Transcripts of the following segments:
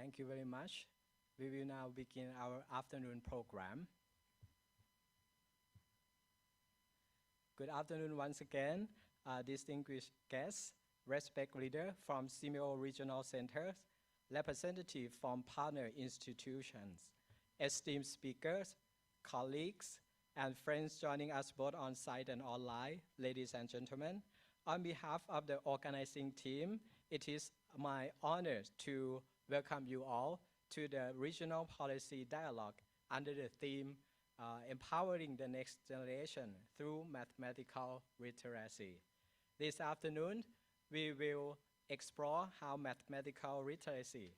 Thank you very much. We will now begin our afternoon program. Good afternoon once again, distinguished guests, respect leader from SEAMEO regional centers, representative from partner institutions, esteemed speakers, colleagues, and friends joining us both on site and online, ladies and gentlemen. On behalf of the organizing team, it is my honor to welcome you all to the Regional Policy Dialogue under the theme Empowering the Next Generation Through Mathematical Literacy. This afternoon, we will explore how mathematical literacy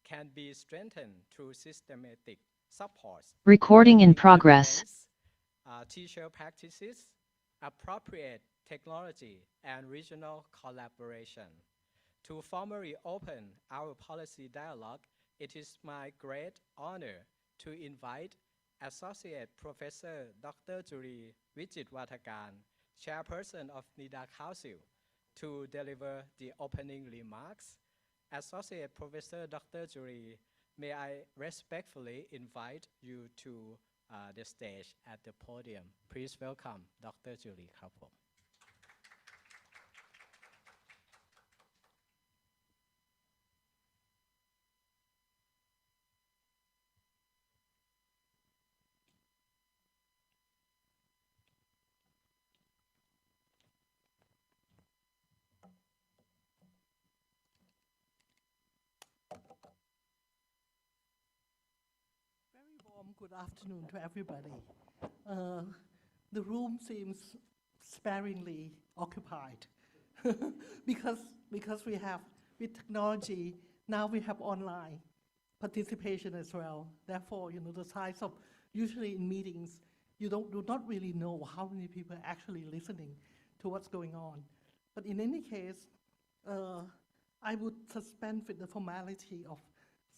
can be strengthened through systematic supports. Recording in progress. Teacher practices, appropriate technology, and regional collaboration. To formally open our policy dialogue, it is my great honor to invite Associate Professor Dr. Julie Vijitwatakarn, Chairperson of NIDA Council, to deliver the opening remarks. Associate Professor Dr. Julie, may I respectfully invite you to the stage at the podium. Please welcome Dr. Julie Kapom. Good afternoon to everybody. The room seems sparingly occupied because we have, with technology, now we have online participation as well. Therefore, the size of, usually in meetings, you do not really know how many people are actually listening to what's going on. But in any case, I would suspend with the formality of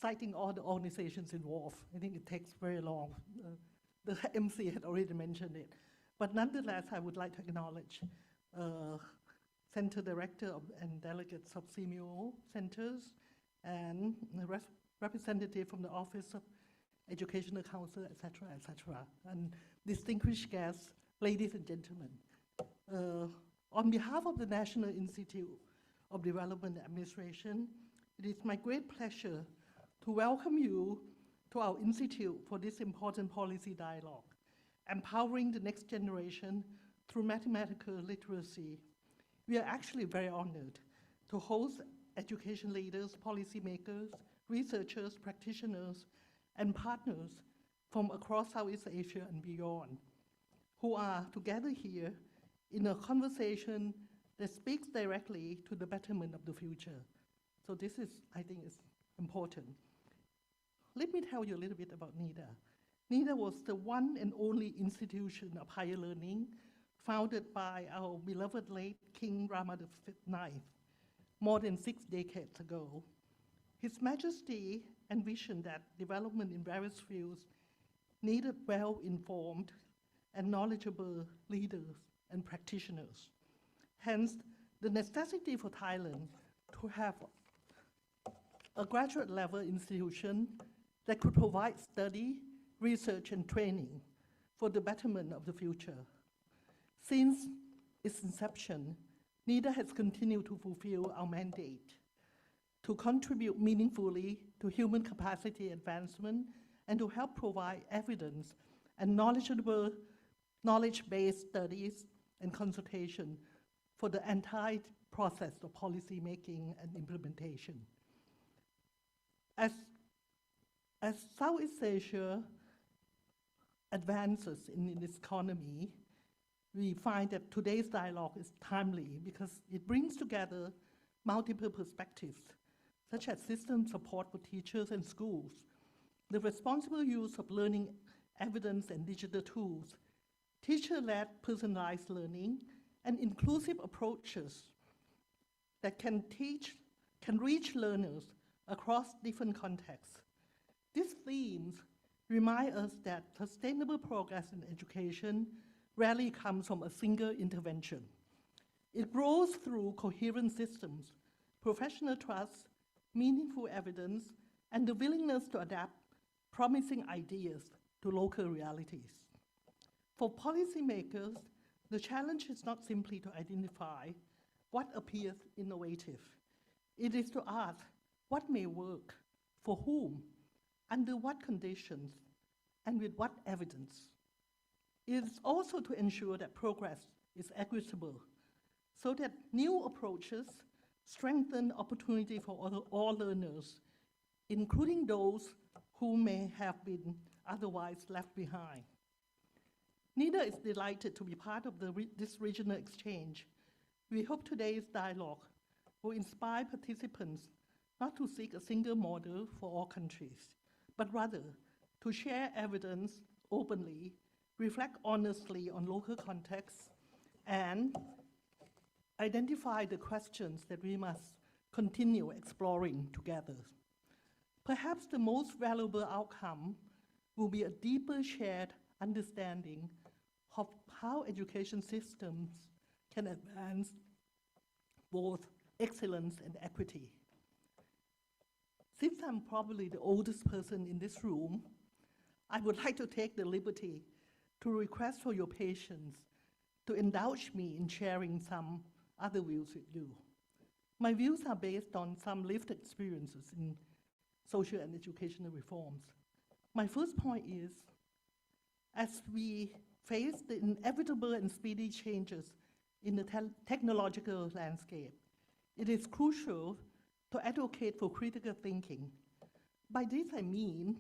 citing all the organizations involved. I think it takes very long. The MC had already mentioned it. But nonetheless, I would like to acknowledge Center Director and delegates of SEAMEO centers and representative from the Office of Educational Council, etc., and distinguished guests, ladies and gentlemen. On behalf of the National Institute of Development Administration, it is my great pleasure to welcome you to our Institute for this important policy dialogue, empowering the next generation through mathematical literacy. We are actually very honored to host education leaders, policymakers, researchers, practitioners, and partners from across Southeast Asia and beyond, who are together here in a conversation that speaks directly to the betterment of the future. So this is, I think, is important. Let me tell you a little bit about NIDA. NIDA was the one and only institution of higher learning founded by our beloved late King Rama IX more than 6 decades ago. His Majesty envisioned that development in various fields needed well-informed and knowledgeable leaders and practitioners. Hence, the necessity for Thailand to have a graduate-level institution that could provide study, research, and training for the betterment of the future. Since its inception, NIDA has continued to fulfill our mandate to contribute meaningfully to human capacity advancement and to help provide evidence and knowledge-based studies and consultation for the entire process of policy making and implementation. As Southeast Asia advances in its economy, we find that today's dialogue is timely because it brings together multiple perspectives, such as system support for teachers and schools, the responsible use of learning evidence and digital tools, teacher-led personalized learning, and inclusive approaches that can reach learners across different contexts. These themes remind us that sustainable progress in education rarely comes from a single intervention. It grows through coherent systems, professional trust, meaningful evidence, and the willingness to adapt promising ideas to local realities. For policymakers, the challenge is not simply to identify what appears innovative. It is to ask what may work, for whom, under what conditions, and with what evidence. It is also to ensure that progress is equitable, so that new approaches strengthen opportunity for all learners, including those who may have been otherwise left behind. NIDA is delighted to be part of this regional exchange. We hope today's dialogue will inspire participants not to seek a single model for all countries, but rather to share evidence openly, reflect honestly on local contexts, and identify the questions that we must continue exploring together. Perhaps the most valuable outcome will be a deeper shared understanding of how education systems can advance both excellence and equity. Since I'm probably the oldest person in this room, I would like to take the liberty to request for your patience to indulge me in sharing some other views with you. My views are based on some lived experiences in social and educational reforms. My first point is, as we face the inevitable and speedy changes in the technological landscape, it is crucial to advocate for critical thinking. By this I mean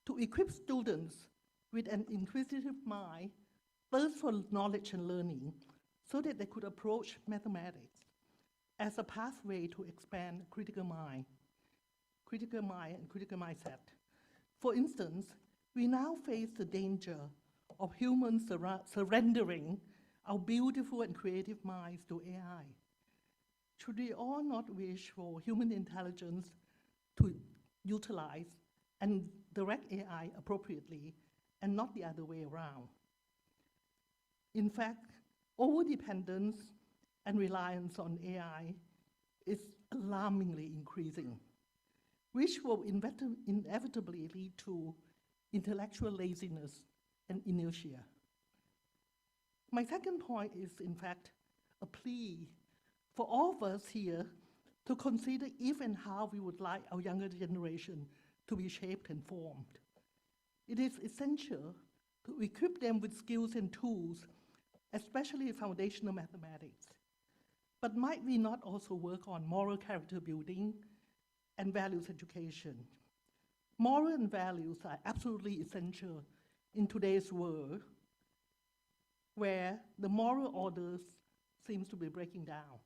to equip students with an inquisitive mind, thirst for knowledge and learning, so that they could approach mathematics as a pathway to expand critical mind and critical mindset. For instance, we now face the danger of humans surrendering our beautiful and creative minds to AI. Should we all not wish for human intelligence to utilize and direct AI appropriately and not the other way around? In fact, overdependence and reliance on AI is alarmingly increasing, which will inevitably lead to intellectual laziness and inertia. My second point is, in fact, a plea for all of us here to consider if and how we would like our younger generation to be shaped and formed. It is essential to equip them with skills and tools, especially foundational mathematics. But might we not also work on moral character building and values education? Moral and values are absolutely essential in today's world, where the moral orders seems to be breaking down.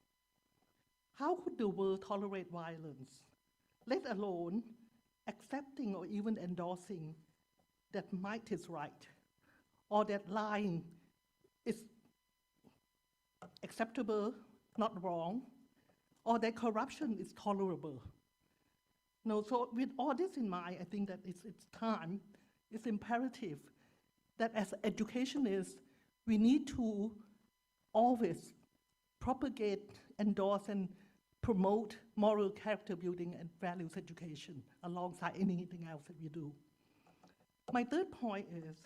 How could the world tolerate violence, let alone accepting or even endorsing that might is right, or that lying is acceptable, not wrong, or that corruption is tolerable? No, so with all this in mind, I think that it's imperative that as educationists, we need to always propagate, endorse, and promote moral character building and values education alongside anything else that we do. My third point is,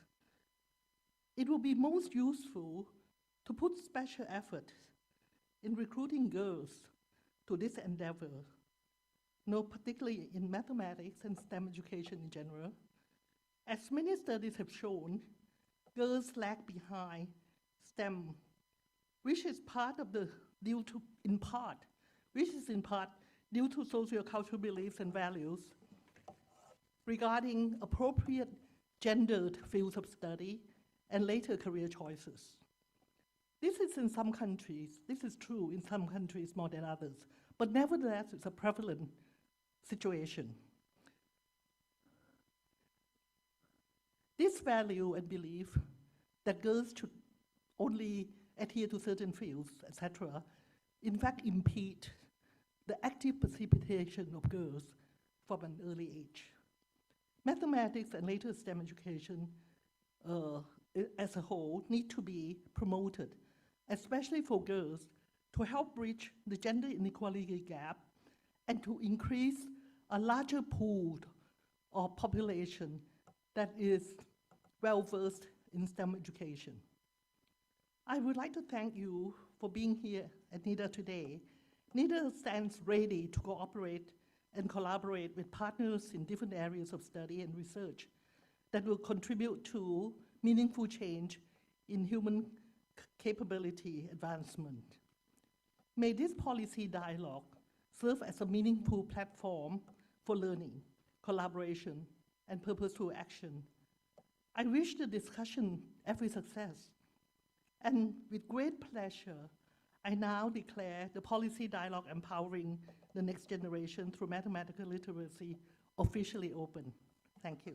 it will be most useful to put special effort in recruiting girls to this endeavor, particularly in mathematics and STEM education in general. As many studies have shown, girls lag behind STEM, which is in part due to socio-cultural beliefs and values regarding appropriate gendered fields of study and later career choices. This is true in some countries more than others, but nevertheless, it's a prevalent situation. This value and belief that girls should only adhere to certain fields, etc., in fact impede the active precipitation of girls from an early age. Mathematics and later STEM education as a whole need to be promoted, especially for girls, to help bridge the gender inequality gap and to increase a larger pool of population that is well-versed in STEM education. I would like to thank you for being here at NIDA today. NIDA stands ready to cooperate and collaborate with partners in different areas of study and research that will contribute to meaningful change in human capability advancement. May this policy dialogue serve as a meaningful platform for learning, collaboration, and purposeful action. I wish the discussion every success. And with great pleasure, I now declare the policy dialogue empowering the next generation through mathematical literacy officially open. Thank you.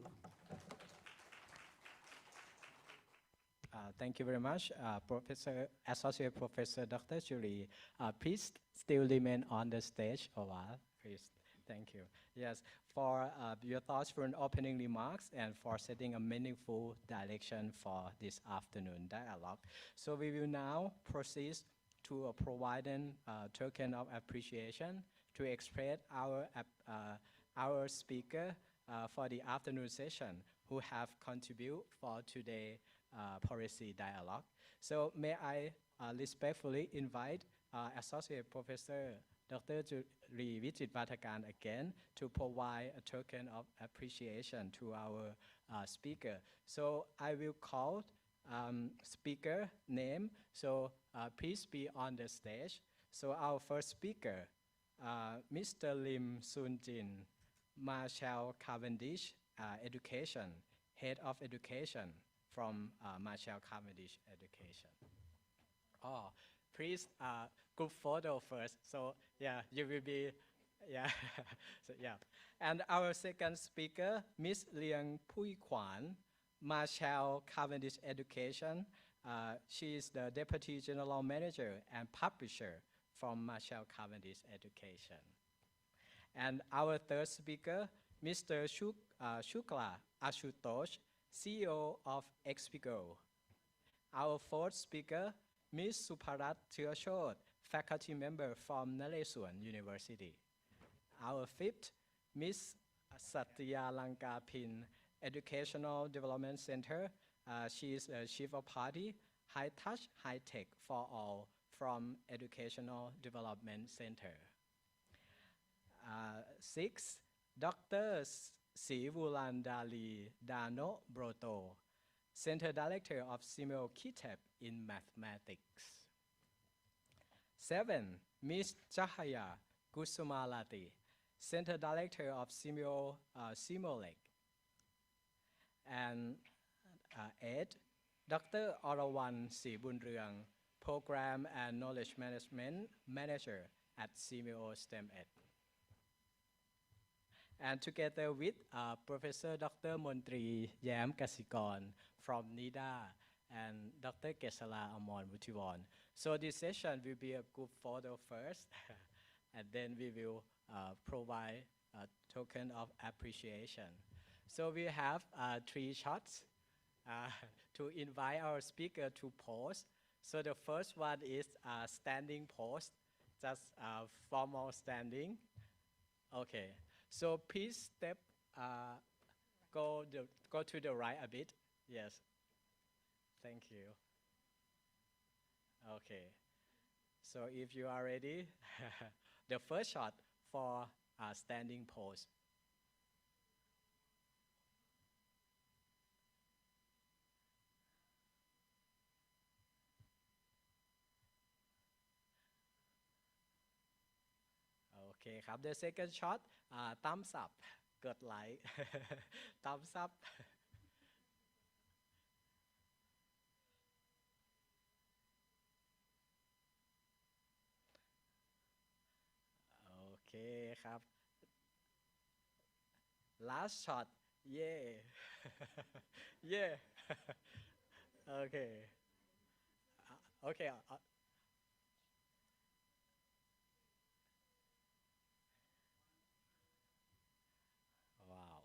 Thank you very much, Associate Professor Dr. Julie. Please still remain on the stage a while, please. Thank you. Yes, for your thoughtful opening remarks and for setting a meaningful direction for this afternoon dialogue. So we will now proceed to providing a token of appreciation to express our speaker for the afternoon session who have contributed for today's policy dialogue. So may I respectfully invite Associate Professor Dr. Julie Vichit-Vatakan again to provide a token of appreciation to our speaker. So I will call speaker name, so please be on the stage. So our first speaker, Mr. Lim Soon Jin, Marshall Cavendish Education, Head of Education from Marshall Cavendish Education. Oh, please group photo first. So yeah, you will be, yeah, so yeah. And our second speaker, Miss Liang Pui Kwan, Marshall Cavendish Education. She is the Deputy General Manager and Publisher from Marshall Cavendish Education. And our third speaker, Mr. Shukla Ashutosh, CEO of Expigo. Our fourth speaker, Ms. Suparat Tirashot, faculty member from Nalesuan University. Our fifth, Ms. Satya Lankapin, Educational Development Center. She is a Chief of Party, High Touch, High Tech for All from Educational Development Center. Six, Dr. Sivulandali Dano Broto, Center Director of SEAMEO KITEP in Mathematics. 7, Ms. Chahaya Kusumalati, Center Director of SEAMEO SEAMEOLEC. And 8, Dr. Orawan Sibunryang, Program and Knowledge Management Manager at SEAMEO STEM Ed. And together with Professor Dr. Montri Yam Kasikon from NIDA and Dr. Kesala Amon Mutiwon. So this session will be a group photo first, and then we will provide a token of appreciation. So we have 3 shots to invite our speaker to pose. So the first one is standing pose, just formal standing. Okay. So please step, go to the right a bit. Yes. Thank you. Okay. So if you are ready, the first shot for standing pose. Okay, ครับ the second shot thumbs up กดไลค์ thumbs up Okay ครับ last shot yeah yeah okay okay Wow,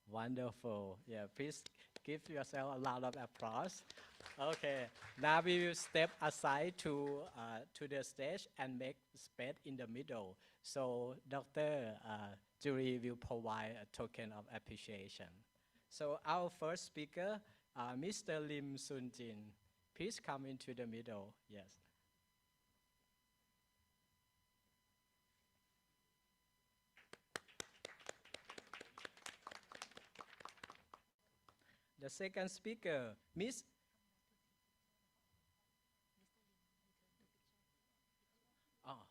wonderful. Yeah, please Give yourself a lot of applause. Okay, now we will step aside to the stage and make space in the middle. So Dr. Julie will provide a token of appreciation. So our first speaker, Mr. Lim Sun Jin, please come into the middle. Yes. The second speaker, Miss. Oh,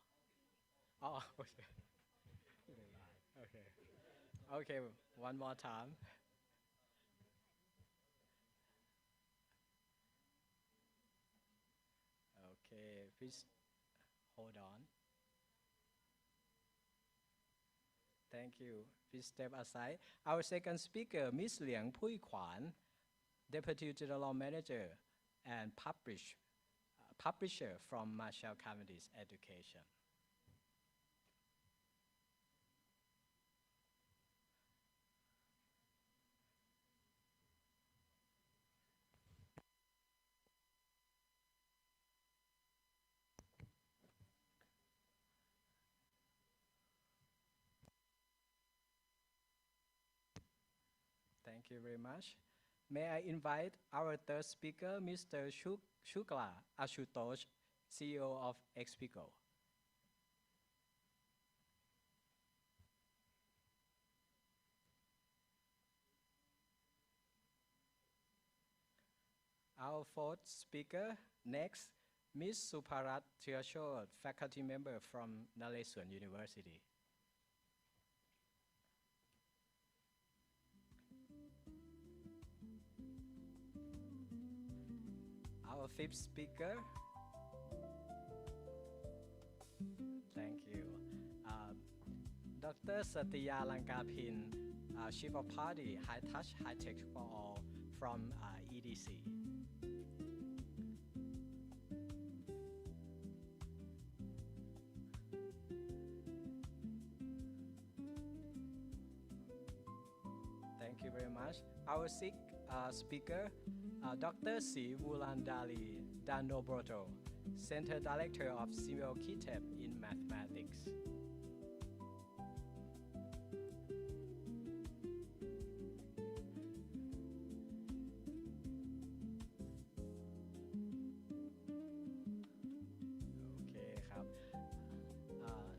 oh, okay. Okay, one more time. Okay, please hold on. Thank you. Please step aside. Our second speaker, Ms. Liang Pui Kwan, Deputy General Manager and publisher from Marshall Communities Education. Thank you very much. May I invite our third speaker, Mr. Shukla Ashutosh, CEO of Expico. Our fourth speaker, next, Ms. Suparat Thiashod, faculty member from Nalesuan University. Our fifth speaker, thank you, Dr. Satya Lankapin, Chief of Party, High Touch, High Tech for All from EDC. Thank you very much. Our sixth speaker, Dr. C. Wulandali Danobroto, Center Director of SEAMEO KITEP in Mathematics. Okay,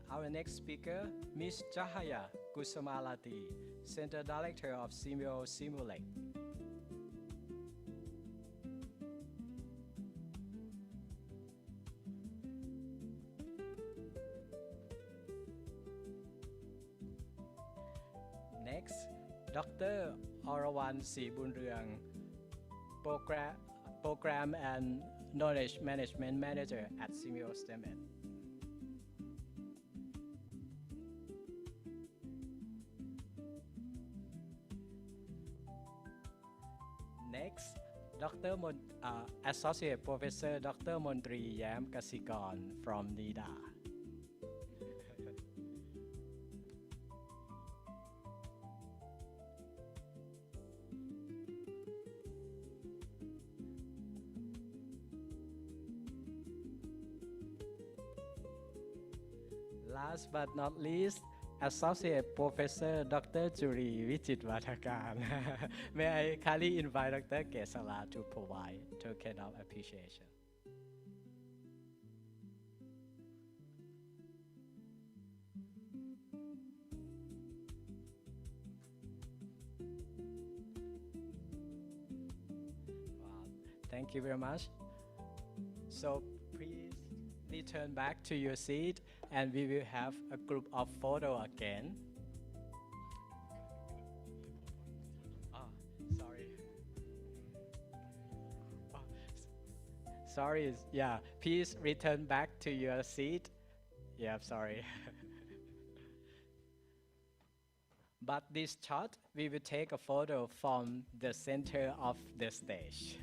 our next speaker, Ms. Jahaya Kusumalati, Center Director of SEAMEO Simulate. Next, Dr. Orawan Sibunryang, Program and Knowledge Management Manager at SEAMEO STEMED. Next, Associate Professor Dr. Montri Yam Kasikorn from NIDA. Last but not least, Associate Professor Dr. Julie Vichitwatakan. May I kindly invite Dr. Kesala to provide token of appreciation. Wow. Thank you very much. So please return back to your seat and we will have a group of photo again. Sorry. Sorry, yeah, please return back to your seat. Yeah, sorry. But this shot, we will take a photo from the center of the stage.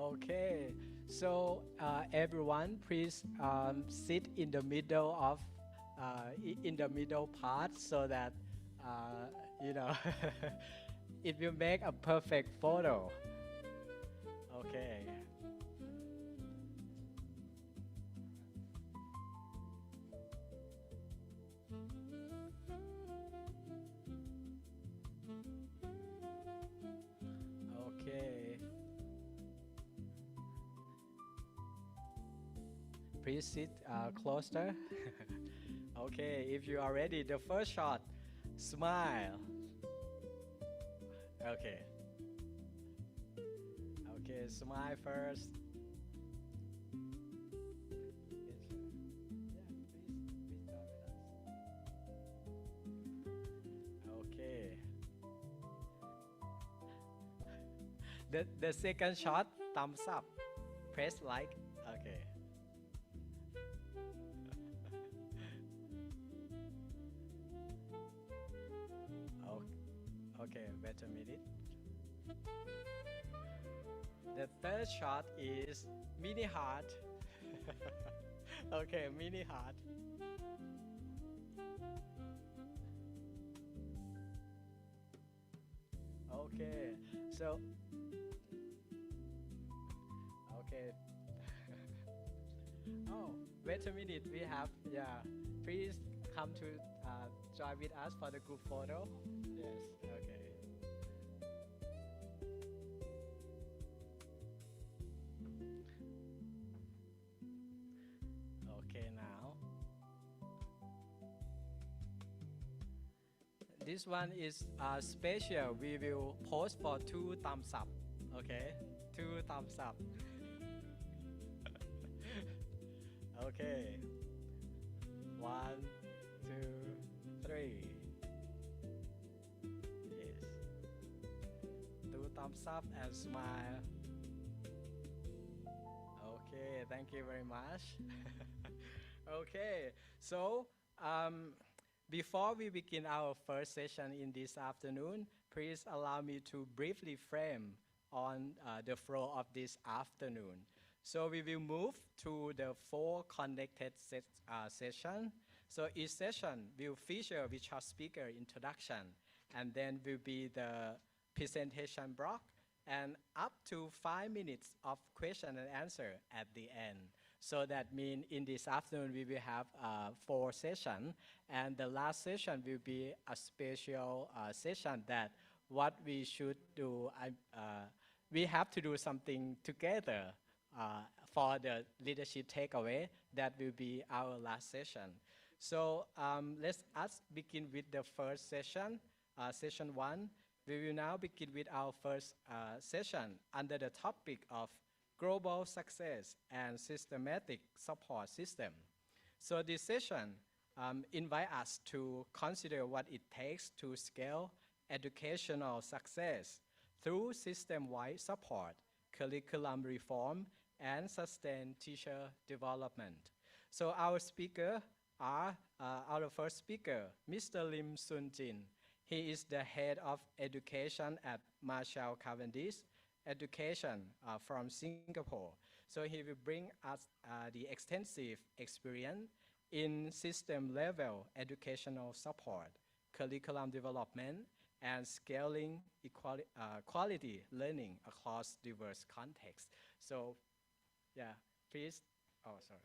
Okay, so everyone, please sit in the middle of in the middle part so that you know it will make a perfect photo. Okay. Okay. Please sit closer. Okay, if you are ready, the first shot, smile. Okay. Okay, smile first. Okay. The second shot, thumbs up. Press like. Okay. Okay, wait a minute. The third shot is mini heart. Okay, mini heart. Okay, so okay. Oh, wait a minute. We have, yeah. Please come to join with us for the group photo. Yes, okay. Okay, now. This one is special. We will post for 2 thumbs up. Okay, 2 thumbs up. Okay. 1, 2, 3. Yes. 2 thumbs up and smile. Okay, thank you very much. Okay, so before we begin our first session in this afternoon, please allow me to briefly frame on the flow of this afternoon. So we will move to the 4 connected sessions. So each session will feature virtual speaker introduction, and then will be the presentation block, and up to 5 minutes of question and answer at the end. So that means in this afternoon we will have 4 sessions, and the last session will be a special session that what we should do, we have to do something together for the leadership takeaway. That will be our last session. So let's begin with the first session, session 1. We will now begin with our first session under the topic of global success and systematic support system. So this session invites us to consider what it takes to scale educational success through system-wide support, curriculum reform, and sustained teacher development. So our speaker are our first speaker, Mr. Lim Sun Jin. He is the head of education at Marshall Cavendish Education from Singapore. So he will bring us the extensive experience in system-level educational support, curriculum development, and scaling quality learning across diverse contexts. So, yeah, please. Oh, sorry.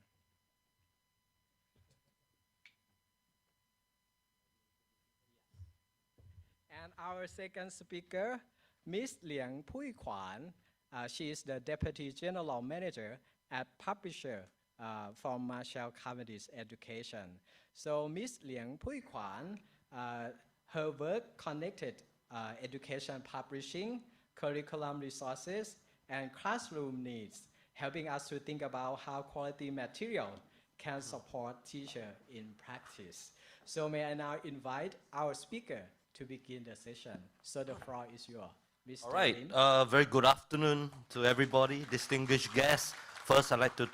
And our second speaker, Ms. Liang Pui Kwan. She is the Deputy General Manager at Publisher from Marshall Cavendish Education. So Ms. Liang Pui Kwan, her work connected education publishing, curriculum resources, and classroom needs, helping us to think about how quality material can support teacher in practice. So may I now invite our speaker to begin the session. So the floor is yours. Mr. All right, Lim. very good afternoon to everybody, distinguished guests. First, I'd like to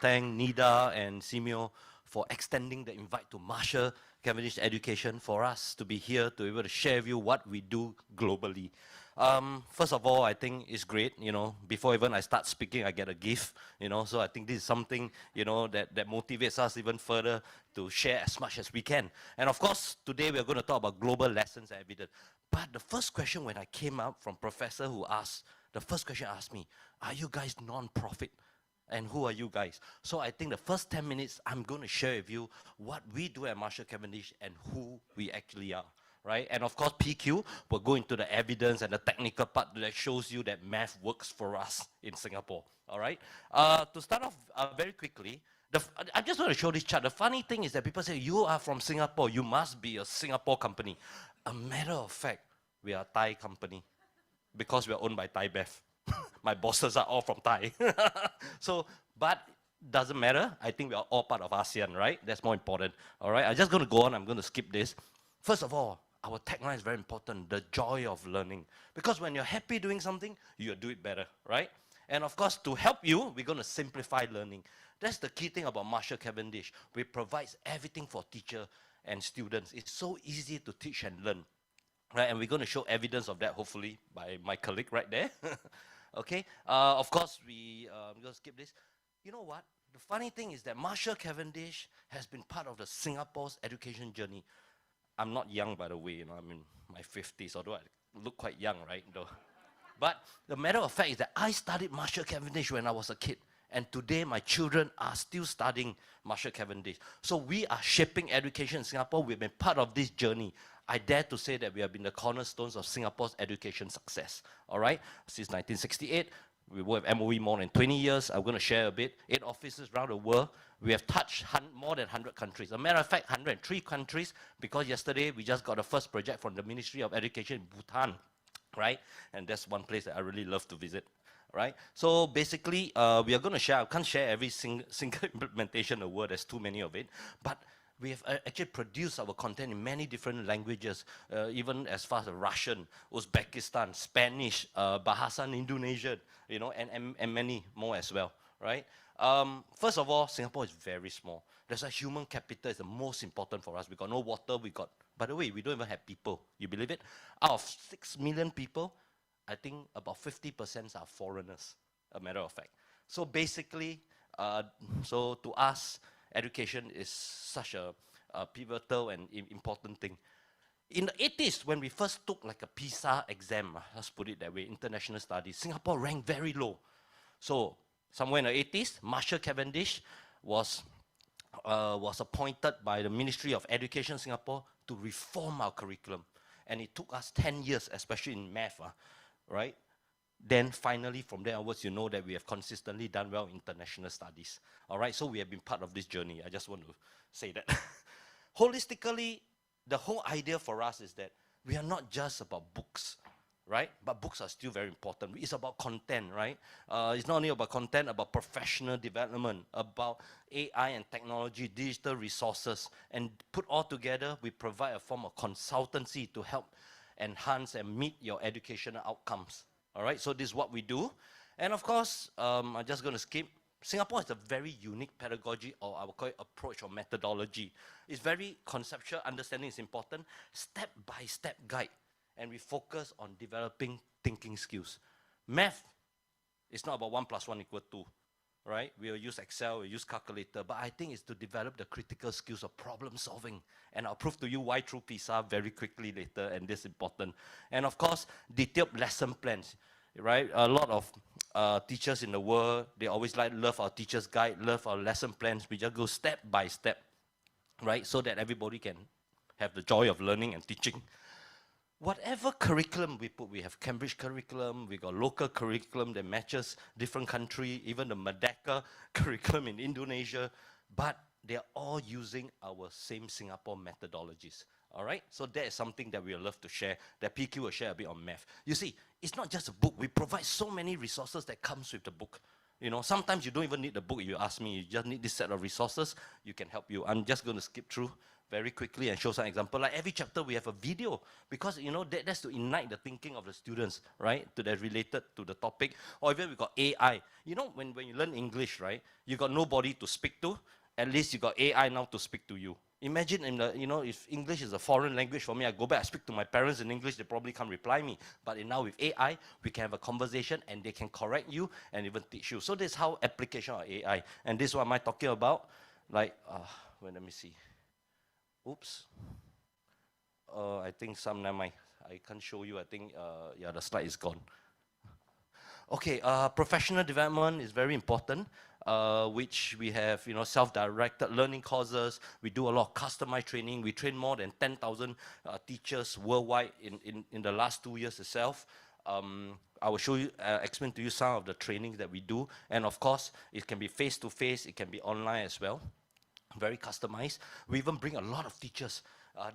thank NIDA and SEAMEO for extending the invite to Marshall Cavendish Education for us to be here to be able to share with you what we do globally. First of all, I think it's great, before even I start speaking, I get a gift, so I think this is something, that motivates us even further to share as much as we can. And of course, today we are going to talk about global lessons and evidence. But the first question when I came up from professor who asked, the first question asked me, are you guys non-profit? And who are you guys? So I think the first 10 minutes, I'm going to share with you what we do at Marshall Cavendish and who we actually are. Right? And of course, PQ will go into the evidence and the technical part that shows you that math works for us in Singapore. All right? To start off very quickly, I just want to show this chart. The funny thing is that people say, you are from Singapore, you must be a Singapore company. A matter of fact, we are a Thai company because we are owned by Thai Bev. My bosses are all from Thai. But doesn't matter. I think we are all part of ASEAN, right? That's more important. All right? I'm just going to go on. I'm going to skip this. First of all, our tagline is very important, the joy of learning. Because when you're happy doing something, you'll do it better, right? And of course, to help you, we're going to simplify learning. That's the key thing about Marshall Cavendish. We provide everything for teacher and students. It's so easy to teach and learn, right? And we're going to show evidence of that, hopefully, by my colleague right there. Okay? Of course, I'm going to skip this. You know what? The funny thing is that Marshall Cavendish has been part of the Singapore's education journey. I'm not young, by the way, I'm in my 50s, although I look quite young, right? But the matter of fact is that I studied Marshall Cavendish when I was a kid. And today, my children are still studying Marshall Cavendish. So we are shaping education in Singapore. We've been part of this journey. I dare to say that we have been the cornerstones of Singapore's education success, all right? Since 1968, we work with MOE more than 20 years. I'm going to share a bit. 8 offices around the world. We have touched more than 100 countries. As a matter of fact, 103 countries, because yesterday we just got the first project from the Ministry of Education in Bhutan, right? And that's one place that I really love to visit, right? So basically, we are going to share. I can't share every single implementation of Word. There's too many of it. But we have actually produced our content in many different languages, even as far as Russian, Uzbekistan, Spanish, Bahasan, Indonesian, and many more as well, right? First of all, Singapore is very small. That's why human capital is the most important for us. We got no water, by the way, we don't even have people. You believe it? Out of 6 million people, I think about 50% are foreigners, a matter of fact. So basically, so to us, education is such a pivotal and important thing. In the 80s, when we first took like a PISA exam, let's put it that way, international studies, Singapore ranked very low. So somewhere in the 80s, Marshall Cavendish was appointed by the Ministry of Education Singapore to reform our curriculum. And it took us 10 years, especially in math, right? Then finally, from there onwards, you know that we have consistently done well in international studies. All right, so we have been part of this journey. I just want to say that. Holistically, the whole idea for us is that we are not just about books, right? But books are still very important. It's about content, right? It's not only about content, about professional development, about AI and technology, digital resources. And put all together, we provide a form of consultancy to help enhance and meet your educational outcomes. All right, so this is what we do. And of course, I'm just going to skip. Singapore has a very unique pedagogy, or I would call it approach or methodology. It's very conceptual, understanding is important, step-by-step guide. And we focus on developing thinking skills. Math is not about 1 + 1 = 2, right? We'll use Excel, we'll use calculator, but I think it's to develop the critical skills of problem solving. And I'll prove to you why through PISA very quickly later, and this is important. And of course, detailed lesson plans, right? A lot of teachers in the world, they always love our teacher's guide, love our lesson plans. We just go step by step, right? So that everybody can have the joy of learning and teaching. Whatever curriculum we put, we have Cambridge curriculum, we got local curriculum that matches different country, even the Merdeka curriculum in Indonesia, but they're all using our same Singapore methodologies. All right, so that is something that we would love to share, that PQ will share a bit on math. You see, it's not just a book. We provide so many resources that comes with the book. Sometimes you don't even need the book if you ask me. You just need this set of resources, you can help you. I'm just going to skip through very quickly and show some example. Like every chapter we have a video, because that's to ignite the thinking of the students, right? That's related to the topic. Or even we got AI. When you learn English, right? You got nobody to speak to. At least you got AI now to speak to you, Imagine if English is a foreign language for me, I go back, I speak to my parents in English, they probably can't reply me. But now with AI, we can have a conversation and they can correct you and even teach you. So this is how application of AI. And this is what am I talking about? Like, let me see. Oops. I think never mind. I can't show you. I think, yeah, the slide is gone. Okay, professional development is very important, which we have, self-directed learning courses. We do a lot of customized training. We train more than 10,000 teachers worldwide in the last 2 years itself. I will show you, explain to you some of the trainings that we do. And of course, it can be face-to-face, it can be online as well. Very customized. We even bring a lot of teachers.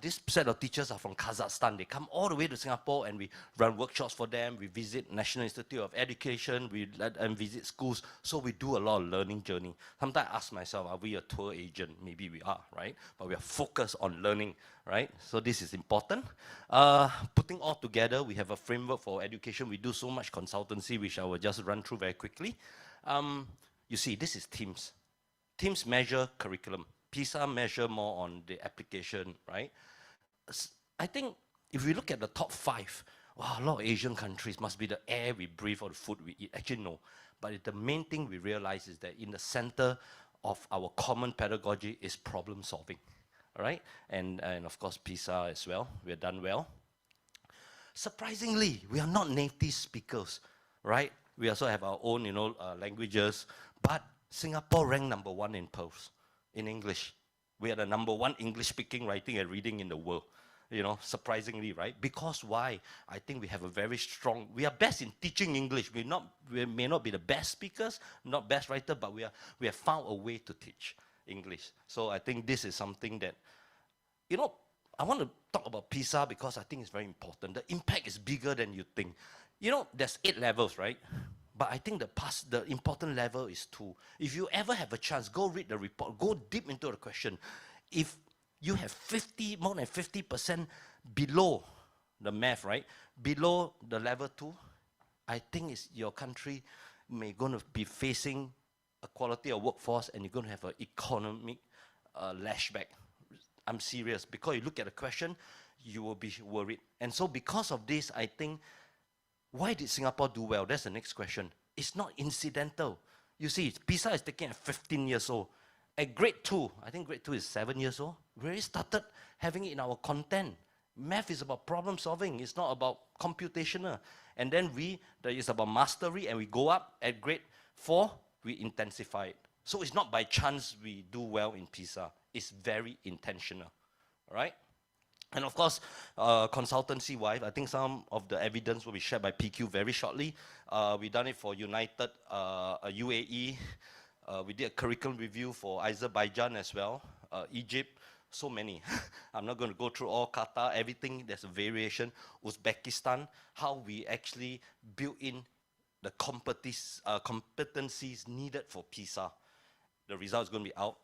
This set of teachers are from Kazakhstan. They come all the way to Singapore and we run workshops for them. We visit National Institute of Education. We let them visit schools. So we do a lot of learning journey. Sometimes I ask myself, are we a tour agent? Maybe we are, right? But we are focused on learning, right? So this is important. Putting all together, we have a framework for education. We do so much consultancy, which I will just run through very quickly. You see, this is teams. Teams measure curriculum. PISA measure more on the application, right? I think if we look at the top 5, wow, a lot of Asian countries must be the air we breathe or the food we eat. Actually, no. But the main thing we realize is that in the center of our common pedagogy is problem solving, all right? And of course, PISA as well. We've done well. Surprisingly, we are not native speakers, right? We also have our own, languages. But Singapore ranked #1 in PIRLS. In English. We are the #1 English speaking, writing and reading in the world. Surprisingly, right? Because why? I think we have a very strong, we are best in teaching English. We may not be the best speakers, not best writer, but we have found a way to teach English. So I think this is something that, I want to talk about PISA because I think it's very important. The impact is bigger than you think. There's 8 levels, right? But I think the important level is 2. If you ever have a chance, go read the report, go deep into the question. If you have more than 50% below the math, right? Below the level 2, I think your country may going to be facing a quality of workforce and you're going to have an economic lashback. I'm serious. Because you look at the question, you will be worried. And so because of this, I think, why did Singapore do well? That's the next question. It's not incidental. You see, PISA is taken at 15 years old. At grade 2, I think grade 2 is 7 years old, we already started having it in our content. Math is about problem solving. It's not about computational. And then it's about mastery, and we go up. At grade 4, we intensify it. So it's not by chance we do well in PISA. It's very intentional, all right? And of course, consultancy-wise, I think some of the evidence will be shared by PQ very shortly. We've done it for United UAE. We did a curriculum review for Azerbaijan as well, Egypt, so many. I'm not going to go through all. Qatar, everything, there's a variation. Uzbekistan, how we actually built in the competencies needed for PISA. The result is going to be out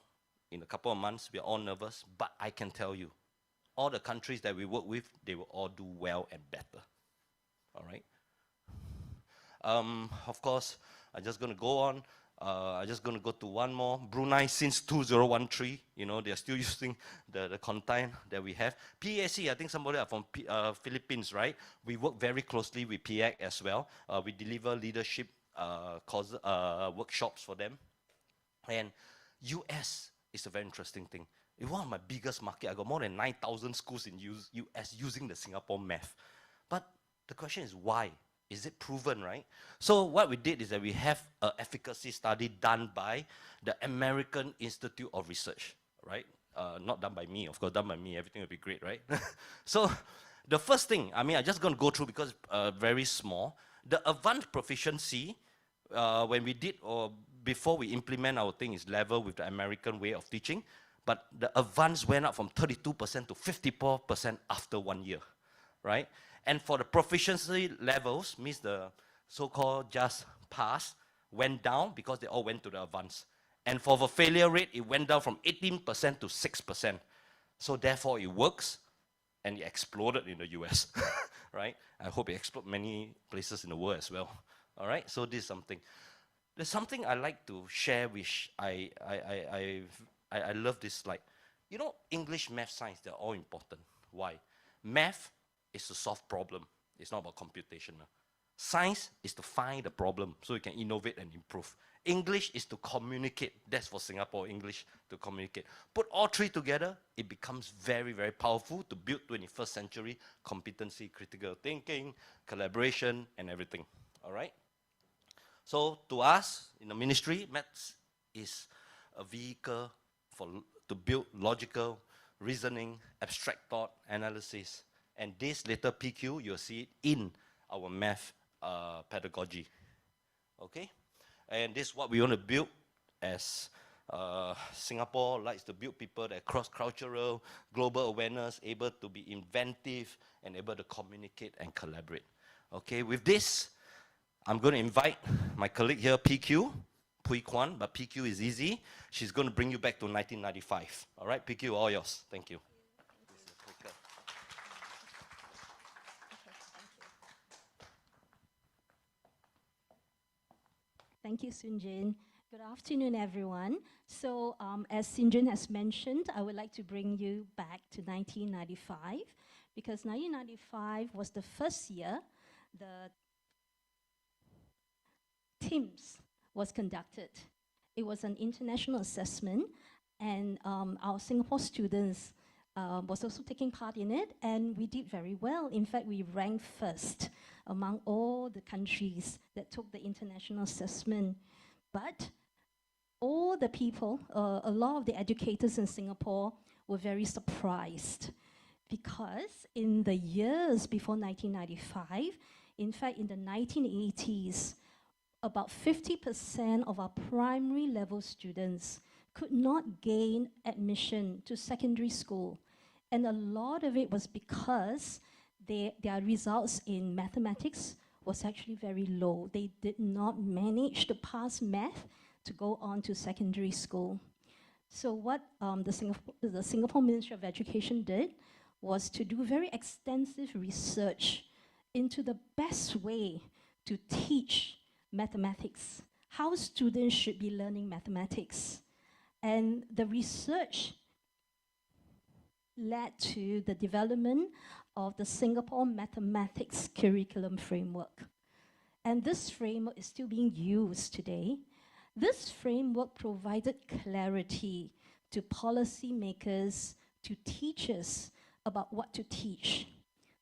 in a couple of months. We are all nervous, but I can tell you, all the countries that we work with, they will all do well and better. All right? Of course, I'm just going to go on. I'm just going to go to one more. Brunei, since 2013, they are still using the content that we have. PAC, I think somebody are from Philippines, right? We work very closely with PAC as well. We deliver leadership workshops for them. And US is a very interesting thing. It's one of my biggest market. I got more than 9,000 schools in US using the Singapore math. But the question is why? Is it proven, right? So what we did is that we have an efficacy study done by the American Institute of Research, right? Not done by me, of course, done by me, everything will be great, right? So the first thing, I'm just going to go through because very small. The advanced proficiency, when we did, or before we implement our thing, is level with the American way of teaching. But the advance went up from 32% to 54% after 1 year, right? And for the proficiency levels, means the so-called just pass, went down because they all went to the advance. And for the failure rate, it went down from 18% to 6%. So therefore, it works, and it exploded in the US, right? I hope it explodes many places in the world as well. All right, so this is something. There's something I like to share, which I love this slide. You know, English, math, science, they're all important. Why? Math is to solve problem. It's not about computation. Science is to find the problem so you can innovate and improve. English is to communicate. That's for Singapore, English, to communicate. Put all three together, it becomes very, very powerful to build 21st century competency, critical thinking, collaboration, and everything. All right? So to us, in the ministry, maths is a vehicle to build logical reasoning, abstract thought, analysis. And this later PQ, you'll see it in our math pedagogy. Okay? And this is what we want to build as Singapore likes to build people that are cross-cultural, global awareness, able to be inventive, and able to communicate and collaborate. Okay, with this, I'm going to invite my colleague here, PQ, Pui Kwan, but PQ is easy. She's going to bring you back to 1995. All right, PQ, all yours. Thank you. Thank you, Soon-Jin. Good afternoon, everyone. So, as Soon-Jin has mentioned, I would like to bring you back to 1995, because 1995 was the first year the TIMSS was conducted. It was an international assessment, and our Singapore students was also taking part in it, and we did very well. In fact, we ranked first among all the countries that took the international assessment. But all the people, a lot of the educators in Singapore were very surprised, because in the years before 1995, in fact, in the 1980s, about 50% of our primary level students could not gain admission to secondary school. And a lot of it was because their results in mathematics was actually very low. They did not manage to pass math to go on to secondary school. So what the Singapore Ministry of Education did was to do very extensive research into the best way to teach mathematics, how students should be learning mathematics. And the research led to the development of the Singapore Mathematics Curriculum Framework. And this framework is still being used today. This framework provided clarity to policymakers, to teachers about what to teach.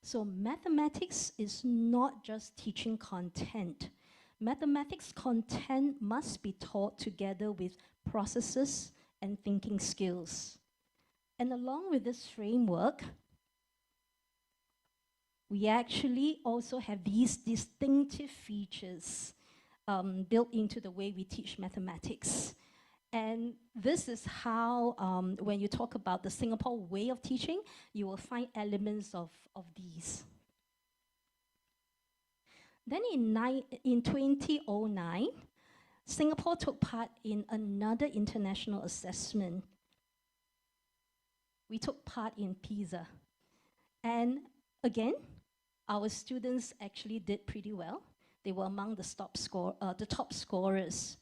So mathematics is not just teaching content. Mathematics content must be taught together with processes and thinking skills. And along with this framework, we actually also have these distinctive features built into the way we teach mathematics. And this is how, when you talk about the Singapore way of teaching, you will find elements of these. Then in 2009, Singapore took part in another international assessment. We took part in PISA. And again, our students actually did pretty well. They were among the top scorers.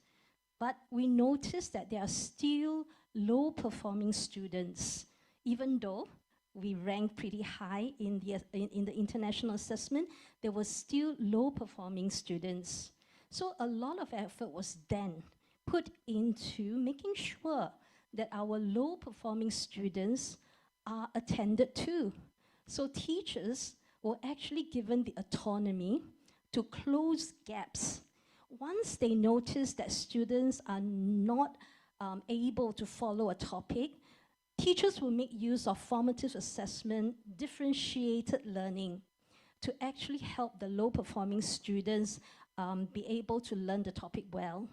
But we noticed that there are still low-performing students, even though we ranked pretty high in the international assessment. There were still low-performing students. So a lot of effort was then put into making sure that our low-performing students are attended to. So teachers were actually given the autonomy to close gaps. Once they notice that students are not able to follow a topic, teachers will make use of formative assessment, differentiated learning, to actually help the low-performing students be able to learn the topic well.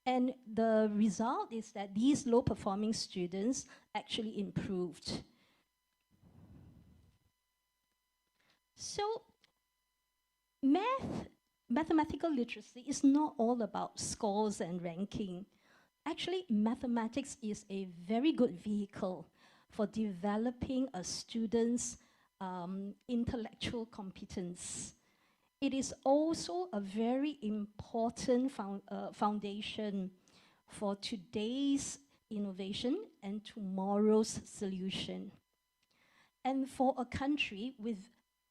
And the result is that these low-performing students actually improved. So, mathematical literacy is not all about scores and ranking. Actually, mathematics is a very good vehicle for developing a student's intellectual competence. It is also a very important foundation for today's innovation, and tomorrow's solution. And for a country with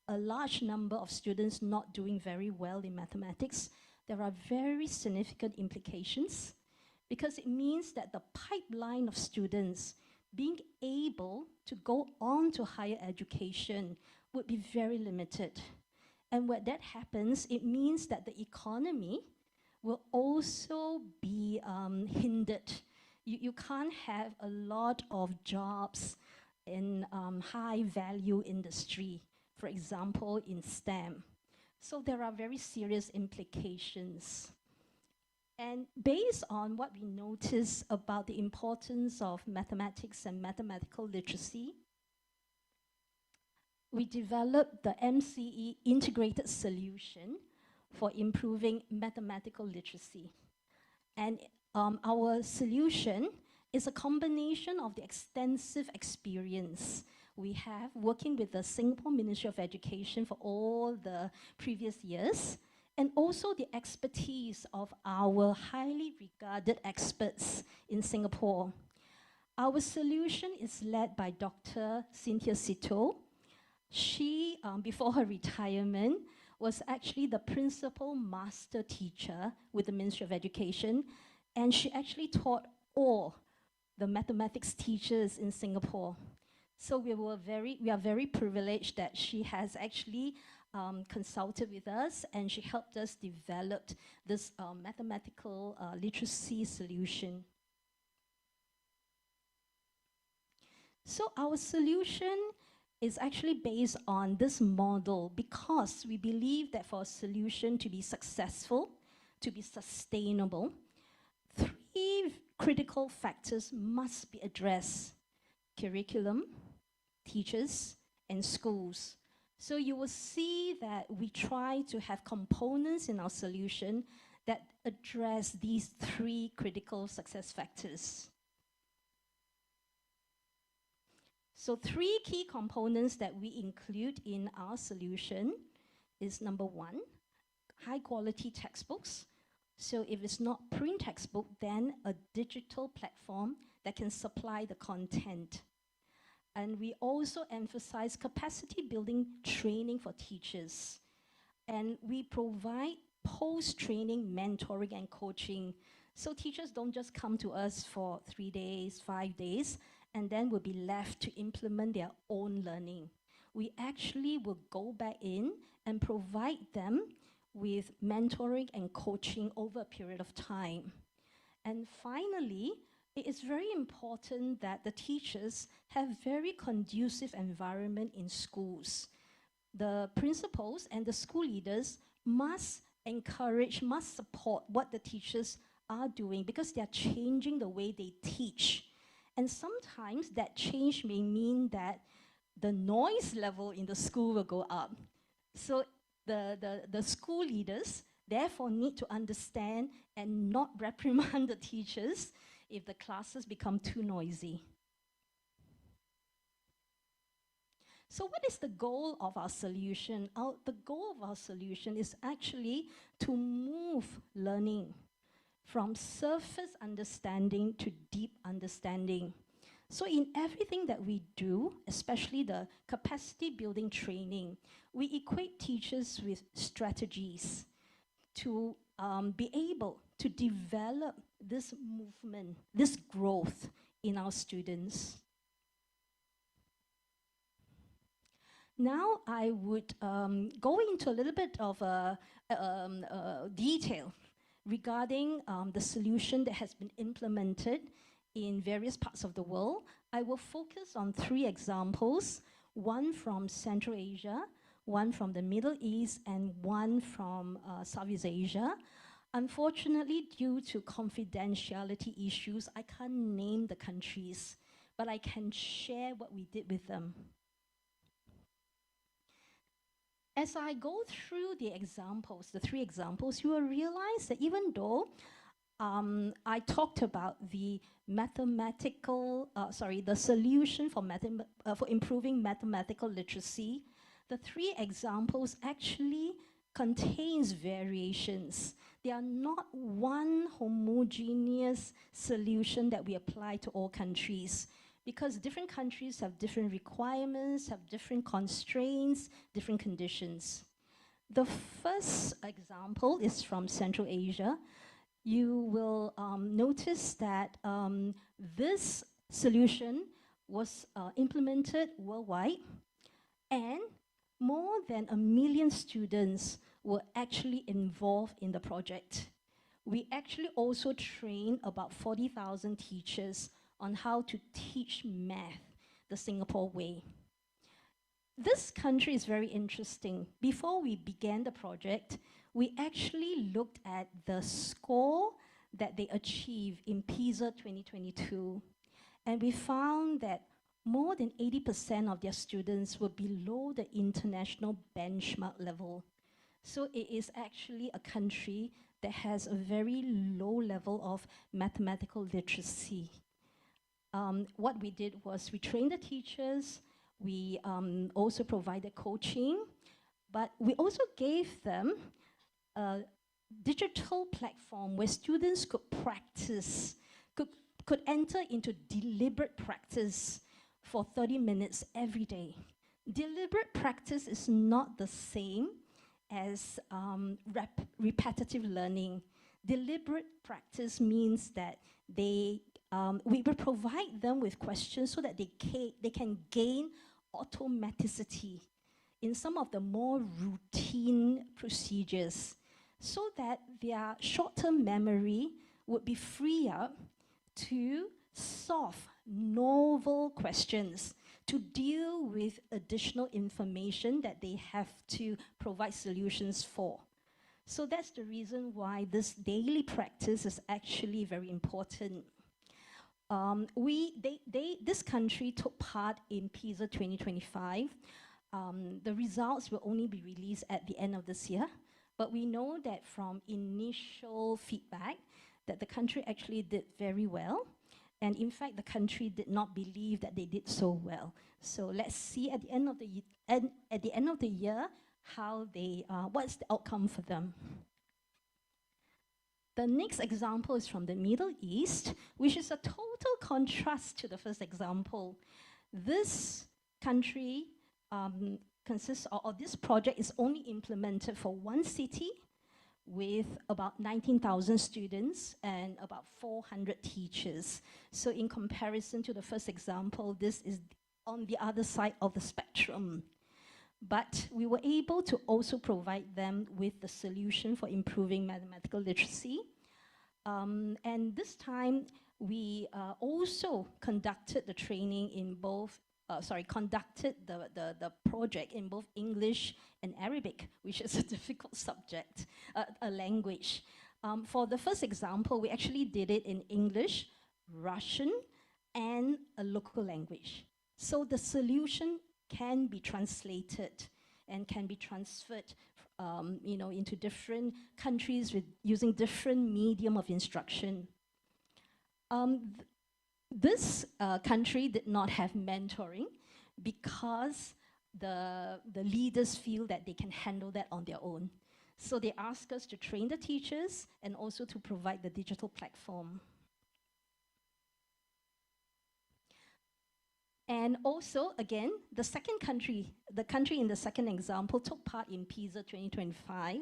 a large number of students not doing very well in mathematics, there are very significant implications, because it means that the pipeline of students being able to go on to higher education would be very limited. And when that happens, it means that the economy will also be hindered. You can't have a lot of jobs in high value industry, for example, in STEM. So there are very serious implications. And based on what we notice about the importance of mathematics and mathematical literacy, we developed the MCE integrated solution for improving mathematical literacy. And our solution is a combination of the extensive experience we have working with the Singapore Ministry of Education for all the previous years, and also the expertise of our highly regarded experts in Singapore. Our solution is led by Dr. Cynthia Sito. She, before her retirement, was actually the principal master teacher with the Ministry of Education, and she actually taught all the mathematics teachers in Singapore. So we are very privileged that she has actually consulted with us, and she helped us develop this mathematical literacy solution. So our solution is actually based on this model, because we believe that for a solution to be successful, to be sustainable, 3 critical factors must be addressed: curriculum, teachers, and schools. So you will see that we try to have components in our solution that address these 3 critical success factors. So 3 key components that we include in our solution is, number 1, high quality textbooks. So if it's not print textbook, then a digital platform that can supply the content. And we also emphasize capacity building training for teachers. And we provide post-training mentoring and coaching. So teachers don't just come to us for 3 days, 5 days, and then will be left to implement their own learning. We actually will go back in and provide them with mentoring and coaching over a period of time. And finally, it is very important that the teachers have very conducive environment in schools. The principals and the school leaders must encourage, must support what the teachers are doing, because they are changing the way they teach. And sometimes that change may mean that the noise level in the school will go up. So the school leaders therefore need to understand and not reprimand the teachers if the classes become too noisy. So what is the goal of our solution? The goal of our solution is actually to move learning from surface understanding to deep understanding. So in everything that we do, especially the capacity building training, we equip teachers with strategies to be able to develop this movement, this growth in our students. Now I would go into a little bit of detail regarding the solution that has been implemented in various parts of the world. I will focus on 3 examples, one from Central Asia, one from the Middle East, and one from Southeast Asia. Unfortunately, due to confidentiality issues, I can't name the countries, but I can share what we did with them. As I go through the examples, the 3 examples, you will realize that even though I talked about the the solution for improving mathematical literacy, the 3 examples actually contains variations They are not one homogeneous solution that we apply to all countries, because different countries have different requirements, have different constraints, different conditions. The first example is from Central Asia. You will notice that this solution was implemented worldwide, and more than 1 million students were actually involved in the project. We actually also trained about 40,000 teachers on how to teach math the Singapore way. This country is very interesting. Before we began the project, we actually looked at the score that they achieved in PISA 2022. And we found that more than 80% of their students were below the international benchmark level. So it is actually a country that has a very low level of mathematical literacy. What we did was we trained the teachers, we also provided coaching, but we also gave them a digital platform where students could practice, could enter into deliberate practice for 30 minutes every day. Deliberate practice is not the same as repetitive learning. Deliberate practice means that we will provide them with questions so that they can gain automaticity in some of the more routine procedures, so that their short-term memory would be free up to solve novel questions, to deal with additional information that they have to provide solutions for. So that's the reason why this daily practice is actually very important. This country took part in PISA 2025. The results will only be released at the end of this year, but we know that from initial feedback that the country actually did very well. And in fact, the country did not believe that they did so well. So let's see at the end of the year how they, what's the outcome for them. The next example is from the Middle East, which is a total contrast to the first example. This country consists of, or this project is only implemented for one city with about 19,000 students and about 400 teachers. So in comparison to the first example, this is on the other side of the spectrum. But we were able to also provide them with the solution for improving mathematical literacy. And this time, we also conducted the training in both, conducted the project in both English and Arabic, which is a difficult subject, a language. For the first example, we actually did it in English, Russian, and a local language. So the solution can be translated and can be transferred into different countries using different medium of instruction. This country did not have mentoring because the leaders feel that they can handle that on their own. So they asked us to train the teachers and also to provide the digital platform. And also, again, the country in the second example took part in PISA 2025.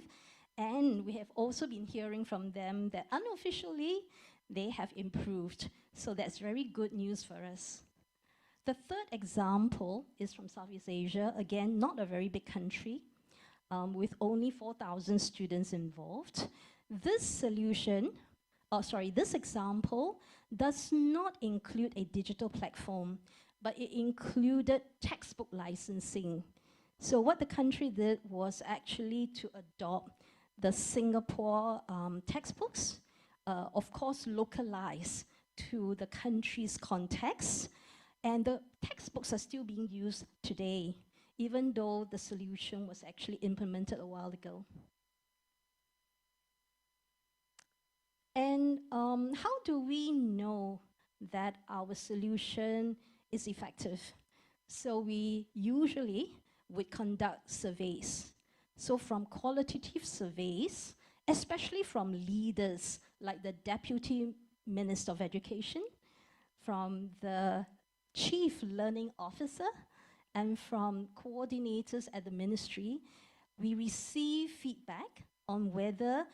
And we have also been hearing from them that unofficially, they have improved. So that's very good news for us. The third example is from Southeast Asia. Again, not a very big country, with only 4,000 students involved. This example does not include a digital platform, but it included textbook licensing. So what the country did was actually to adopt the Singapore textbooks, of course localized to the country's context, and the textbooks are still being used today, even though the solution was actually implemented a while ago. And how do we know that our solution is effective? So we usually would conduct surveys. So from qualitative surveys especially from leaders like the Deputy Minister of Education, from the Chief Learning Officer, and from coordinators at the ministry. We receive feedback on whether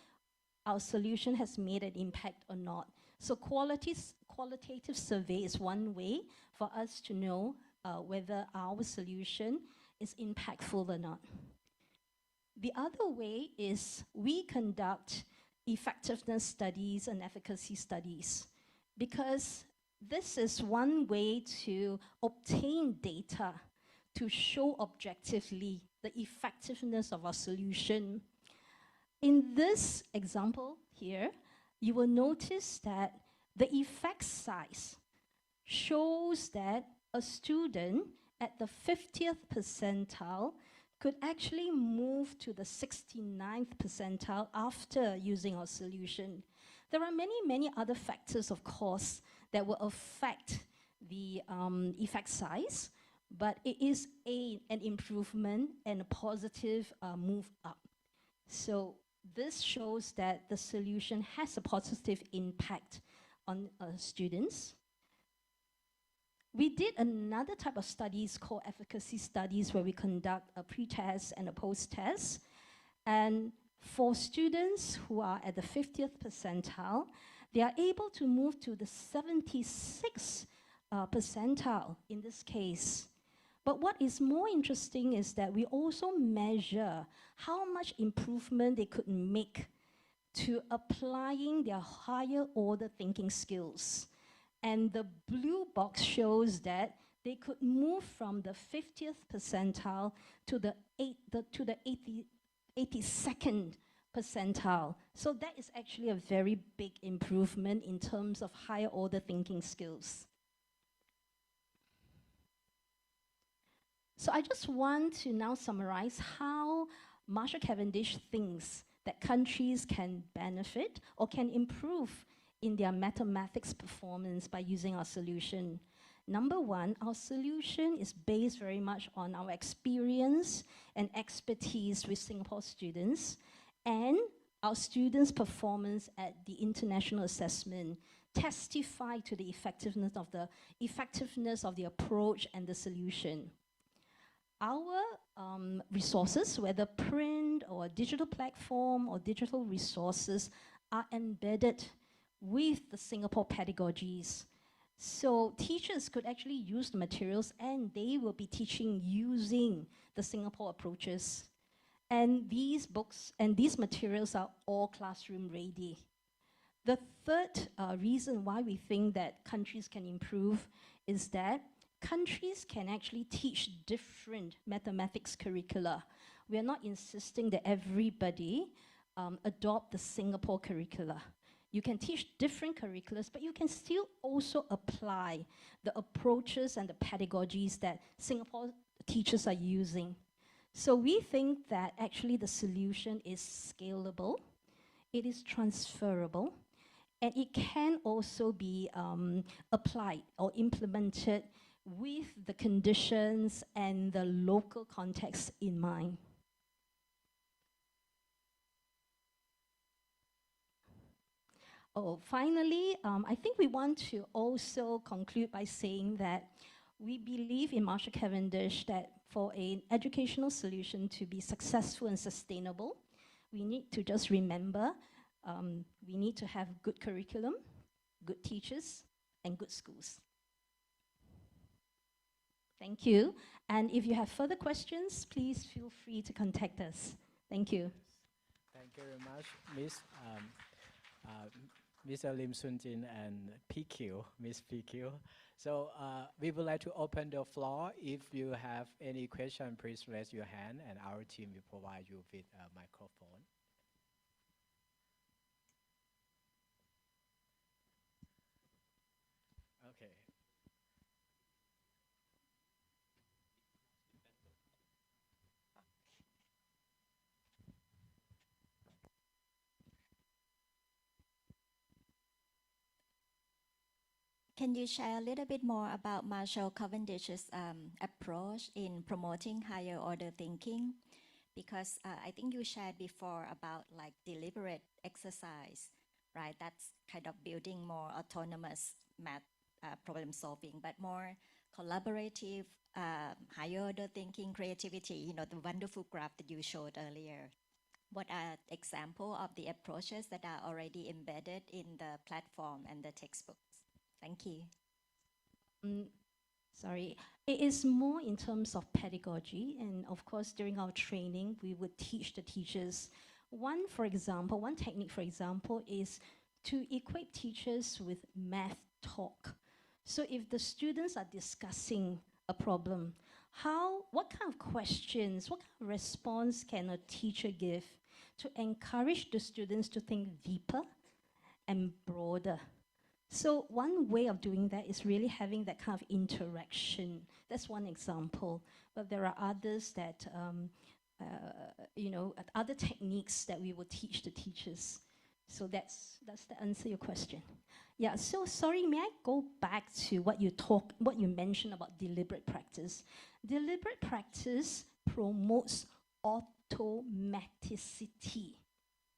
our solution has made an impact or not. So qualitative survey is one way for us to know whether our solution is impactful or not. The other way is we conduct effectiveness studies and efficacy studies, because this is one way to obtain data to show objectively the effectiveness of our solution. In this example here, you will notice that the effect size shows that a student at the 50th percentile could actually move to the 69th percentile after using our solution. There are many other factors, of course, that will affect the effect size, but it is an improvement and a positive move up. So this shows that the solution has a positive impact on students. We did another type of studies called efficacy studies, where we conduct a pre-test and a post-test. And for students who are at the 50th percentile, they are able to move to the 76th percentile in this case. But what is more interesting is that we also measure how much improvement they could make to applying their higher order thinking skills. And the blue box shows that they could move from the 50th percentile to the 82nd percentile. So that is actually a very big improvement in terms of higher order thinking skills. So I just want to now summarize how Marshall Cavendish thinks that countries can benefit or can improve in their mathematics performance by using our solution. Number one, our solution is based very much on our experience and expertise with Singapore students and our students' performance at the international assessment testify to the effectiveness of the approach and the solution. Our resources, whether print or digital platform or digital resources, are embedded with the Singapore pedagogies. So teachers could actually use the materials and they will be teaching using the Singapore approaches. And these books and these materials are all classroom ready. The third reason why we think that countries can improve is that countries can actually teach different mathematics curricula. We are not insisting that everybody adopt the Singapore curricula. You can teach different curriculums, but you can still also apply the approaches and the pedagogies that Singapore teachers are using. So we think that actually the solution is scalable, it is transferable, and it can also be applied or implemented with the conditions and the local context in mind. Oh, finally, I think we want to also conclude by saying that we believe in Marshall Cavendish that for an educational solution to be successful and sustainable, we need to just remember we need to have good curriculum, good teachers, and good schools. Thank you. And if you have further questions, please feel free to contact us. Thank you. Thank you very much, Mr. Lim Soon Jin and PQ, Miss PQ. So we would like to open the floor. If you have any question, please raise your hand and our team will provide you with a microphone. Okay. Can you share a little bit more about Marshall Cavendish's approach in promoting higher order thinking? because I think you shared before about like deliberate exercise, right? That's kind of building more autonomous math problem solving, but more collaborative, higher order thinking, creativity, you know, the wonderful graph that you showed earlier. What are examples of the approaches that are already embedded in the platform and the textbooks? Thank you. Sorry, it is more in terms of pedagogy, and of course during our training we would teach the teachers. One technique for example is to equip teachers with math talk. So if the students are discussing a problem, what kind of questions, what kind of response can a teacher give to encourage the students to think deeper and broader? So one way of doing that is really having that kind of interaction. That's one example, but there are others that, other techniques that we will teach the teachers. So that's the answer to your question. Yeah, so sorry, may I go back to what you mentioned about deliberate practice? Deliberate practice promotes automaticity,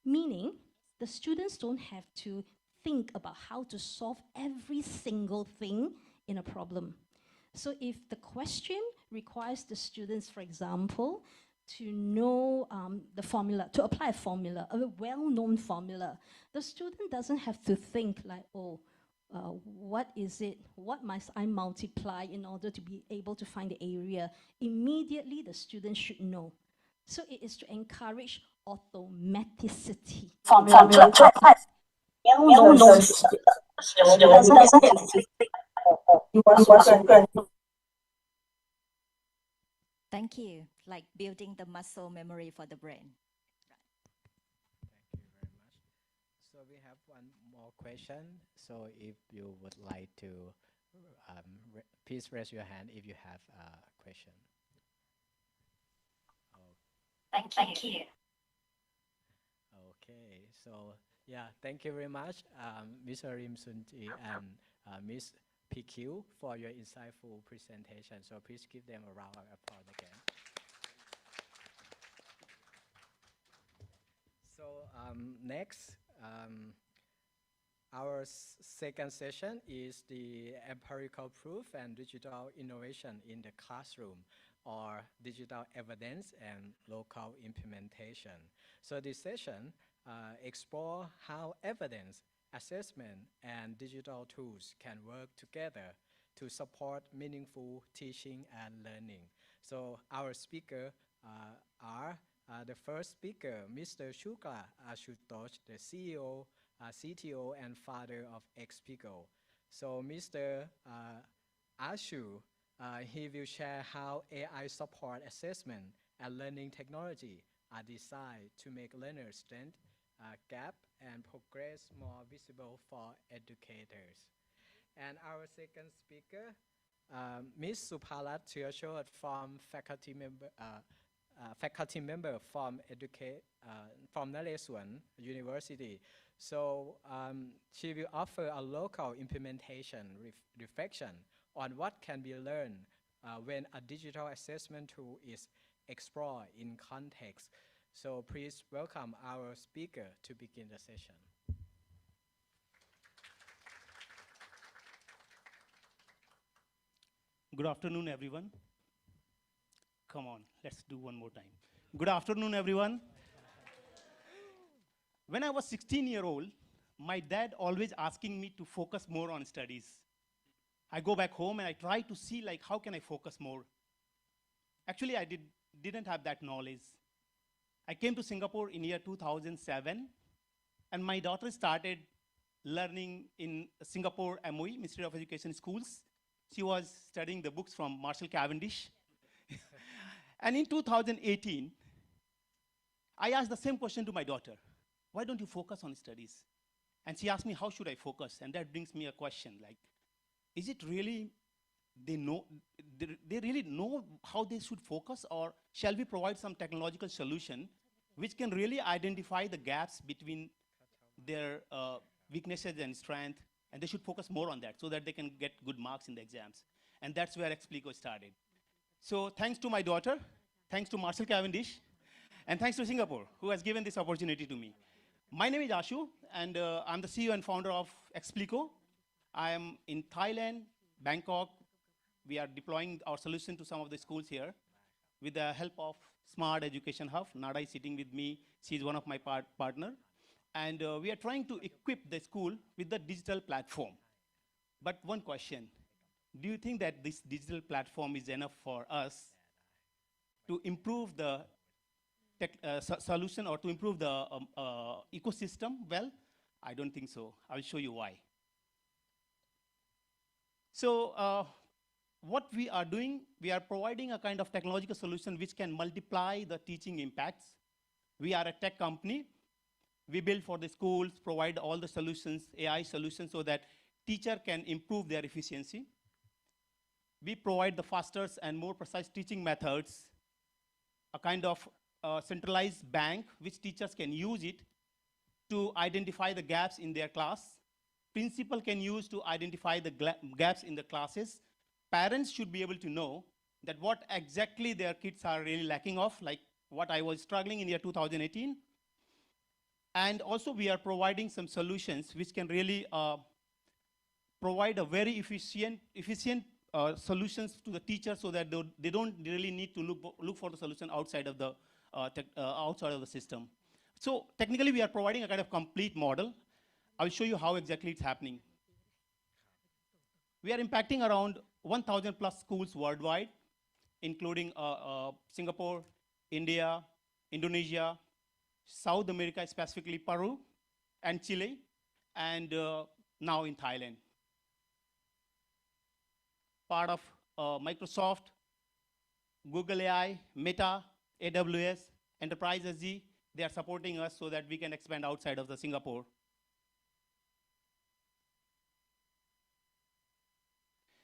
meaning the students don't have to think about how to solve every single thing in a problem. So if the question requires the students, for example, to know the formula, to apply a formula, a well-known formula, the student doesn't have to think like, what is it? What must I multiply in order to be able to find the area? Immediately, the student should know. So it is to encourage automaticity. Thank you. Like building the muscle memory for the brain. Thank you very much. So we have one more question. So if you would like to, please raise your hand if you have a question. Thank you. Okay, so yeah, thank you very much, Mr. Rim Sunji and Ms. PQ for your insightful presentation. So please give them a round of applause again. So next, our second session is the empirical proof and digital innovation in the classroom, or digital evidence and local implementation. So this session explore how evidence, assessment, and digital tools can work together to support meaningful teaching and learning. So our speaker are the first speaker, Mr. Shukla Ashutosh, the CEO, CTO, and father of Expigo. So Mr. Ashu, he will share how AI support assessment and learning technology are designed to make learners' strength, gap, and progress more visible for educators. And our second speaker, Ms. Supalat Thirshoth from faculty member from Naresuan University. So she will offer a local implementation reflection on what can be learned when a digital assessment tool is explored in context. So please welcome our speaker to begin the session. Good afternoon, everyone. Come on, let's do one more time. Good afternoon, everyone. When I was 16-year-old, my dad always asking me to focus more on studies. I go back home and I try to see like how can I focus more. Actually, I didn't have that knowledge. I came to Singapore in year 2007, and my daughter started learning in Singapore MOE, Ministry of Education Schools. She was studying the books from Marshall Cavendish. And in 2018, I asked the same question to my daughter. Why don't you focus on studies? And she asked me, how should I focus? And that brings me a question, like, is it really, they really know how they should focus, or shall we provide some technological solution which can really identify the gaps between their weaknesses and strength, and they should focus more on that so that they can get good marks in the exams. And that's where Explico started. So thanks to my daughter, thanks to Marshall Cavendish, And thanks to Singapore, who has given this opportunity to me. My name is Ashu, and I'm the CEO and founder of Explico. I am in Thailand, Bangkok. We are deploying our solution to some of the schools here with the help of Smart Education Hub. NIDA is sitting with me. She's one of my partner. And we are trying to equip the school with the digital platform. But one question, do you think that this digital platform is enough for us to improve the solution or to improve the ecosystem? Well, I don't think so. I'll show you why. So what we are doing, we are providing a kind of technological solution which can multiply the teaching impacts. We are a tech company. We build for the schools, provide all the solutions, AI solutions, so that teacher can improve their efficiency. We provide the faster and more precise teaching methods, a kind of centralized bank which teachers can use it to identify the gaps in their class. Principal can use to identify the gaps in the classes. Parents should be able to know that what exactly their kids are really lacking of, like what I was struggling in year 2018. And also we are providing some solutions which can really provide a very efficient solutions to the teacher, so that they don't really need to look for the solution outside of the system. So technically we are providing a kind of complete model. I'll show you how exactly it's happening. We are impacting around 1,000 plus schools worldwide, including Singapore, India, Indonesia, South America, specifically Peru and Chile, and now in Thailand. Part of Microsoft, Google AI, Meta, AWS, Enterprise SG, they are supporting us so that we can expand outside of the Singapore.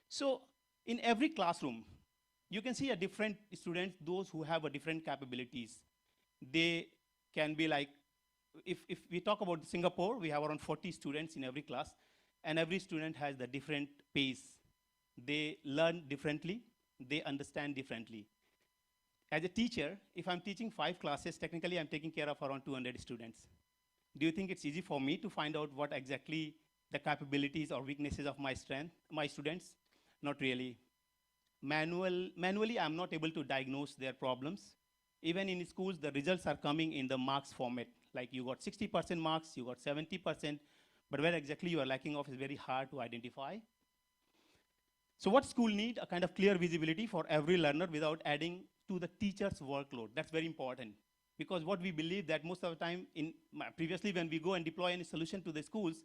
So in every classroom, you can see a different students, those who have a different capabilities. They can be like, if we talk about Singapore, we have around 40 students in every class, and every student has the different pace. They learn differently, they understand differently. As a teacher, if I'm teaching 5 classes, technically I'm taking care of around 200 students. Do you think it's easy for me to find out what exactly the capabilities or weaknesses of my students? Not really. Manually, I'm not able to diagnose their problems. Even in schools, the results are coming in the marks format. Like you got 60% marks, you got 70%, but where exactly you are lacking of is very hard to identify. So what school need? A kind of clear visibility for every learner without adding to the teacher's workload. That's very important. Because what we believe that most of the time, previously when we go and deploy any solution to the schools,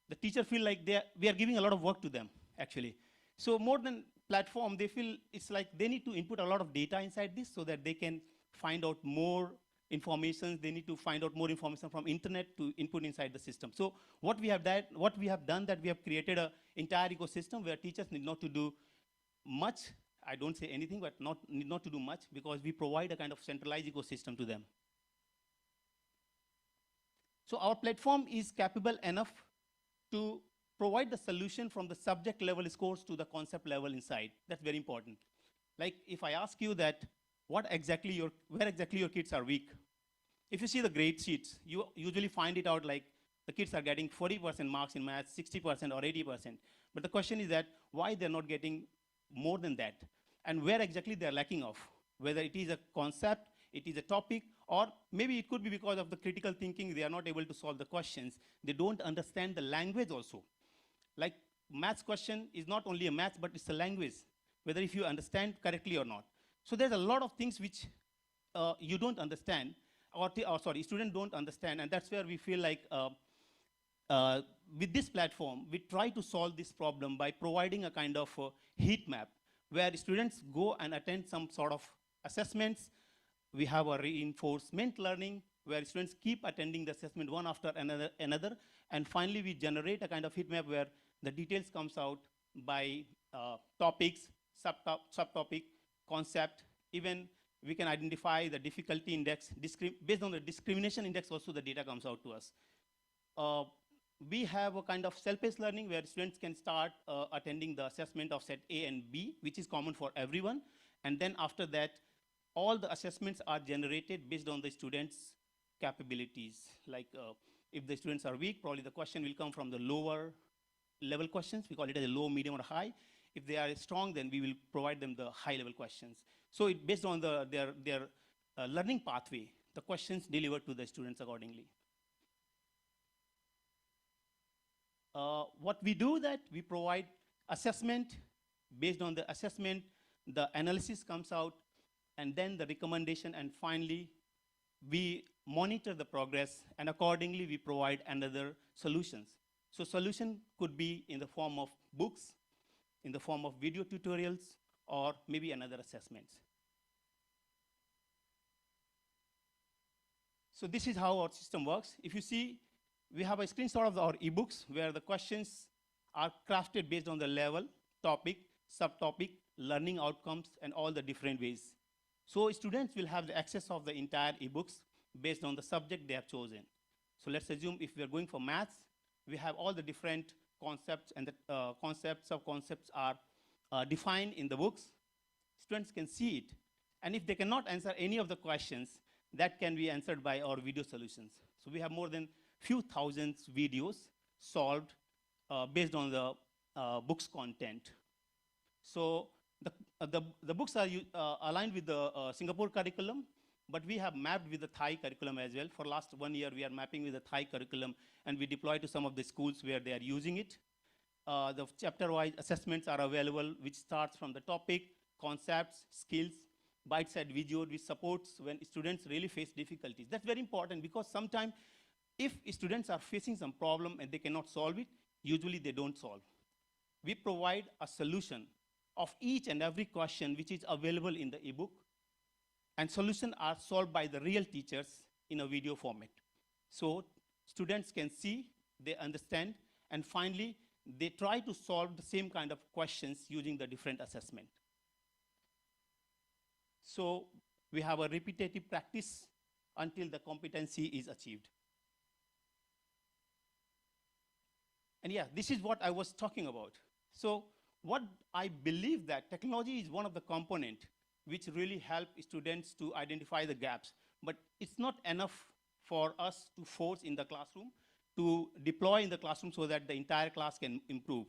the teacher feel like we are giving a lot of work to them, actually. So more than platform, they feel it's like they need to input a lot of data inside this so that they can find out more information. They need to find out more information from internet to input inside the system. So what we have done that we have created an entire ecosystem where teachers need not to do much. I don't say anything, but need not to do much, because we provide a kind of centralized ecosystem to them. So our platform is capable enough to provide the solution from the subject level scores to the concept level inside. That's very important. Like if I ask you that, where exactly your kids are weak? If you see the grade sheets, you usually find it out like the kids are getting 40% marks in maths, 60% or 80%. But the question is that why they're not getting more than that? And where exactly they're lacking of? Whether it is a concept, it is a topic, or maybe it could be because of the critical thinking, they are not able to solve the questions. They don't understand the language also. Like maths question is not only a math, but it's a language, whether if you understand correctly or not. So there's a lot of things which you don't understand, students don't understand, and that's where we feel like with this platform, we try to solve this problem by providing a kind of heat map, where students go and attend some sort of assessments. We have a reinforcement learning, where students keep attending the assessment one after another, and finally we generate a kind of heat map where the details comes out by topics, subtopic, concept. Even we can identify the difficulty index. Based on the discrimination index also, the data comes out to us. We have a kind of self-paced learning where students can start attending the assessment of set A and B, which is common for everyone. And then after that, all the assessments are generated based on the students' capabilities. Like if the students are weak, probably the question will come from the lower level questions. We call it as a low, medium, or high. If they are strong, then we will provide them the high level questions. So it based on their learning pathway, the questions delivered to the students accordingly. What we do that, we provide assessment. Based on the assessment, the analysis comes out, and then the recommendation, and finally, we monitor the progress, and accordingly, we provide another solutions. So solution could be in the form of books, in the form of video tutorials, or maybe another assessments. So this is how our system works. If you see, we have a screenshot of our ebooks where the questions are crafted based on the level, topic, subtopic, learning outcomes, and all the different ways. So students will have the access of the entire ebooks based on the subject they have chosen. So let's assume if we are going for maths, we have all the different concepts, and the concepts, sub-concepts are defined in the books. Students can see it. And if they cannot answer any of the questions, that can be answered by our video solutions. So we have more than few thousands videos solved based on the book's content. So the books are aligned with the Singapore curriculum, but we have mapped with the Thai curriculum as well. For last 1 year, we are mapping with the Thai curriculum, and we deploy to some of the schools where they are using it. The chapter-wise assessments are available, which starts from the topic, concepts, skills, bite-sized video, which supports when students really face difficulties. That's very important, because sometimes if students are facing some problem and they cannot solve it, usually they don't solve. We provide a solution of each and every question which is available in the ebook, and solutions are solved by the real teachers in a video format. So students can see, they understand, and finally, they try to solve the same kind of questions using the different assessment. So we have a repetitive practice until the competency is achieved. And yeah, this is what I was talking about. So what I believe that technology is one of the components which really help students to identify the gaps, but it's not enough for us to force in the classroom, to deploy in the classroom so that the entire class can improve.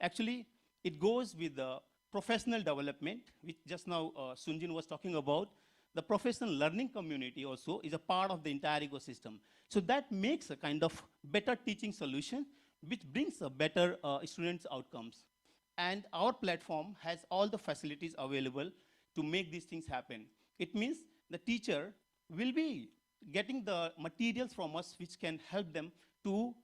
Actually, it goes with the professional development, which just now Sunjin was talking about. The professional learning community also is a part of the entire ecosystem. So that makes a kind of better teaching solution, which brings a better students' outcomes. And our platform has all the facilities available to make these things happen. It means the teacher will be getting the materials from us which can help them to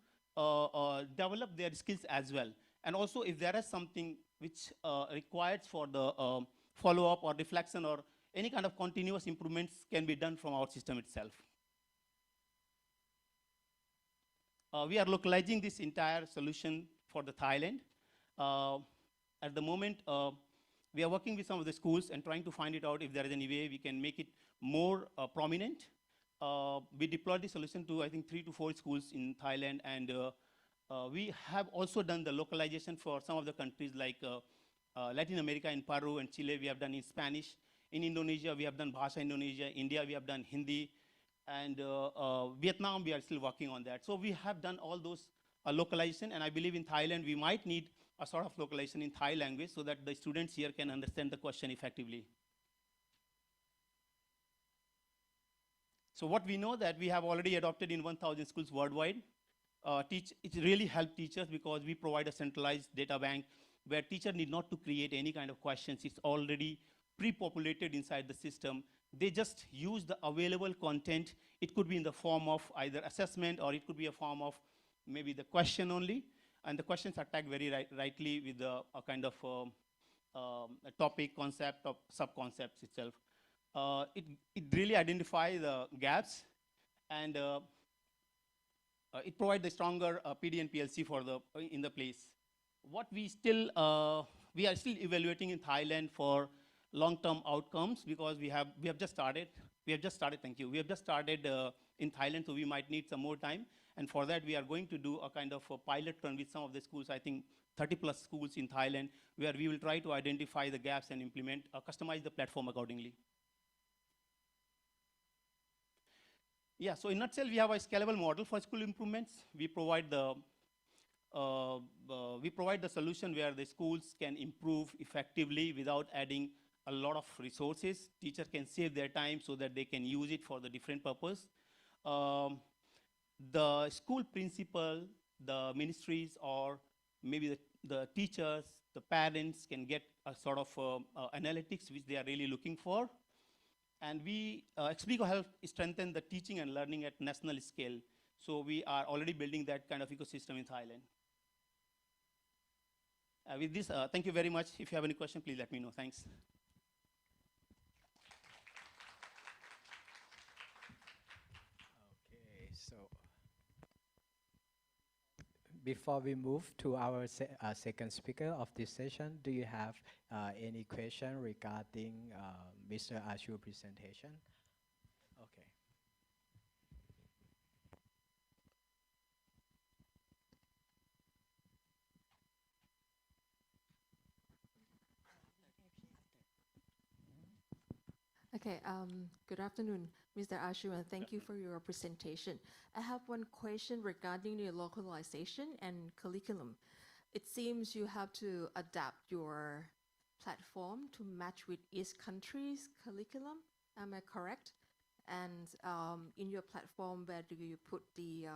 develop their skills as well. And also, if there is something which required for the follow-up or reflection or any kind of continuous improvements can be done from our system itself. We are localizing this entire solution for the Thailand. At the moment, we are working with some of the schools and trying to find it out if there is any way we can make it more prominent. We deployed the solution to, I think, 3 to 4 schools in Thailand, and we have also done the localization for some of the countries like Latin America, in Peru and Chile, we have done in Spanish. In Indonesia, we have done Bhasha Indonesia. India, we have done Hindi. And Vietnam, we are still working on that. So we have done all those localization, and I believe in Thailand, we might need a sort of localization in Thai language so that the students here can understand the question effectively. So what we know that we have already adopted in 1,000 schools worldwide. It really helped teachers because we provide a centralized data bank where teacher need not to create any kind of questions. It's already pre-populated inside the system. They just use the available content. It could be in the form of either assessment, or it could be a form of maybe the question only. And the questions are tagged very rightly with a kind of a topic, concept, or sub-concepts itself. It really identifies the gaps, and it provides the stronger PD and PLC for in the place. What we are still evaluating in Thailand for long-term outcomes, because we have just started. Thank you. We have just started in Thailand, so we might need some more time. And for that, we are going to do a kind of a pilot run with some of the schools, I think 30+ schools in Thailand, where we will try to identify the gaps and implement, customize the platform accordingly. Yeah, so in nutshell, we have a scalable model for school improvements. We provide the solution where the schools can improve effectively without adding a lot of resources. Teachers can save their time so that they can use it for the different purpose. Um, the school principal, the ministries, or maybe the teachers, the parents can get a sort of analytics which they are really looking for. And we, Explico help strengthen the teaching and learning at national scale. So we are already building that kind of ecosystem in Thailand. With this, thank you very much. If you have any question, please let me know. Thanks. Okay, so before we move to our second speaker of this session, do you have any question regarding Mr. Ashu's presentation? Okay. Okay, good afternoon, Mr. Ashu, and thank you for your presentation. I have one question regarding the localization and curriculum. It seems you have to adapt your platform to match with each country's curriculum. Am I correct? And in your platform, where do you put the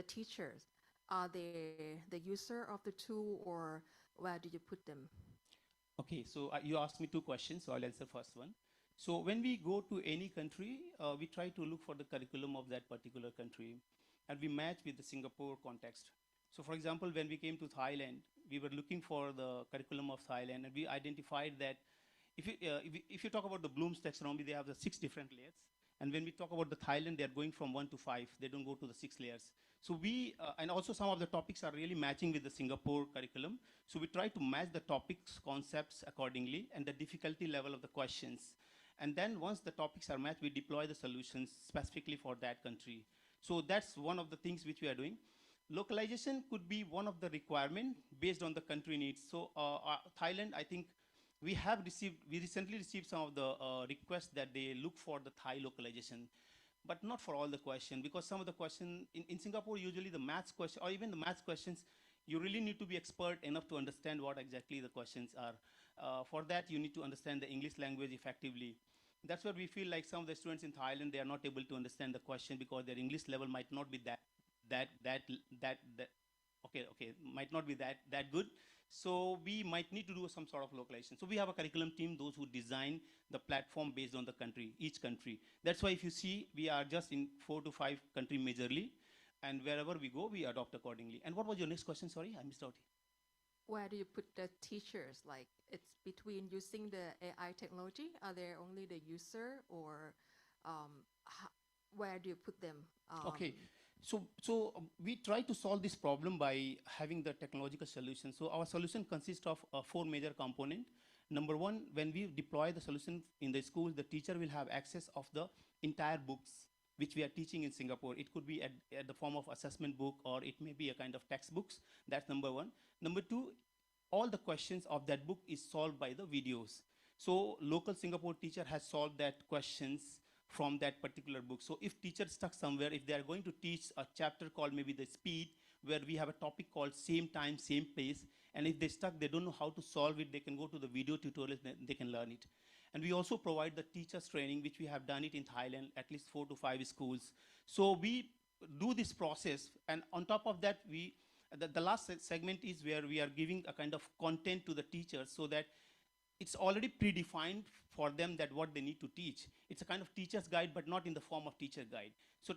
teachers? Are they the user of the tool, or where do you put them? Okay, so you asked me two questions, so I'll answer first one. So when we go to any country, we try to look for the curriculum of that particular country, and we match with the Singapore context. So for example, when we came to Thailand, we were looking for the curriculum of Thailand, and we identified that if you talk about the Bloom's taxonomy, they have the 6 different layers. And when we talk about the Thailand, they're going from 1 to 5. They don't go to the 6 layers. So we, and also some of the topics are really matching with the Singapore curriculum. So we try to match the topics, concepts accordingly, and the difficulty level of the questions. And then once the topics are matched, we deploy the solutions specifically for that country. So that's one of the things which we are doing. Localization could be one of the requirements based on the country needs. So Thailand, I think we recently received some of the requests that they look for the Thai localization, but not for all the questions, because some of the questions in Singapore, usually the maths question, or even the maths questions, you really need to be expert enough to understand what exactly the questions are. For that, you need to understand the English language effectively. That's where we feel like some of the students in Thailand, they are not able to understand the question because their English level might not be might not be that good. So we might need to do some sort of localization. So we have a curriculum team, those who design the platform based on the country, each country. That's why if you see, we are just in 4 to 5 countries majorly, and wherever we go, we adopt accordingly. And what was your next question? Sorry, I missed out. Where do you put the teachers? Like, it's between using the AI technology? Are they only the user, or where do you put them? Okay. So we try to solve this problem by having the technological solution. So our solution consists of 4 major components. Number one, when we deploy the solution in the schools, the teacher will have access of the entire books which we are teaching in Singapore. It could be at the form of assessment book, or it may be a kind of textbooks. That's number one. Number two, all the questions of that book is solved by the videos. So local Singapore teacher has solved that questions from that particular book. So if teacher stuck somewhere, if they are going to teach a chapter called maybe the speed, where we have a topic called same time, same place, and if they stuck, they don't know how to solve it, they can go to the video tutorials, they can learn it. And we also provide the teachers training, which we have done it in Thailand, at least 4 to 5 schools. So we do this process, and on top of that, the last segment is where we are giving a kind of content to the teachers so that it's already predefined for them that what they need to teach. It's a kind of teacher's guide, but not in the form of teacher guide. So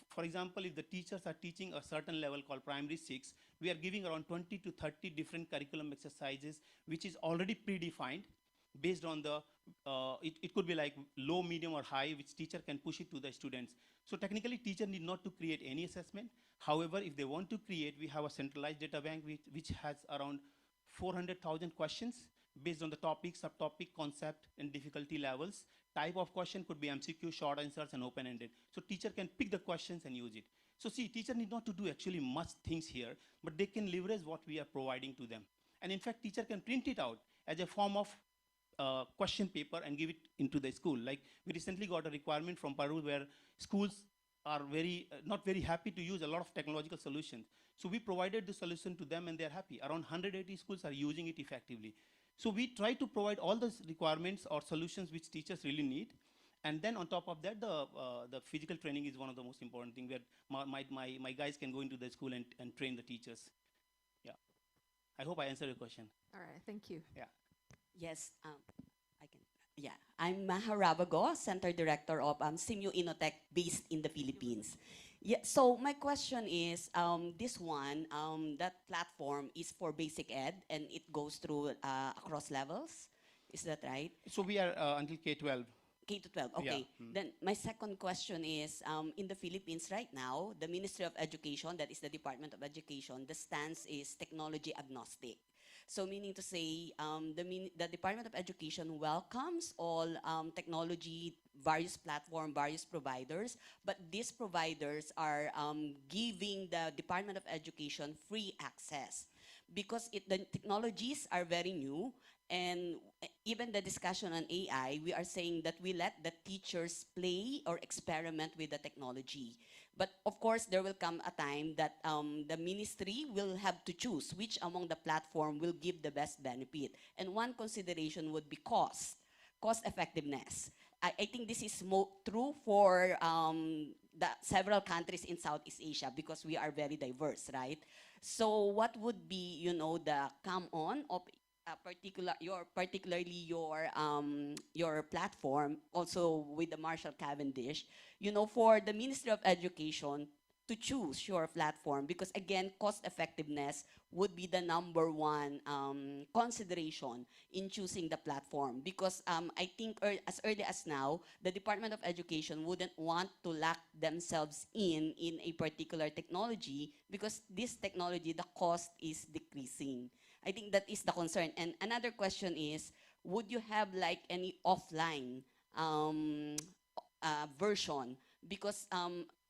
for example, if the teachers are teaching a certain level called primary 6, we are giving around 20 to 30 different curriculum exercises, which is already predefined based on the, it could be like low, medium, or high, which teacher can push it to the students. So technically, teacher need not to create any assessment. However, if they want to create, we have a centralized data bank which has around 400,000 questions based on the topic, subtopic, concept, and difficulty levels. Type of question could be MCQ, short answers, and open-ended. So teacher can pick the questions and use it. So see, teacher need not to do actually much things here, but they can leverage what we are providing to them. And in fact, teacher can print it out as a form of question paper and give it into the school. Like we recently got a requirement from Peru where schools are very, not very happy to use a lot of technological solutions. So we provided the solution to them and they're happy. Around 180 schools are using it effectively. So we try to provide all those requirements or solutions which teachers really need. And then on top of that, the physical training is one of the most important things, where my guys can go into the school and train the teachers. Yeah. I hope I answered your question. All right, thank you. Yeah. Yes, I can. Yeah, I'm Maha Rabago, Center Director of SEAMEO Innotech based in the Philippines. Yeah, so my question is, this one, that platform is for basic ed and it goes through across levels. Is that right? So we are until K-12. K to 12, Yeah. okay. Then my second question is, in the Philippines right now, the Ministry of Education, that is the Department of Education, the stance is technology agnostic. So meaning to say, the Department of Education welcomes all technology, various platform, various providers, but these providers are giving the Department of Education free access because the technologies are very new. And even the discussion on AI, we are saying that we let the teachers play or experiment with the technology. But of course, there will come a time that the ministry will have to choose which among the platform will give the best benefit. And one consideration would be cost effectiveness. I think this is true for the several countries in Southeast Asia because we are very diverse, right? So what would be, you know, the come on of particularly your platform, also with the Marshall Cavendish, you know, for the Ministry of Education to choose your platform, because again, cost effectiveness would be the #1 consideration in choosing the platform. Because I think as early as now, the Department of Education wouldn't want to lock themselves in a particular technology because this technology, the cost is decreasing. I think that is the concern. And another question is, would you have like any offline version? Because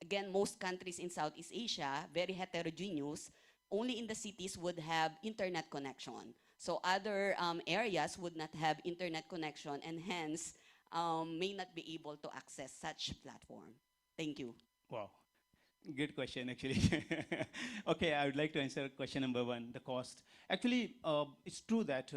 again, most countries in Southeast Asia, very heterogeneous, only in the cities would have internet connection. So other areas would not have internet connection and hence may not be able to access such platform. Thank you. Wow. Good question, actually. Okay, I would like to answer question #1, the cost. Actually, it's true that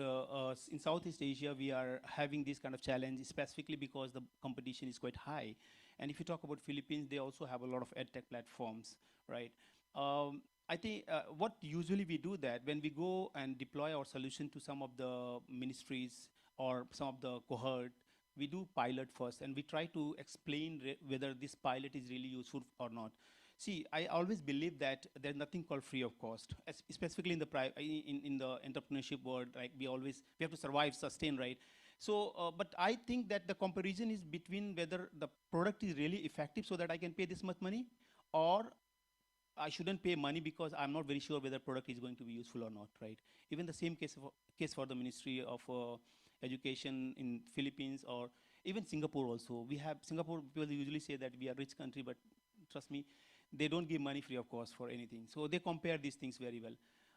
in Southeast Asia, we are having this kind of challenge, specifically because the competition is quite high. And if you talk about Philippines, they also have a lot of edtech platforms, right? I think what usually we do that when we go and deploy our solution to some of the ministries or some of the cohort, we do pilot first, and we try to explain whether this pilot is really useful or not. See, I always believe that there's nothing called free of cost, specifically in the in the entrepreneurship world. Like we have to survive, sustain, right? So, but I think that the comparison is between whether the product is really effective, so that I can pay this much money, or I shouldn't pay money because I'm not very sure whether product is going to be useful or not, right? Even the same case for the Ministry of Education in Philippines or even Singapore also. We have Singapore, people usually say that we are a rich country, but trust me, they don't give money free of cost for anything. So they compare these things very well.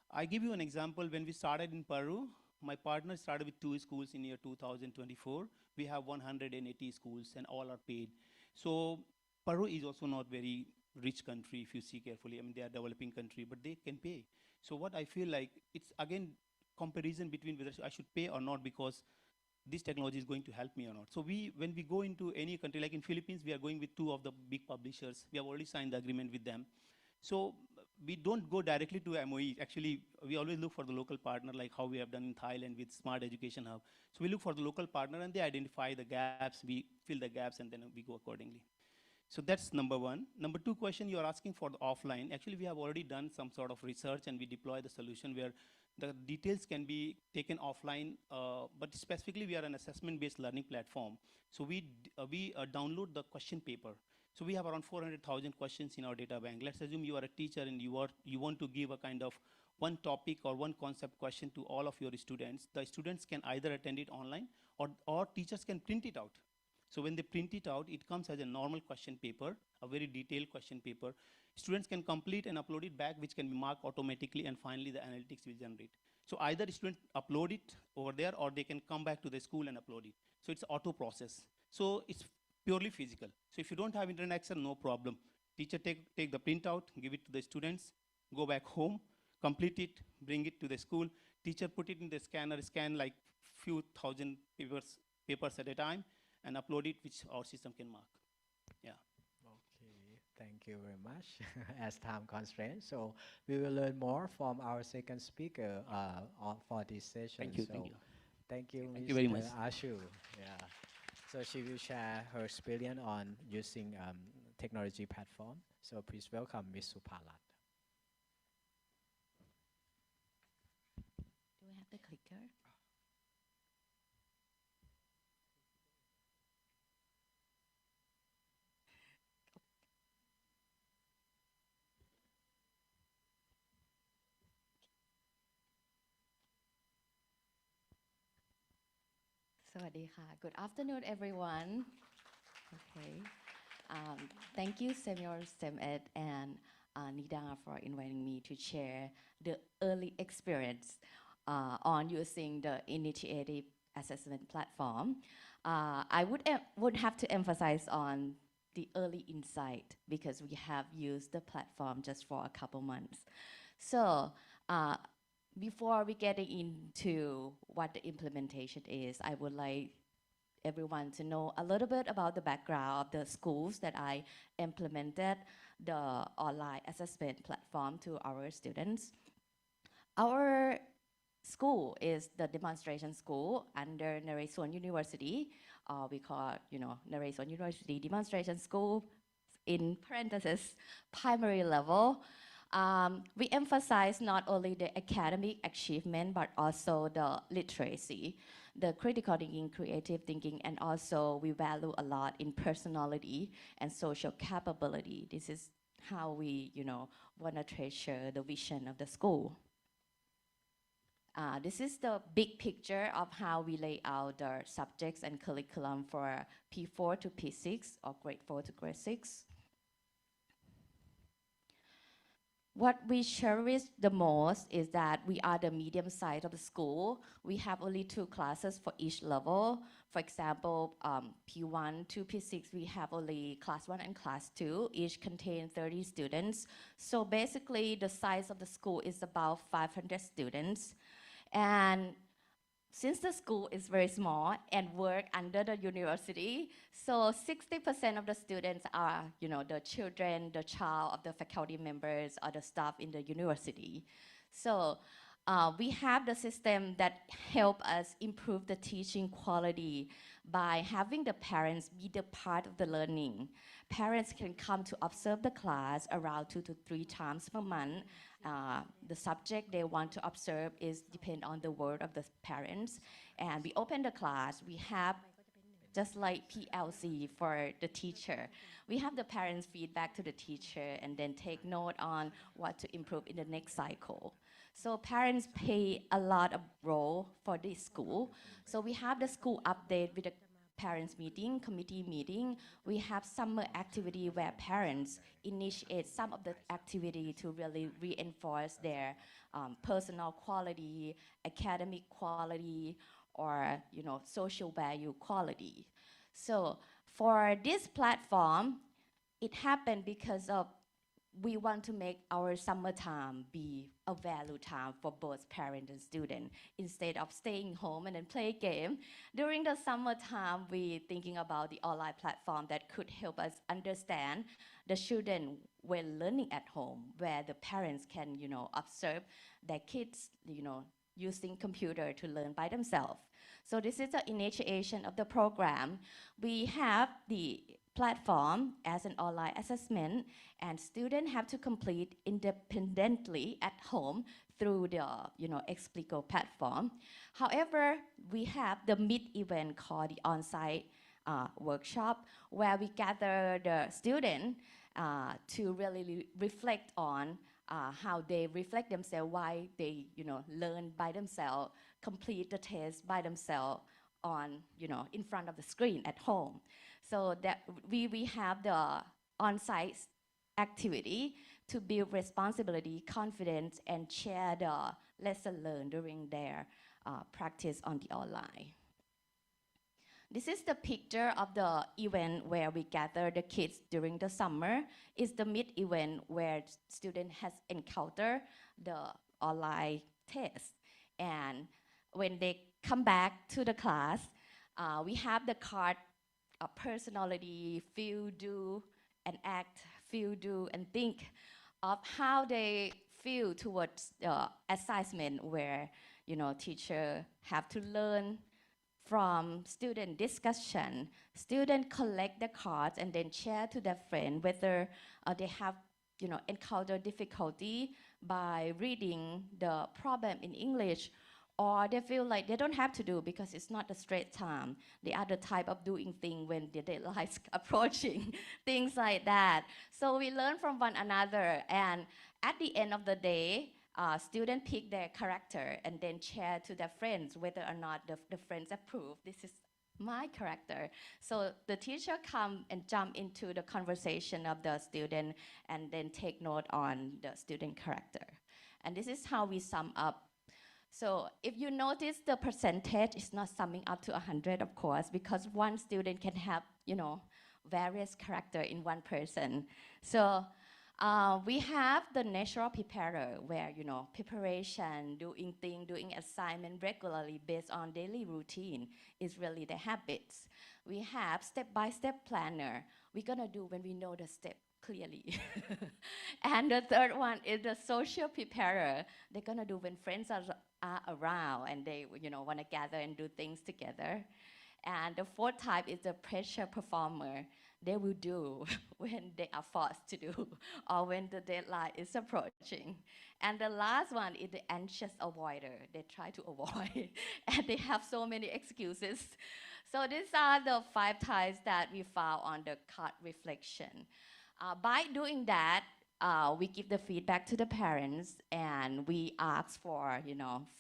I give you an example. When we started in Peru, my partner started with 2 schools in year 2024. We have 180 schools and all are paid. So Peru is also not very rich country if you see carefully. I mean, they are a developing country, but they can pay. So what I feel like, it's again comparison between whether I should pay or not because this technology is going to help me or not. So when we go into any country, like in Philippines, we are going with 2 of the big publishers. We have already signed the agreement with them. So we don't go directly to MOE. Actually, we always look for the local partner, like how we have done in Thailand with Smart Education Hub. So we look for the local partner and they identify the gaps, we fill the gaps, and then we go accordingly. So that's #1. #2 question, you're asking for the offline. Actually, we have already done some sort of research and we deploy the solution where the details can be taken offline, but specifically we are an assessment-based learning platform. So we download the question paper. So we have around 400,000 questions in our data bank. Let's assume you are a teacher and you want to give a kind of one topic or one concept question to all of your students. The students can either attend it online or teachers can print it out. So when they print it out, it comes as a normal question paper, a very detailed question paper. Students can complete and upload it back, which can be marked automatically, and finally the analytics will generate. So either students upload it over there or they can come back to the school and upload it. So it's auto process. So it's purely physical. So if you don't have internet access, no problem. Teacher take the printout, give it to the students, go back home, complete it, bring it to the school. Teacher put it in the scanner, scan like few thousand papers at a time, and upload it, which our system can mark. Yeah. Okay, thank you very much. As time constraint, so we will learn more from our second speaker for this session. Thank you, So thank you. Thank you, Thank you very much. Mr. Ashu. Yeah. So she will share her experience on using technology platform. So please welcome Ms. Supalat. Do we have the clicker? สวัสดีค่ะ Good afternoon, everyone. Okay. Thank you, SEAMEO, STEMED, and NIDA for inviting me to share the early experience on using the initiative assessment platform. I would have to emphasize on the early insight because we have used the platform just for a couple months. So before we get into what the implementation is, I would like everyone to know a little bit about the background of the schools that I implemented the online assessment platform to our students. Our school is the demonstration school under Naresuan University. We call it, Naresuan University Demonstration School, in parentheses, primary level. We emphasize not only the academic achievement, but also the literacy, the critical thinking, creative thinking, and also we value a lot in personality and social capability. This is how we, want to treasure the vision of the school. This is the big picture of how we lay out the subjects and curriculum for P4 to P6 or grade 4 to grade 6. What we cherish the most is that we are the medium size of the school. We have only 2 classes for each level. For example, P1 to P6, we have only class 1 and class 2. Each contain 30 students. So basically, the size of the school is about 500 students. And since the school is very small and work under the university, so 60% of the students are, the children, the child of the faculty members or the staff in the university. So we have the system that help us improve the teaching quality by having the parents be the part of the learning. Parents can come to observe the class around 2 to 3 times per month. The subject they want to observe is depend on the word of the parents. And we open the class, we have just like PLC for the teacher. We have the parents feedback to the teacher and then take note on what to improve in the next cycle. So parents play a lot of role for this school. So we have the school update with the parents meeting, committee meeting. We have summer activity where parents initiate some of the activity to really reinforce their personal quality, academic quality, or social value quality. So for this platform, it happened because of we want to make our summertime be a value time for both parent and student. Instead of staying home and then play game, during the summertime, we thinking about the online platform that could help us understand the children when learning at home, where the parents can, observe their kids, using computer to learn by themselves. So this is the initiation of the program. We have the platform as an online assessment, and students have to complete independently at home through the Explico platform. However, we have the mid-event called the on-site workshop, where we gather the students to really reflect on how they reflect themselves, why they learn by themselves, complete the test by themselves on in front of the screen at home. So that we have the on-site activity to build responsibility, confidence, and share the lesson learned during their practice on the online. This is the picture of the event where we gather the kids during the summer. It's the mid-event where student has encountered the online test. And when they come back to the class, we have the card personality, feel, do, and act, feel, do, and think of how they feel towards the assignment where, teacher have to learn from student discussion. Student collect the cards and then share to their friend whether they have, encountered difficulty by reading the problem in English, or they feel like they don't have to do because it's not the straight time. The other type of doing thing when the deadline's approaching, things like that. So we learn from one another, and at the end of the day, students pick their character and then share to their friends whether or not the friends approve. This is my character. So the teacher come and jump into the conversation of the student and then take note on the student character. And this is how we sum up. So if you notice the percentage is not summing up to 100, of course, because one student can have, various character in one person. So we have the natural preparer where, preparation, doing things, doing assignment regularly based on daily routine is really the habits. We have step-by-step planner. We're gonna do when we know the step clearly. And the third one is the social preparer. They're gonna do when friends are around and they, want to gather and do things together. And the fourth type is the pressure performer. They will do when they are forced to do or when the deadline is approaching. And the last one is the anxious avoider. They try to avoid and they have so many excuses. So these are the 5 types that we found on the card reflection. By doing that, we give the feedback to the parents and we ask for,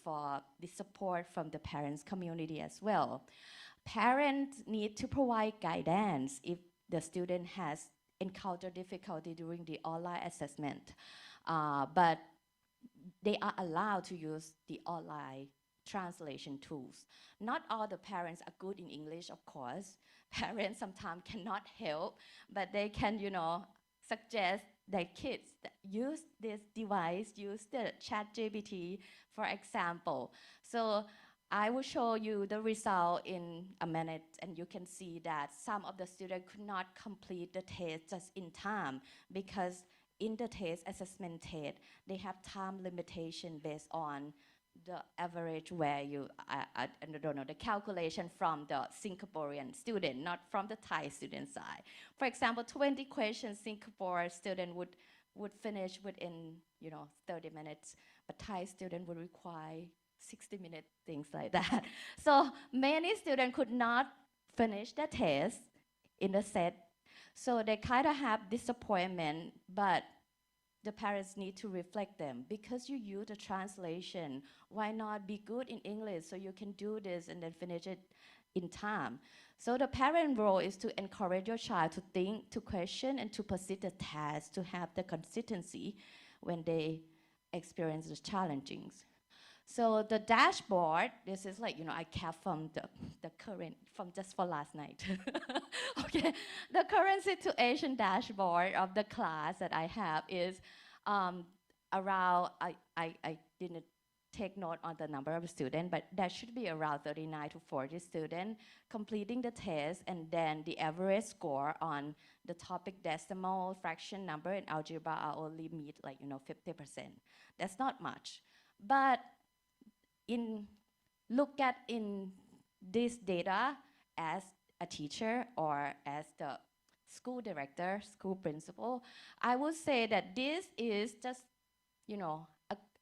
for the support from the parents community as well. Parents need to provide guidance if the student has encountered difficulty during the online assessment. But they are allowed to use the online translation tools. Not all the parents are good in English, of course. Parents sometimes cannot help, but they can, suggest their kids that use this device, use the ChatGPT, for example. So I will show you the result in a minute, and you can see that some of the students could not complete the test just in time because in the test, assessment test, they have time limitation based on the average value, I don't know, the calculation from the Singaporean student, not from the Thai student side. For example, 20 questions, Singapore student would finish within, 30 minutes, but Thai student would require 60 minutes, things like that. So many students could not finish the test in the set. So they kind of have disappointment, but the parents need to reflect them. Because you use the translation, why not be good in English so you can do this and then finish it in time? So the parent role is to encourage your child to think, to question, and to persist the task, to have the consistency when they experience the challenges. So the dashboard, this is like, I kept from the current, from just for last night. Okay, the current situation dashboard of the class that I have is around, I didn't take note on the number of students, but that should be around 39 to 40 students completing the test, and then the average score on the topic decimal, fraction, number, and algebra are only meet like, 50%. That's not much. But look at in this data as a teacher or as the school director, school principal, I would say that this is just,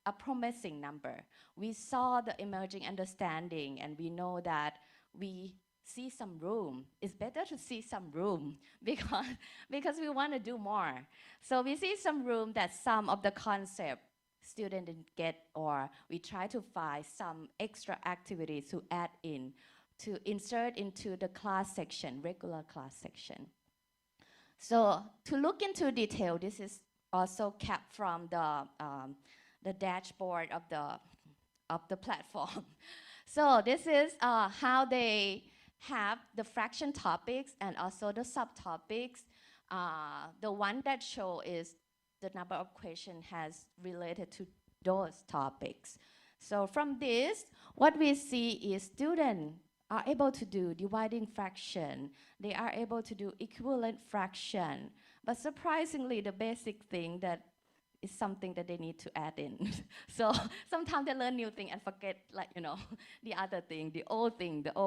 a promising number. We saw the emerging understanding and we know that we see some room. It's better to see some room because we want to do more. So we see some room that some of the concept students didn't get, or we try to find some extra activities to add in, to insert into the class section, regular class section. So to look into detail, this is also kept from the dashboard of the platform. So this is how they have the fraction topics and also the subtopics. The one that show is the number of questions has related to those topics. So from this, what we see is students are able to do dividing fraction. They are able to do equivalent fraction. But surprisingly, the basic thing that is something that they need to add in. So sometimes they learn new thing and forget, like, you know, the other thing, the old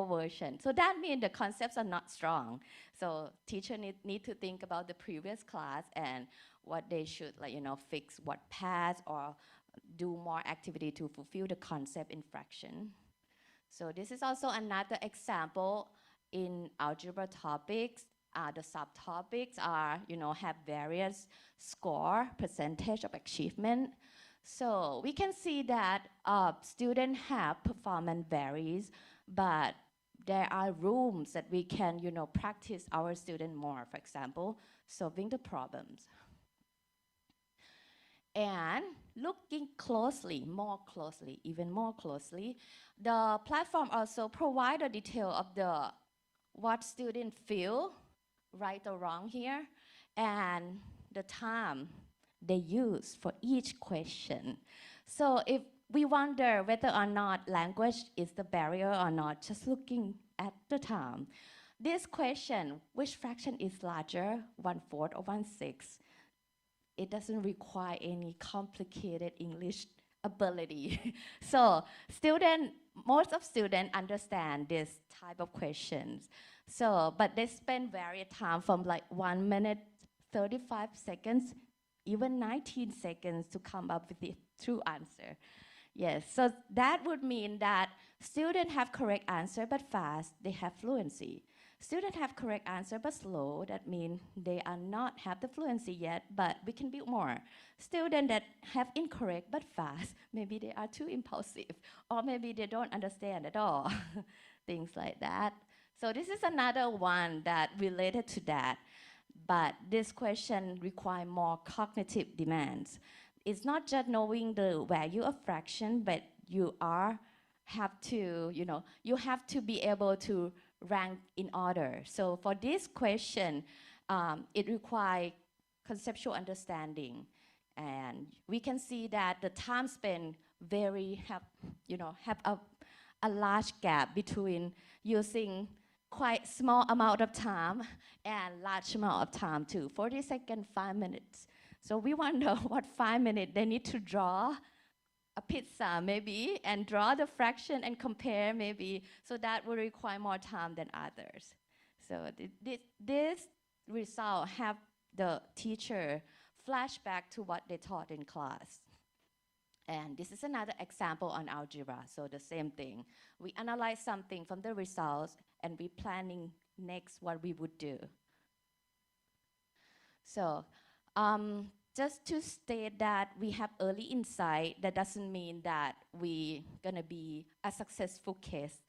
version. So that means the concepts are not strong. So teacher need to think about the previous class and what they should, like, you know, fix what passed or do more activity to fulfill the concept in fraction. So this is also another example in algebra topics. The subtopics are, you know, have various score, percentage of achievement. So we can see that students have performance varies, but there are rooms that we can, you know, practice our student more, for example, solving the problems. And looking closely, even more closely, the platform also provide a detail of the what students feel, right or wrong here, and the time they use for each question. So if we wonder whether or not language is the barrier or not, just looking at the time. This question, which fraction is larger, 1/4 or 1/6? It doesn't require any complicated English ability. So most of students understand this type of questions. So, but they spend various time from like 1 minute, 35 seconds, even 19 seconds to come up with the true answer. Yes, so that would mean that students have correct answer but fast, they have fluency. Students have correct answer but slow, that means they are not have the fluency yet, but we can build more. Students that have incorrect but fast, maybe they are too impulsive, or maybe they don't understand at all, things like that. So this is another one that related to that, but this question require more cognitive demands. It's not just knowing the value of fraction, but you have to, you know, you have to be able to rank in order. So for this question, it requires conceptual understanding, and we can see that the time spent have a large gap between using quite small amount of time and large amount of time too. 40 seconds, 5 minutes. So we wonder what 5 minutes they need to draw a pizza maybe and draw the fraction and compare maybe, so that will require more time than others. So this result have the teacher flashback to what they taught in class. And this is another example on algebra, so the same thing. We analyze something from the results and we planning next what we would do. So just to state that we have early insight, that doesn't mean that we're gonna be a successful case.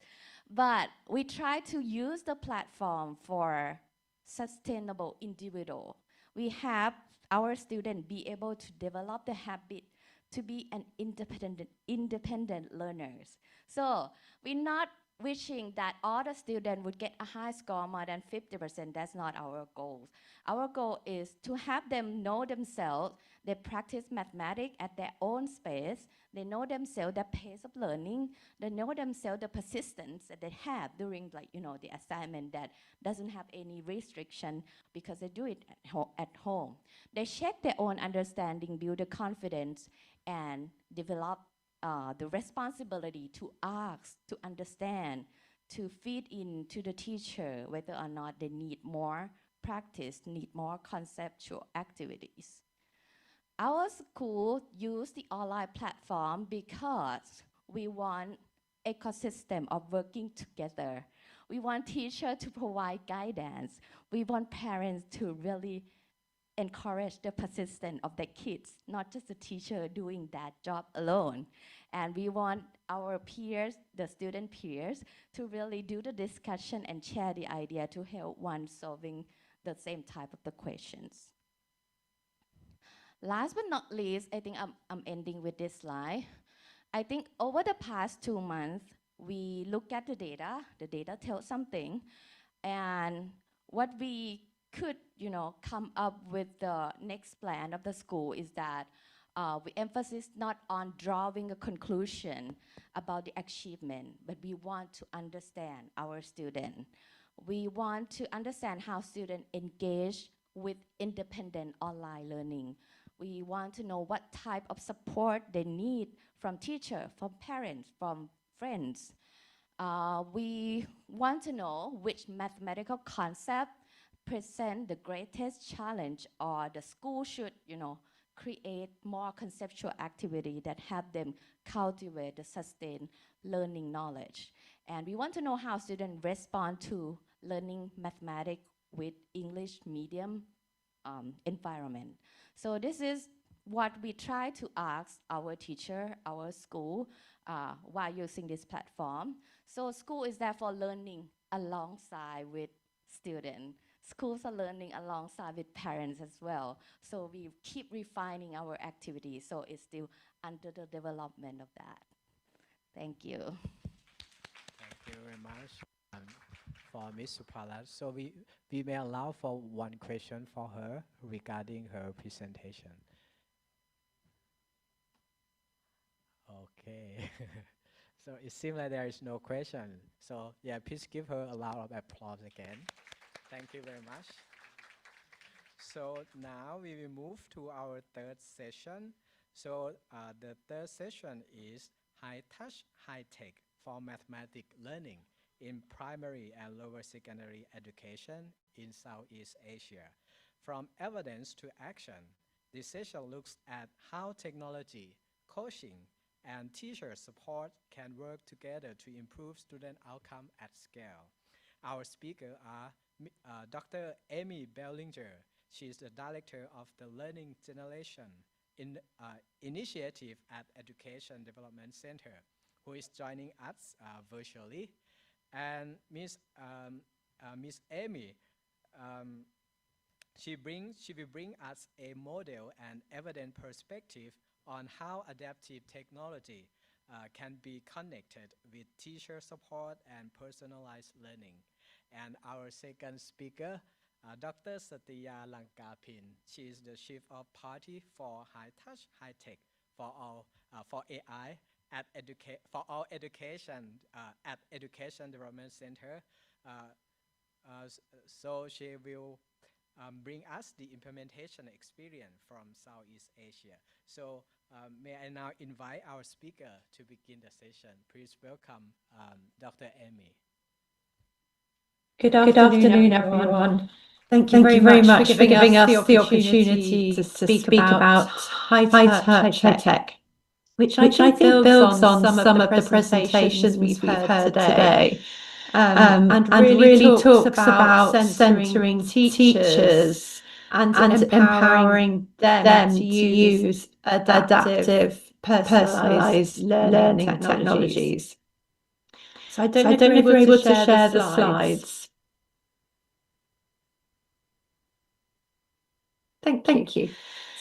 But we try to use the platform for sustainable individual. We have our students be able to develop the habit to be an independent learners. So we're not wishing that all the students would get a high score more than 50%. That's not our goal. Our goal is to have them know themselves. They practice mathematics at their own space. They know themselves the pace of learning. They know themselves the persistence that they have during, like, you know, the assignment that doesn't have any restriction because they do it at home. They check their own understanding, build the confidence, and develop the responsibility to ask, to understand, to feed in to the teacher whether or not they need more practice, need more conceptual activities. Our school used the online platform because we want ecosystem of working together. We want teachers to provide guidance. We want parents to really encourage the persistence of the kids, not just the teacher doing that job alone. And we want our peers, the student peers, to really do the discussion and share the idea to help one solving the same type of the questions. Last but not least, I think I'm ending with this slide. I think over the past 2 months, We look at the data tells something, and what we could, come up with the next plan of the school is that we emphasize not on drawing a conclusion about the achievement, but we want to understand our student. We want to understand how students engage with independent online learning. We want to know what type of support they need from teachers, from parents, from friends. We want to know which mathematical concept present the greatest challenge, or the school should, create more conceptual activity that help them cultivate the sustained learning knowledge. And we want to know how students respond to learning mathematics with English medium environment. So this is what we try to ask our teacher, our school, while using this platform. So school is therefore learning alongside with students. Schools are learning alongside with parents as well. So we keep refining our activities, so it's still under the development of that. Thank you. Thank you very much for Ms. Supalat. So we may allow for one question for her regarding her presentation. Okay. So it seems like there is no question. So yeah, please give her a round of applause again. Thank you very much. So now we will move to our third session. So the third session is high touch, high tech for mathematics learning in primary and lower secondary education in Southeast Asia. From evidence to action, this session looks at how technology, coaching, and teacher support can work together to improve student outcome at scale. Our speakers are Dr. Amy Bellinger. She is the director of the Learning Generation Initiative at Education Development Center, who is joining us virtually. And Miss Amy, she will bring us a model and evident perspective on how adaptive technology can be connected with teacher support and personalized learning. And our second speaker, Dr. Satya Lankapin. She is the Chief of Party for High Touch, High Tech for AI at our education at Education Development Center. So she will bring us the implementation experience from Southeast Asia. So may I now invite our speaker to begin the session. Please welcome Dr. Amy. Good afternoon, everyone. Thank you very much for giving us the opportunity to speak about high-touch, high-tech, which I think builds on some of the presentations we've heard today, and really talks about centering teachers and empowering them to use adaptive, personalized learning technologies. So I don't know if you're able to share the slides. Thank you.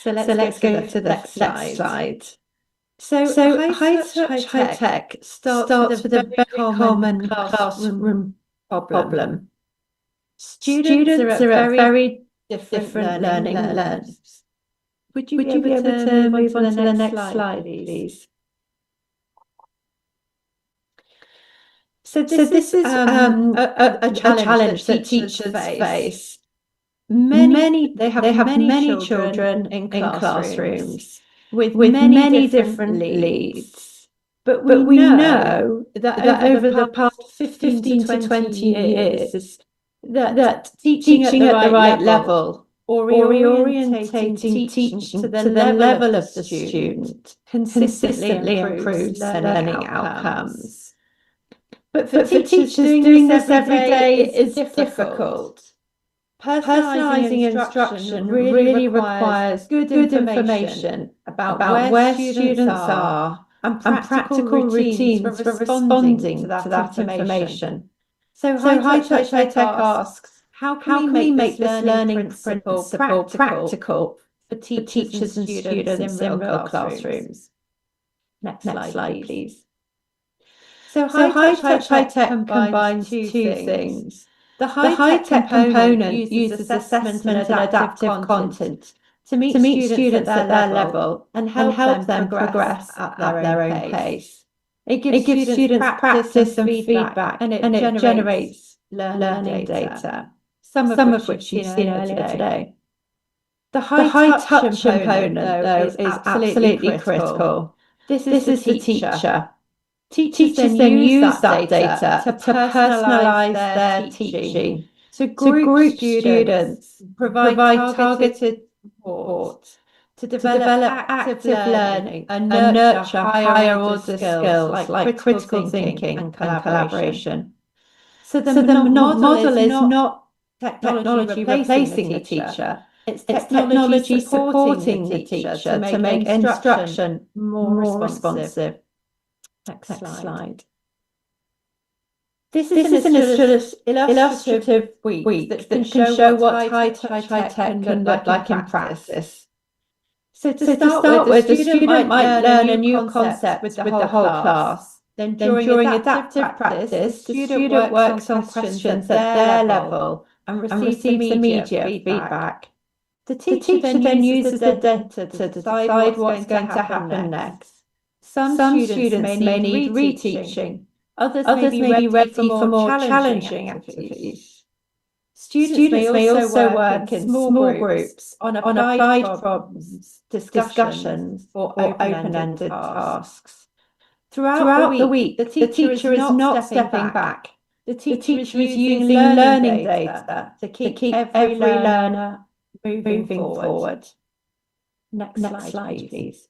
So let's go to the next slide. So high-touch, high-tech starts with a very common classroom problem. Students are at very different learning levels. Would you be able to move on to the next slide, please? So this is a challenge that teachers face. They have many children in classrooms with many different leads. But we know that over the past 15 to 20 years, that teaching at the right level, or reorientating teaching to the level of the student, consistently improves learning outcomes. But for teachers, doing this every day is difficult. Personalizing instruction really requires good information about where students are and practical routines for responding to that information. So high-touch, high-tech asks, how can we make this learning principle practical for teachers and students in real classrooms? Next slide, please. So high-touch, high-tech combines two things. The high-tech component uses assessment and adaptive content to meet students at their level and help them progress at their own pace. It gives students practice and feedback, and it generates learning data, some of which you've seen earlier today. The high-touch component, though, is absolutely critical. This is the teacher. Teachers then use that data to personalize their teaching. So group students provide targeted support to develop active learning and nurture higher order skills like critical thinking and collaboration. So the model is not technology replacing the teacher. It's technology supporting the teacher to make instruction more responsive. Next slide. This is an illustrative week that can show what high-touch, high-tech can look like in practice. So to start with, the student might learn a new concept with the whole class. Then during adaptive practice, the student works on questions at their level and receives immediate feedback. The teacher then uses the data to decide what's going to happen next. Some students may need reteaching. Others may be ready for more challenging activities. Students may also work in small groups on applied problems, discussions, or open-ended tasks. Throughout the week, the teacher is not stepping back. The teacher is using learning data to keep every learner moving forward. Next slide, please.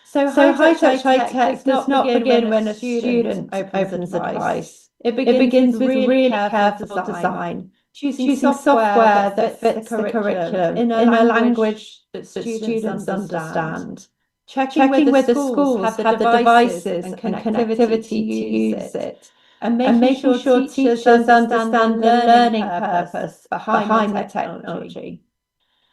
So high-touch, high-tech does not begin when a student opens a device. It begins with really careful design, choosing software that fits the curriculum in a language that students understand, checking whether schools have the devices and connectivity to use it, and making sure teachers understand the learning purpose behind the technology.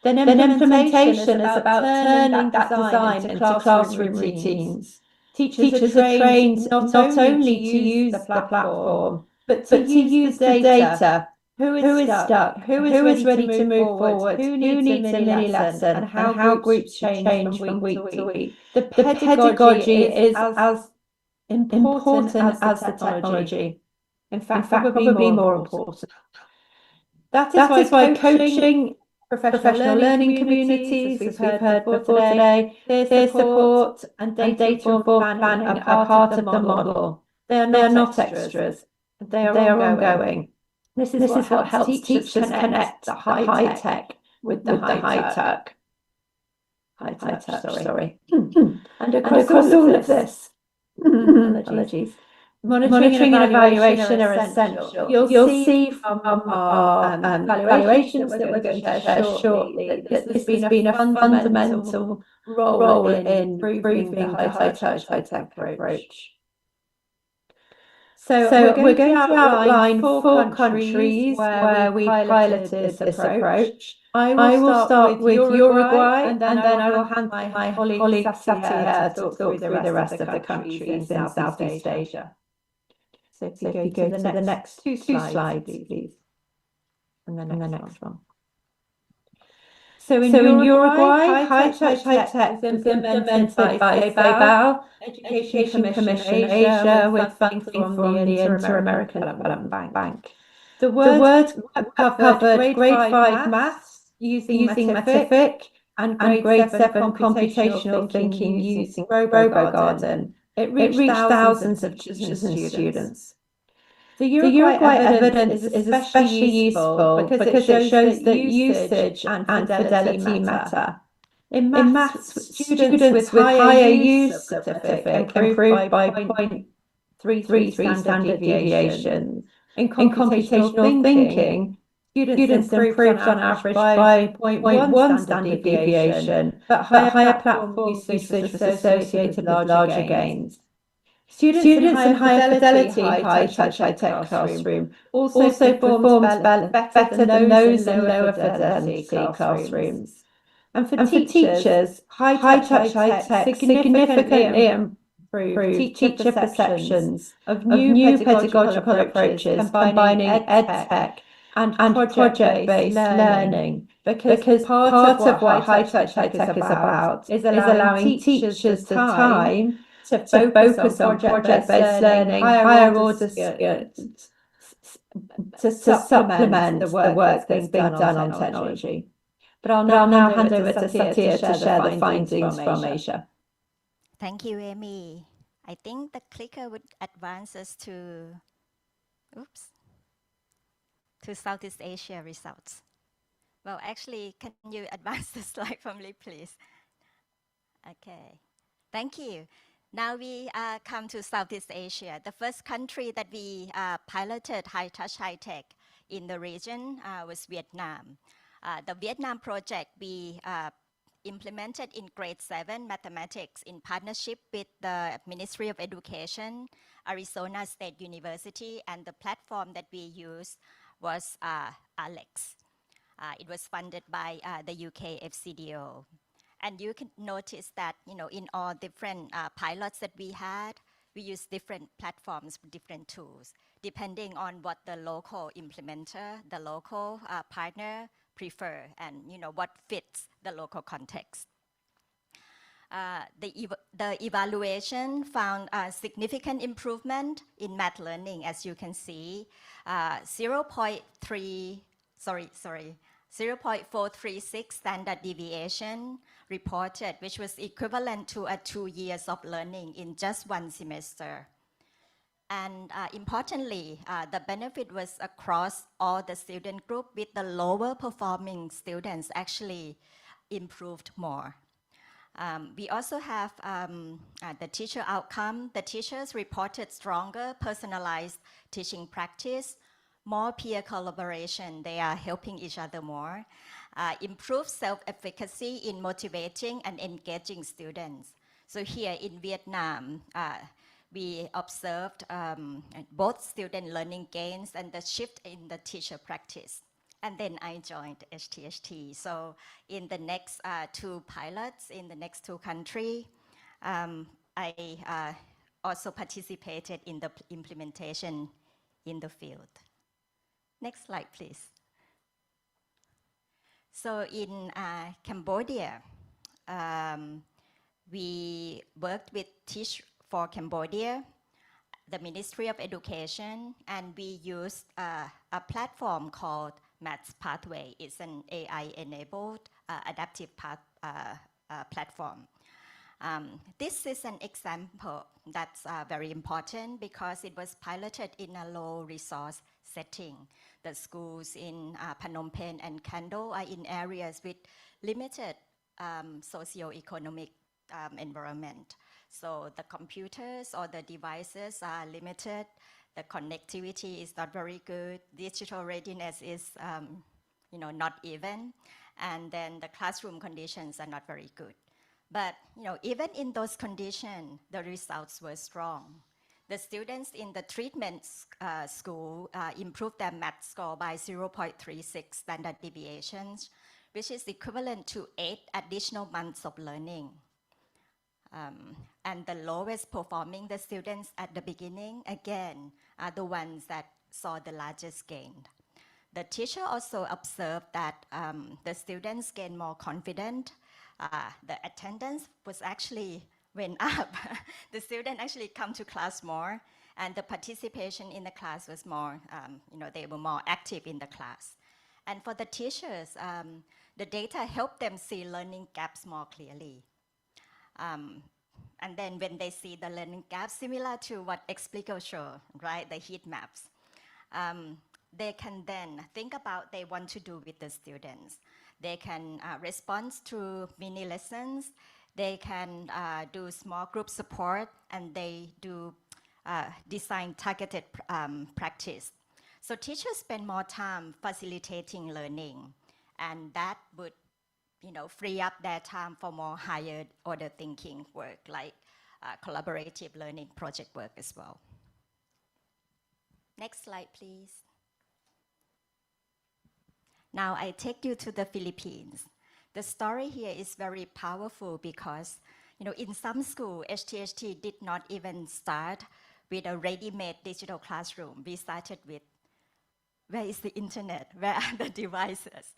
Then implementation is about turning that design into classroom routines. Teachers are trained not only to use the platform, but to use the data. Who is stuck? Who is ready to move forward? Who needs a mini lesson? And how groups change from week to week. The pedagogy is as important as the technology. In fact, probably more important. That is why coaching, professional learning communities, as we've heard before today, peer support and data-informed planning are part of the model. They are not extras. They are ongoing. This is what helps teachers connect the high-tech with the high-touch. And across all of this, apologies. Monitoring and evaluation are essential. You'll see from our evaluations that we're going to share shortly that this has been a fundamental role in improving the high-touch, high-tech approach. So we're going to outline 4 countries where we piloted this approach. I will start with Uruguay, and then I will hand my colleague Satya to talk through the rest of the countries in Southeast Asia. So if you go to the next two slides, please. And then the next one. So in Uruguay, high-touch, high-tech was implemented by SEAMEO, Education Commission Asia, with funding from the Inter-American Development Bank. The work covered grade 5 maths using Matific and grade 7 computational thinking using RoboGarden. It reached thousands of teachers and students. The Uruguay evidence is especially useful because it shows that usage and fidelity matter. In maths, students with higher use certificate improved by 0.33 standard deviations. In computational thinking, students improved on average by 0.1 standard deviation, but higher platform usage was associated with larger gains. Students in higher fidelity high-touch, high-tech classroom also performed better than those in lower fidelity classrooms. And for teachers, high-touch, high-tech significantly teacher perceptions of new pedagogical approaches combining EdTech and project-based learning, because part of what high-touch high tech is about is allowing teachers the time to focus on project-based learning, higher order skills, to supplement the work that's being done on technology. But I'll now hand over to Satya to share the findings from Asia. Thank you, Amy. I think the clicker would advance us to, to Southeast Asia results. Well, actually, can you advance the slide for me, please? Okay, thank you. Now we come to Southeast Asia. The first country that we piloted high-touch high-tech in the region was Vietnam. The Vietnam project we implemented in grade 7 mathematics in partnership with the Ministry of Education, Arizona State University, and the platform that we used was Alex. It was funded by the UK FCDO. And you can notice that, in all different pilots that we had, we used different platforms, different tools, depending on what the local implementer, the local partner prefer, and what fits the local context. The evaluation found a significant improvement in math learning, as you can see, 0.436 standard deviation reported, which was equivalent to 2 years of learning in just 1 semester. And importantly, the benefit was across all the student group, with the lower performing students actually improved more. We also have the teacher outcome. The teachers reported stronger personalized teaching practice, more peer collaboration, they are helping each other more, improved self-efficacy in motivating and engaging students. So here in Vietnam, we observed both student learning gains and the shift in the teacher practice. And then I joined HTHT. So in the next 2 pilots, in the next 2 countries, I also participated in the implementation in the field. Next slide, please. So in Cambodia, we worked with Teach for Cambodia, the Ministry of Education, and we used a platform called Maths Pathway. It's an AI-enabled adaptive path platform. This is an example that's very important because it was piloted in a low-resource setting. The schools in Phnom Penh and Kando are in areas with limited socio-economic environment. So the computers or the devices are limited. The connectivity is not very good. Digital readiness is not even. And then the classroom conditions are not very good. But even in those conditions, the results were strong. The students in the treatment school improved their math score by 0.36 standard deviations, which is equivalent to 8 additional months of learning. And the lowest performing the students at the beginning, again, are the ones that saw the largest gain. The teacher also observed that the students gained more confident. The attendance was actually went up. The students actually come to class more, and the participation in the class was more, they were more active in the class. And for the teachers, the data helped them see learning gaps more clearly. And then when they see the learning gaps, similar to what Explico showed, right, the heat maps, they can then think about they want to do with the students. They can respond to mini lessons. They can do small group support, and they do design targeted practice. So teachers spend more time facilitating learning, and that would free up their time for more higher order thinking work, like collaborative learning project work as well. Next slide, please. Now I take you to the Philippines. The story here is very powerful because, In some school, HTHT did not even start with a ready-made digital classroom. We started with, where is the internet? Where are the devices?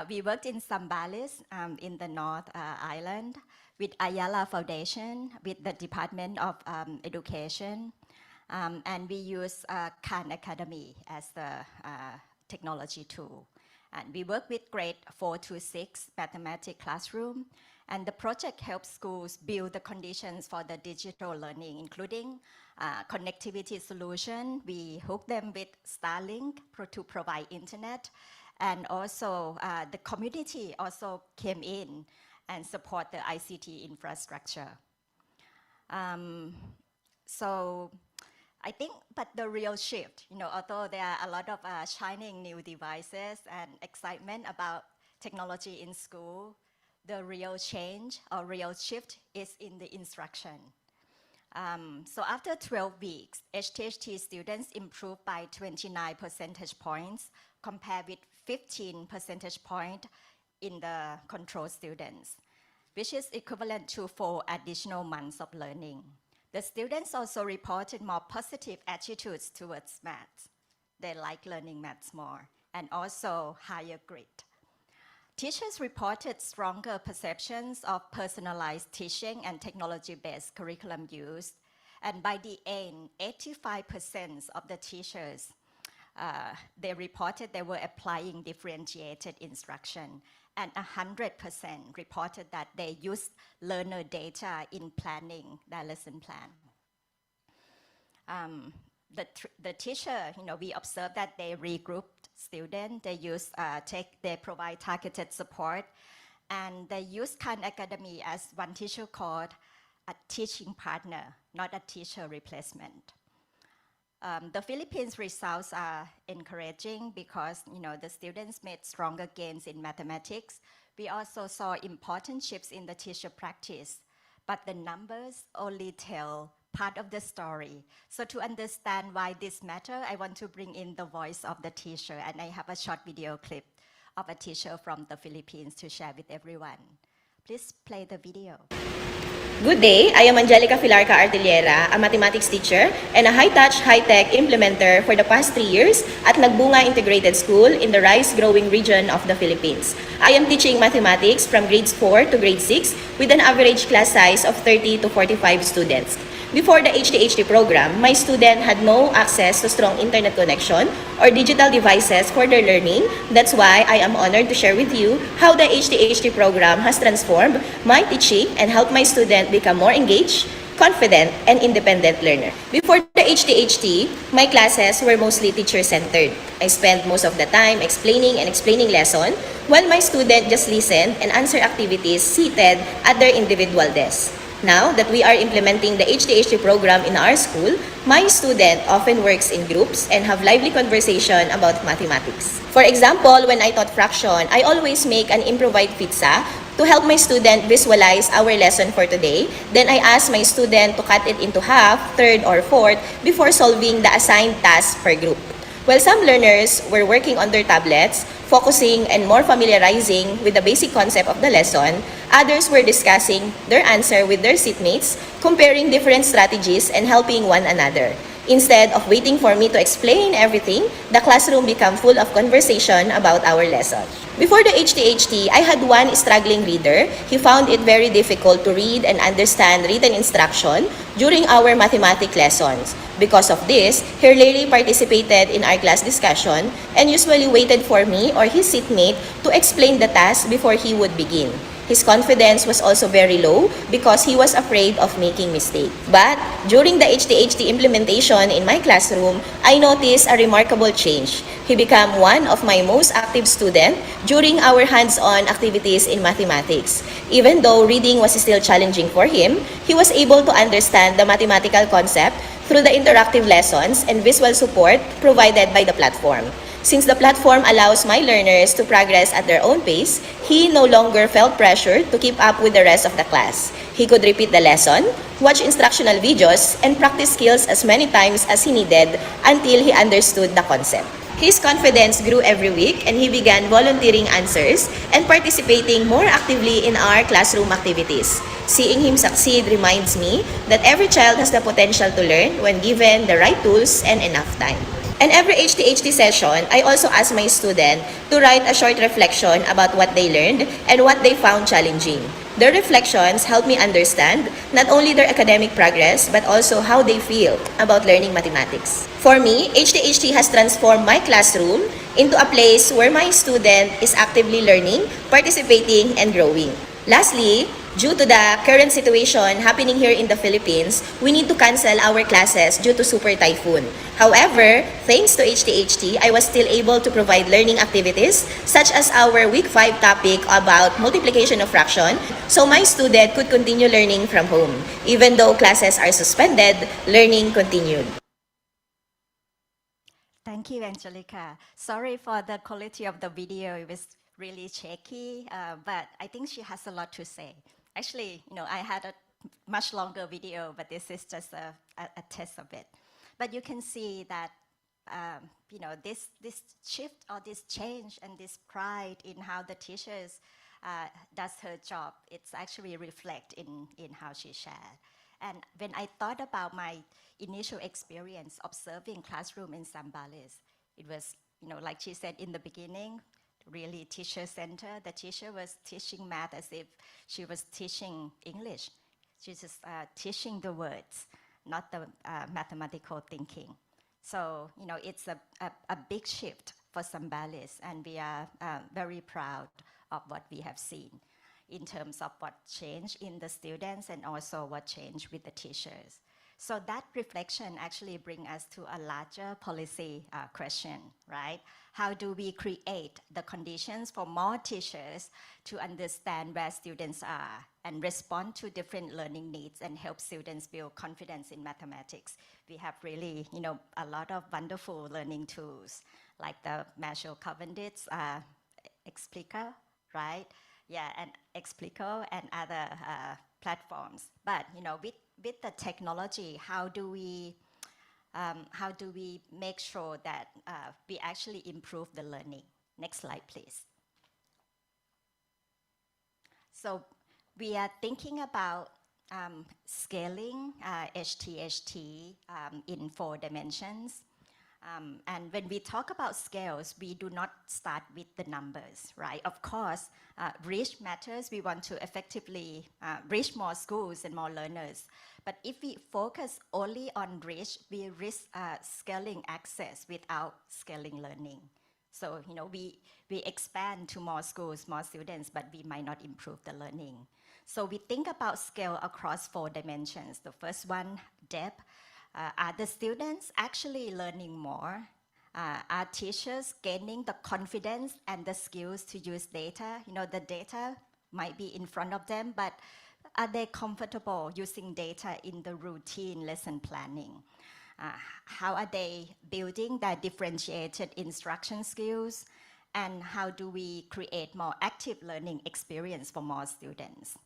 We worked in Zambales in the North Island with Ayala Foundation, with the Department of Education, and we use Khan Academy as the technology tool. And we work with grade 4 to 6 mathematics classroom, and the project helps schools build the conditions for the digital learning, including connectivity solution. We hook them with Starlink to provide internet, and also the community also came in and support the ICT infrastructure. So I think, but the real shift, although there are a lot of shining new devices and excitement about technology in school, the real change or real shift is in the instruction. So after 12 weeks, HTHT students improved by 29 percentage points compared with 15 percentage points in the control students, which is equivalent to 4 additional months of learning. The students also reported more positive attitudes towards maths. They like learning maths more, and also higher grade. Teachers reported stronger perceptions of personalized teaching and technology-based curriculum use. And by the end, 85% of the teachers, they reported they were applying differentiated instruction. And 100% reported that they used learner data in planning their lesson plan. The teacher, we observed that they regrouped students, they provide targeted support, and they use Khan Academy as one teacher called a teaching partner, not a teacher replacement. The Philippines results are encouraging because the students made stronger gains in mathematics. We also saw important shifts in the teacher practice, but the numbers only tell part of the story. So to understand why this matters, I want to bring in the voice of the teacher, and I have a short video clip of a teacher from the Philippines to share with everyone. Please play the video. Good day, I am Angelica Filarca Artillera, a mathematics teacher and a high-touch, high-tech implementer for the past 3 years at Nagbunga Integrated School in the rice-growing region of the Philippines. I am teaching mathematics from grades 4 to grade 6 with an average class size of 30 to 45 students. Before the HTHT program, my student had no access to strong internet connection or digital devices for their learning. That's why I am honored to share with you how the HTHT program has transformed my teaching and helped my student become more engaged, confident, and independent learner. Before the HTHT, my classes were mostly teacher-centered. I spent most of the time explaining lesson, while my student just listened and answered activities seated at their individual desks. Now that we are implementing the HTHT program in our school, my student often works in groups and have lively conversation about mathematics. For example, when I taught fraction, I always make an improvised pizza to help my student visualize our lesson for today. Then I ask my student to cut it into half, third, or fourth before solving the assigned task per group. While some learners were working on their tablets, focusing and more familiarizing with the basic concept of the lesson, others were discussing their answer with their seatmates, comparing different strategies and helping one another. Instead of waiting for me to explain everything, the classroom became full of conversation about our lesson. Before the HTHT, I had one struggling reader. He found it very difficult to read and understand written instruction during our mathematics lessons. Because of this, he rarely participated in our class discussion and usually waited for me or his seatmate to explain the task before he would begin. His confidence was also very low because he was afraid of making mistakes. But during the HTHT implementation in my classroom, I noticed a remarkable change. He became one of my most active students during our hands-on activities in mathematics. Even though reading was still challenging for him, he was able to understand the mathematical concept through the interactive lessons and visual support provided by the platform. Since the platform allows my learners to progress at their own pace, he no longer felt pressured to keep up with the rest of the class. He could repeat the lesson, watch instructional videos, and practice skills as many times as he needed until he understood the concept. His confidence grew every week and he began volunteering answers and participating more actively in our classroom activities. Seeing him succeed reminds me that every child has the potential to learn when given the right tools and enough time. And every HTHT session, I also ask my student to write a short reflection about what they learned and what they found challenging. Their reflections help me understand not only their academic progress, but also how they feel about learning mathematics. For me, HTHT has transformed my classroom into a place where my student is actively learning, participating, and growing. Lastly, due to the current situation happening here in the Philippines, we need to cancel our classes due to super typhoon. However, thanks to HTHT, I was still able to provide learning activities such as our week 5 topic about multiplication of fraction, so my student could continue learning from home. Even though classes are suspended, learning continued. Thank you, Angelica. Sorry for the quality of the video. It was really shaky, but I think she has a lot to say. Actually, I had a much longer video, but this is just a test of it. But you can see that, this shift or this change and this pride in how the teachers does her job, it's actually reflect in how she shared. And when I thought about my initial experience observing classroom in Zambales, it was, like she said in the beginning, really teacher-centered. The teacher was teaching math as if she was teaching English. She's just teaching the words, not the mathematical thinking. So, it's a big shift for Zambales, and we are very proud of what we have seen in terms of what changed in the students and also what changed with the teachers. So that reflection actually brings us to a larger policy question, right? How do we create the conditions for more teachers to understand where students are and respond to different learning needs and help students build confidence in mathematics? We have really, a lot of wonderful learning tools like the Marshall Cavendish Explica, right? Yeah, and Explico and other platforms. But, with the technology, how do we make sure that we actually improve the learning? Next slide, please. So we are thinking about scaling HTHT in 4 dimensions. And when we talk about scales, we do not start with the numbers, right? Of course, reach matters. We want to effectively reach more schools and more learners. But if we focus only on reach, we risk scaling access without scaling learning. So, we expand to more schools, more students, but we might not improve the learning. So we think about scale across 4 dimensions. The first one, depth. Are the students actually learning more? Are teachers gaining the confidence and the skills to use data? The data might be in front of them, but are they comfortable using data in the routine lesson planning? How are they building their differentiated instruction skills? And how do we create more active learning experience for more students?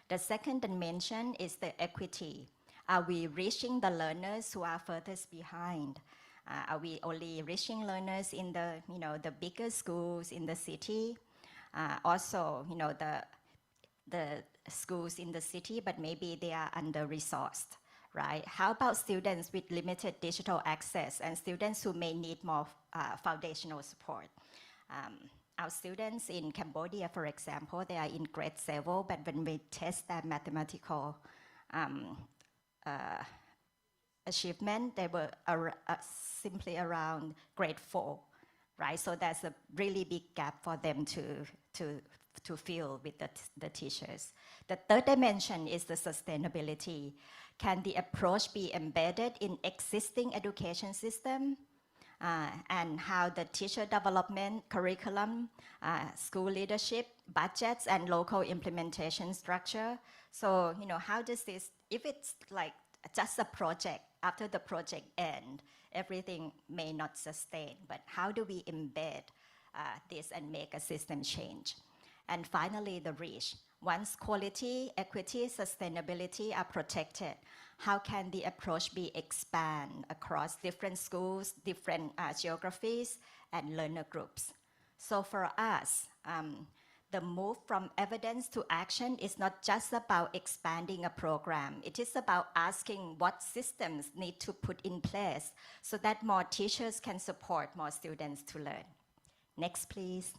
The second dimension is the equity. Are we reaching the learners who are furthest behind? Are we only reaching learners in the, the bigger schools in the city? Also, the schools in the city, but maybe they are under-resourced, right? How about students with limited digital access and students who may need more foundational support? Our students in Cambodia, for example, they are in grade 7, but when we test their mathematical achievement, they were simply around grade 4, right? So there's a really big gap for them to fill with the teachers. The third dimension is the sustainability. Can the approach be embedded in existing education system? And how the teacher development, curriculum, school leadership, budgets, and local implementation structure. So, how does this, if it's like just a project, after the project ends, everything may not sustain, but how do we embed this and make a system change? And finally, the reach. Once quality, equity, sustainability are protected, how can the approach be expanded across different schools, different geographies, and learner groups. So for us, the move from evidence to action is not just about expanding a program. It is about asking what systems need to put in place so that more teachers can support more students to learn. Next, please.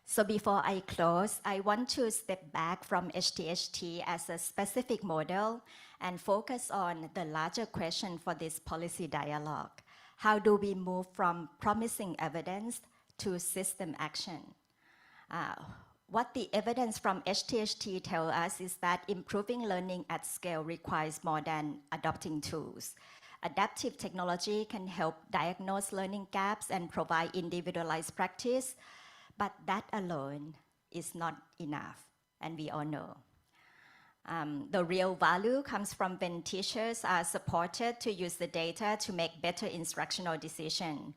So before I close, I want to step back from HTHT as a specific model and focus on the larger question for this policy dialogue. How do we move from promising evidence to system action? What the evidence from HTHT tells us is that improving learning at scale requires more than adopting tools. Adaptive technology can help diagnose learning gaps and provide individualized practice, but that alone is not enough, and we all know. The real value comes from when teachers are supported to use the data to make better instructional decisions,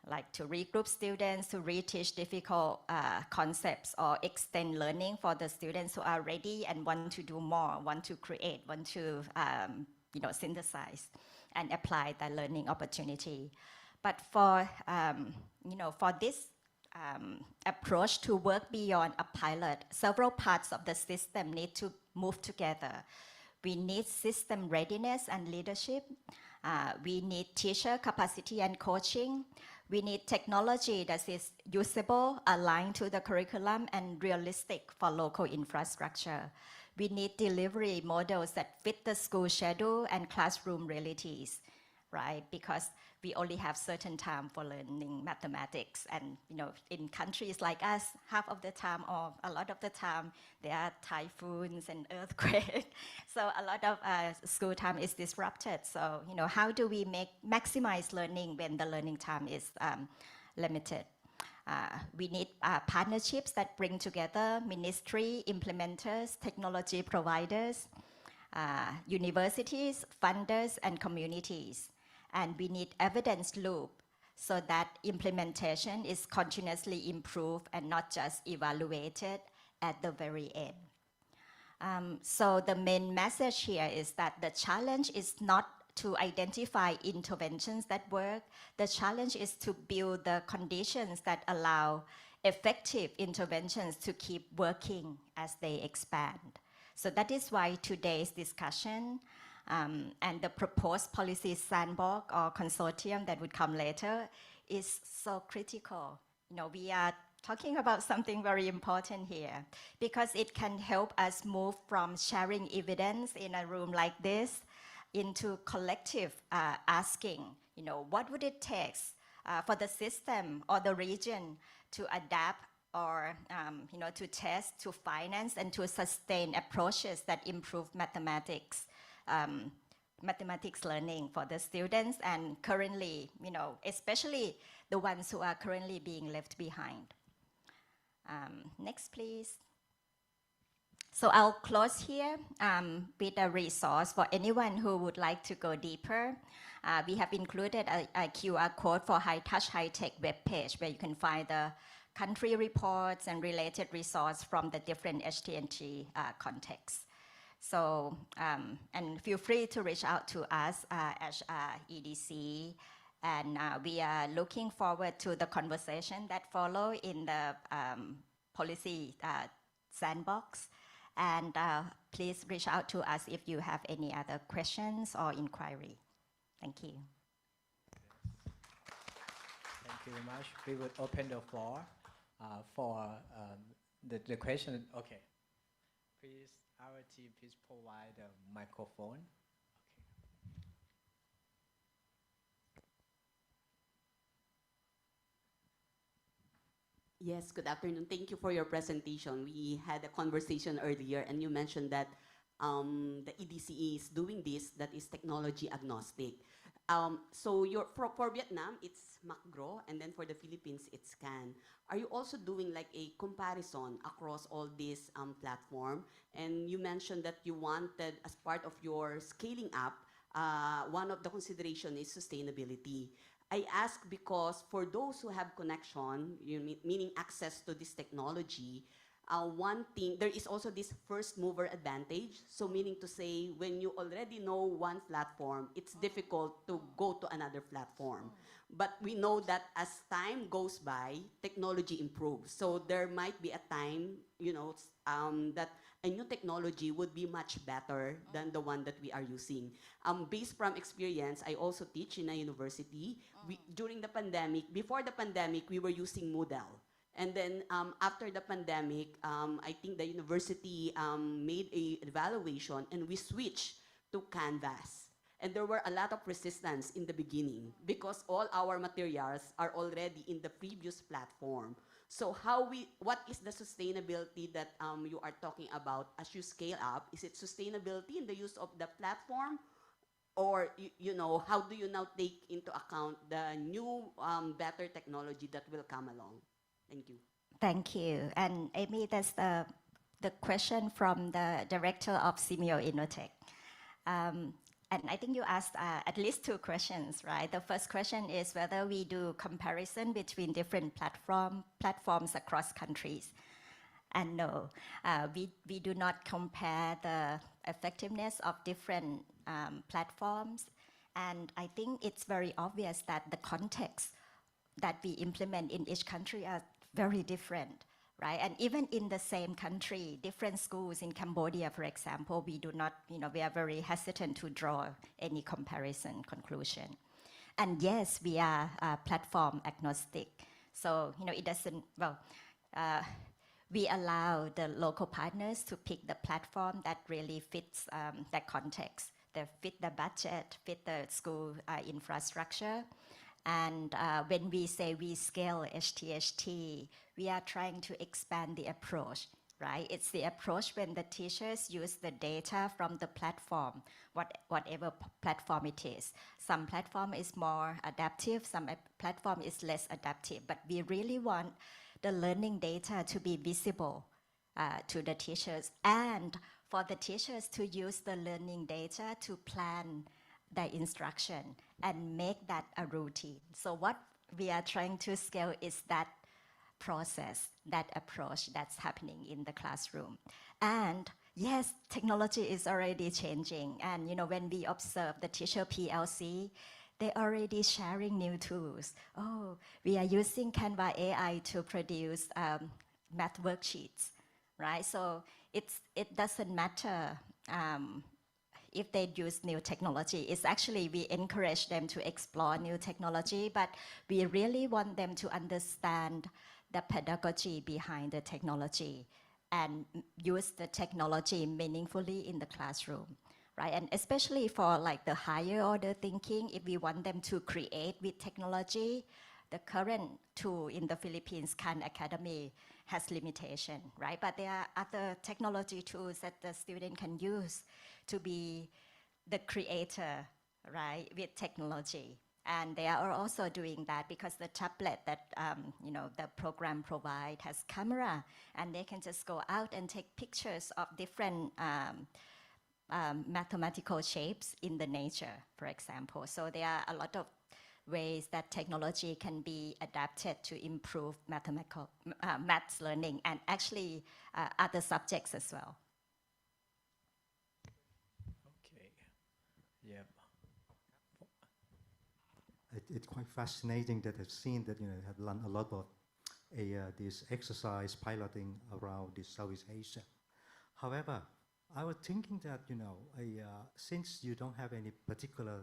like to regroup students, to reteach difficult concepts, or extend learning for the students who are ready and want to do more, want to create, want to synthesize and apply that learning opportunity. But for this approach to work beyond a pilot, several parts of the system need to move together. We need system readiness and leadership. We need teacher capacity and coaching. We need technology that is usable, aligned to the curriculum, and realistic for local infrastructure. We need delivery models that fit the school schedule and classroom realities, right? Because we only have certain time for learning mathematics, and in countries like us, half of the time or a lot of the time there are typhoons and earthquakes, so a lot of school time is disrupted. So how do we maximize learning when the learning time is limited? We need partnerships that bring together ministry, implementers, technology providers, universities, funders, and communities. And we need evidence loop so that implementation is continuously improved and not just evaluated at the very end. So the main message here is that the challenge is not to identify interventions that work. The challenge is to build the conditions that allow effective interventions to keep working as they expand. So that is why today's discussion and the proposed policy sandbox or consortium that would come later is so critical. We are talking about something very important here because it can help us move from sharing evidence in a room like this into collective asking, what would it take for the system or the region to adapt or to test, to finance, and to sustain approaches that improve mathematics learning for the students and currently, especially the ones who are currently being left behind. Next, please. So I'll close here with a resource for anyone who would like to go deeper. We have included a QR code for High Touch High Tech webpage where you can find the country reports and related resources from the different HT&T contexts. So, and feel free to reach out to us as EDC, and we are looking forward to the conversation that follow in the policy sandbox. And please reach out to us if you have any other questions or inquiry. Thank you. Thank you very much. We will open the floor for the question. Okay. Please, our team, please provide the microphone. Yes, good afternoon. Thank you for your presentation. We had a conversation earlier and you mentioned that the EDC is doing this, that is technology agnostic. So for Vietnam, it's Macgro, and then for the Philippines, it's Scan. Are you also doing like a comparison across all these platforms? And you mentioned that you wanted, as part of your scaling up, one of the consideration is sustainability. I ask because for those who have connection, meaning access to this technology, one thing, there is also this first mover advantage. So meaning to say, when you already know one platform, it's difficult to go to another platform. But we know that as time goes by, technology improves. So there might be a time, that a new technology would be much better than the one that we are using. Based from experience, I also teach in a university. During the pandemic, before the pandemic, we were using Moodle. And then after the pandemic, I think the university made an evaluation and we switched to Canvas. And there were a lot of resistance in the beginning because all our materials are already in the previous platform. So what is the sustainability that you are talking about as you scale up? Is it sustainability in the use of the platform? Or, how do you now take into account the new, better technology that will come along? Thank you. Thank you. And Amy, that's the question from the director of SEAMEO Innotech. And I think you asked at least 2 questions, right? The first question is whether we do comparison between different platforms across countries. And no, we do not compare the effectiveness of different platforms. And I think it's very obvious that the context that we implement in each country are very different, right? And even in the same country, different schools in Cambodia, for example, we do not, we are very hesitant to draw any comparison conclusion. And yes, we are platform agnostic. So, it doesn't, we allow the local partners to pick the platform that really fits that context, that fit the budget, fit the school infrastructure. And when we say we scale HTHT, we are trying to expand the approach, right? It's the approach when the teachers use the data from the platform, whatever platform it is. Some platform is more adaptive, some platform is less adaptive, but we really want the learning data to be visible to the teachers and for the teachers to use the learning data to plan the instruction and make that a routine. So what we are trying to scale is that process, that approach that's happening in the classroom. And yes, technology is already changing. And when we observe the teacher PLC, they're already sharing new tools. Oh, we are using Canva AI to produce math worksheets, right? So it doesn't matter if they use new technology. It's actually, we encourage them to explore new technology, but we really want them to understand the pedagogy behind the technology and use the technology meaningfully in the classroom, right? And especially for the higher order thinking, if we want them to create with technology, the current tool in the Philippines, Khan Academy, has limitation, right? But there are other technology tools that the student can use to be the creator, right, with technology. And they are also doing that because the tablet that, the program provide has camera, and they can just go out and take pictures of different mathematical shapes in the nature, for example. So there are a lot of ways that technology can be adapted to improve maths learning and actually other subjects as well. Okay. Yep. It's quite fascinating that I've seen that have learned a lot of this exercise piloting around this Southeast Asia. However, I was thinking that since you don't have any particular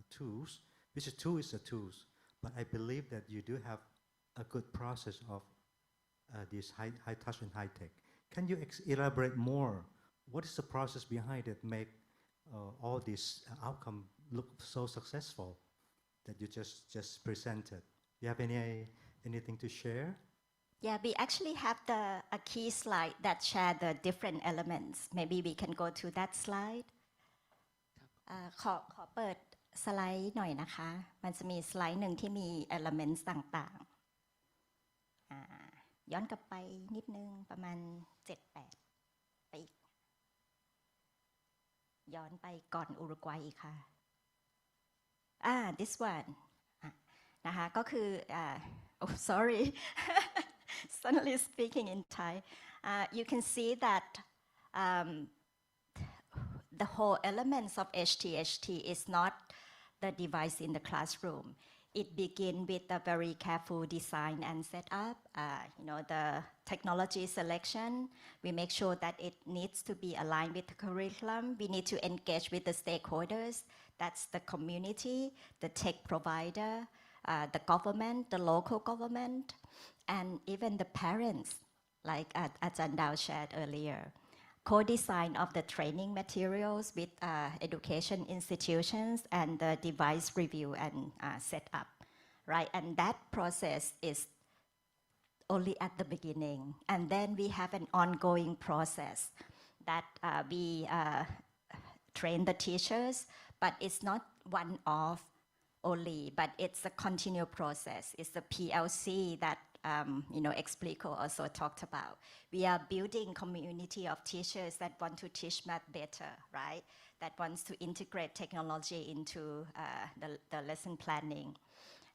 tools, which tool is a tools, but I believe that you do have a good process of this high touch and high tech. Can you elaborate more? What is the process behind it make all this outcome look so successful that you just presented? You have anything to share? Yeah, we actually have a key slide that share the different elements. Maybe we can go to that slide. ขอเปิดสไลด์หน่อยนะคะ มันจะมีสไลด์หนึ่งที่มี elements ต่างๆย้อนกลับไปนิดนึงประมาณ 7-8 ไปอีกย้อนไปก่อนอุรุกวัยอีกค่ะthis one นะคะก็คือoh sorry suddenly speaking in Thai. You can see that the whole elements of HTHT is not the device in the classroom. It begins with a very careful design and setup. The technology selection, we make sure that it needs to be aligned with the curriculum. We need to engage with the stakeholders. That's the community, the tech provider, the government, the local government, and even the parents, like Ajahn Dao shared earlier. Co-design of the training materials with education institutions and the device review and setup, right? And that process is only at the beginning. And then we have an ongoing process that we train the teachers, but it's not one-off only, but it's a continual process. It's the PLC that Explico also talked about. We are building community of teachers that want to teach math better, right? That wants to integrate technology into the lesson planning.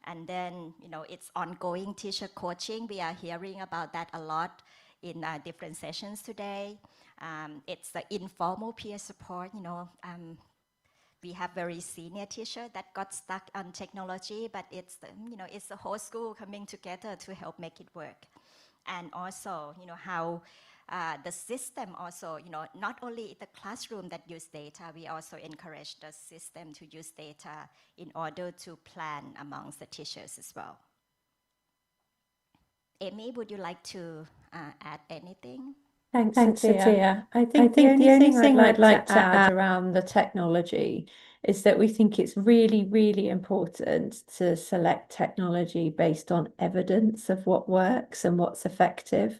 And then, it's ongoing teacher coaching. We are hearing about that a lot in different sessions today. It's the informal peer support, we have very senior teacher that got stuck on technology, but it's it's the whole school coming together to help make it work. And also, how the system also, not only the classroom that use data, we also encourage the system to use data in order to plan amongst the teachers as well. Amy, would you like to add anything? Thanks, Satia. I think the only thing I'd like to add around the technology is that we think it's really, really important to select technology based on evidence of what works and what's effective.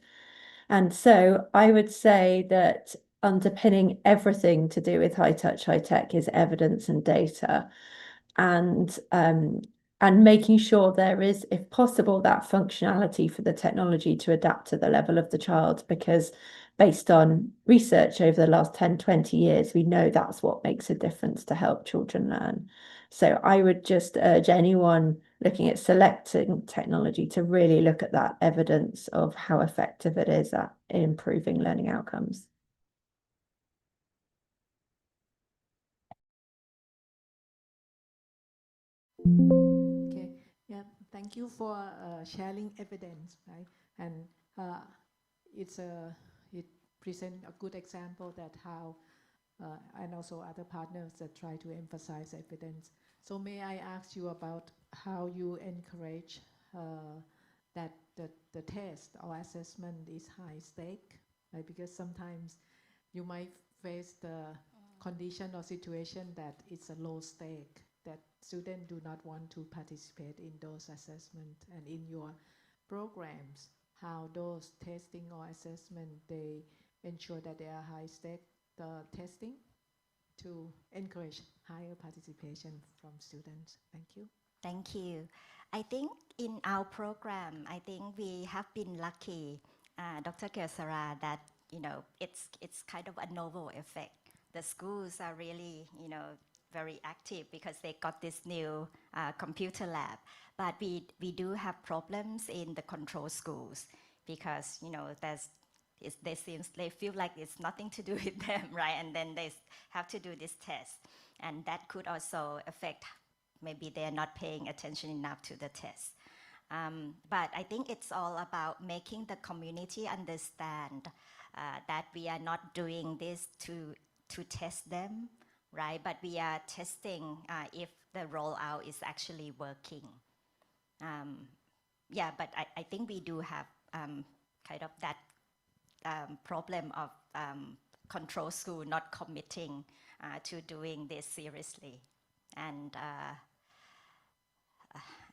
And so I would say that underpinning everything to do with high touch, high tech is evidence and data. And making sure there is, if possible, that functionality for the technology to adapt to the level of the child, because based on research over the last 10, 20 years, we know that's what makes a difference to help children learn. So I would just urge anyone looking at selecting technology to really look at that evidence of how effective it is at improving learning outcomes. Okay, yeah, thank you for sharing evidence, right? And it presents a good example that how, and also other partners that try to emphasize evidence. So may I ask you about how you encourage that the test or assessment is high stake, right? Because sometimes you might face the condition or situation that it's a low stake, that students do not want to participate in those assessments, and in your programs, how those testing or assessment, they ensure that they are high stake, the testing, to encourage higher participation from students. Thank you. Thank you. I think in our program, I think we have been lucky, Dr. Kelsara, that it's kind of a novel effect. The schools are really very active because they got this new computer lab. But we do have problems in the control schools because they feel like it's nothing to do with them, right? And then they have to do this test, and that could also affect. Maybe they're not paying attention enough to the test. But I think it's all about making the community understand that we are not doing this to test them, right? But we are testing if the rollout is actually working. Yeah, but I think we do have kind of that problem of control school not committing to doing this seriously.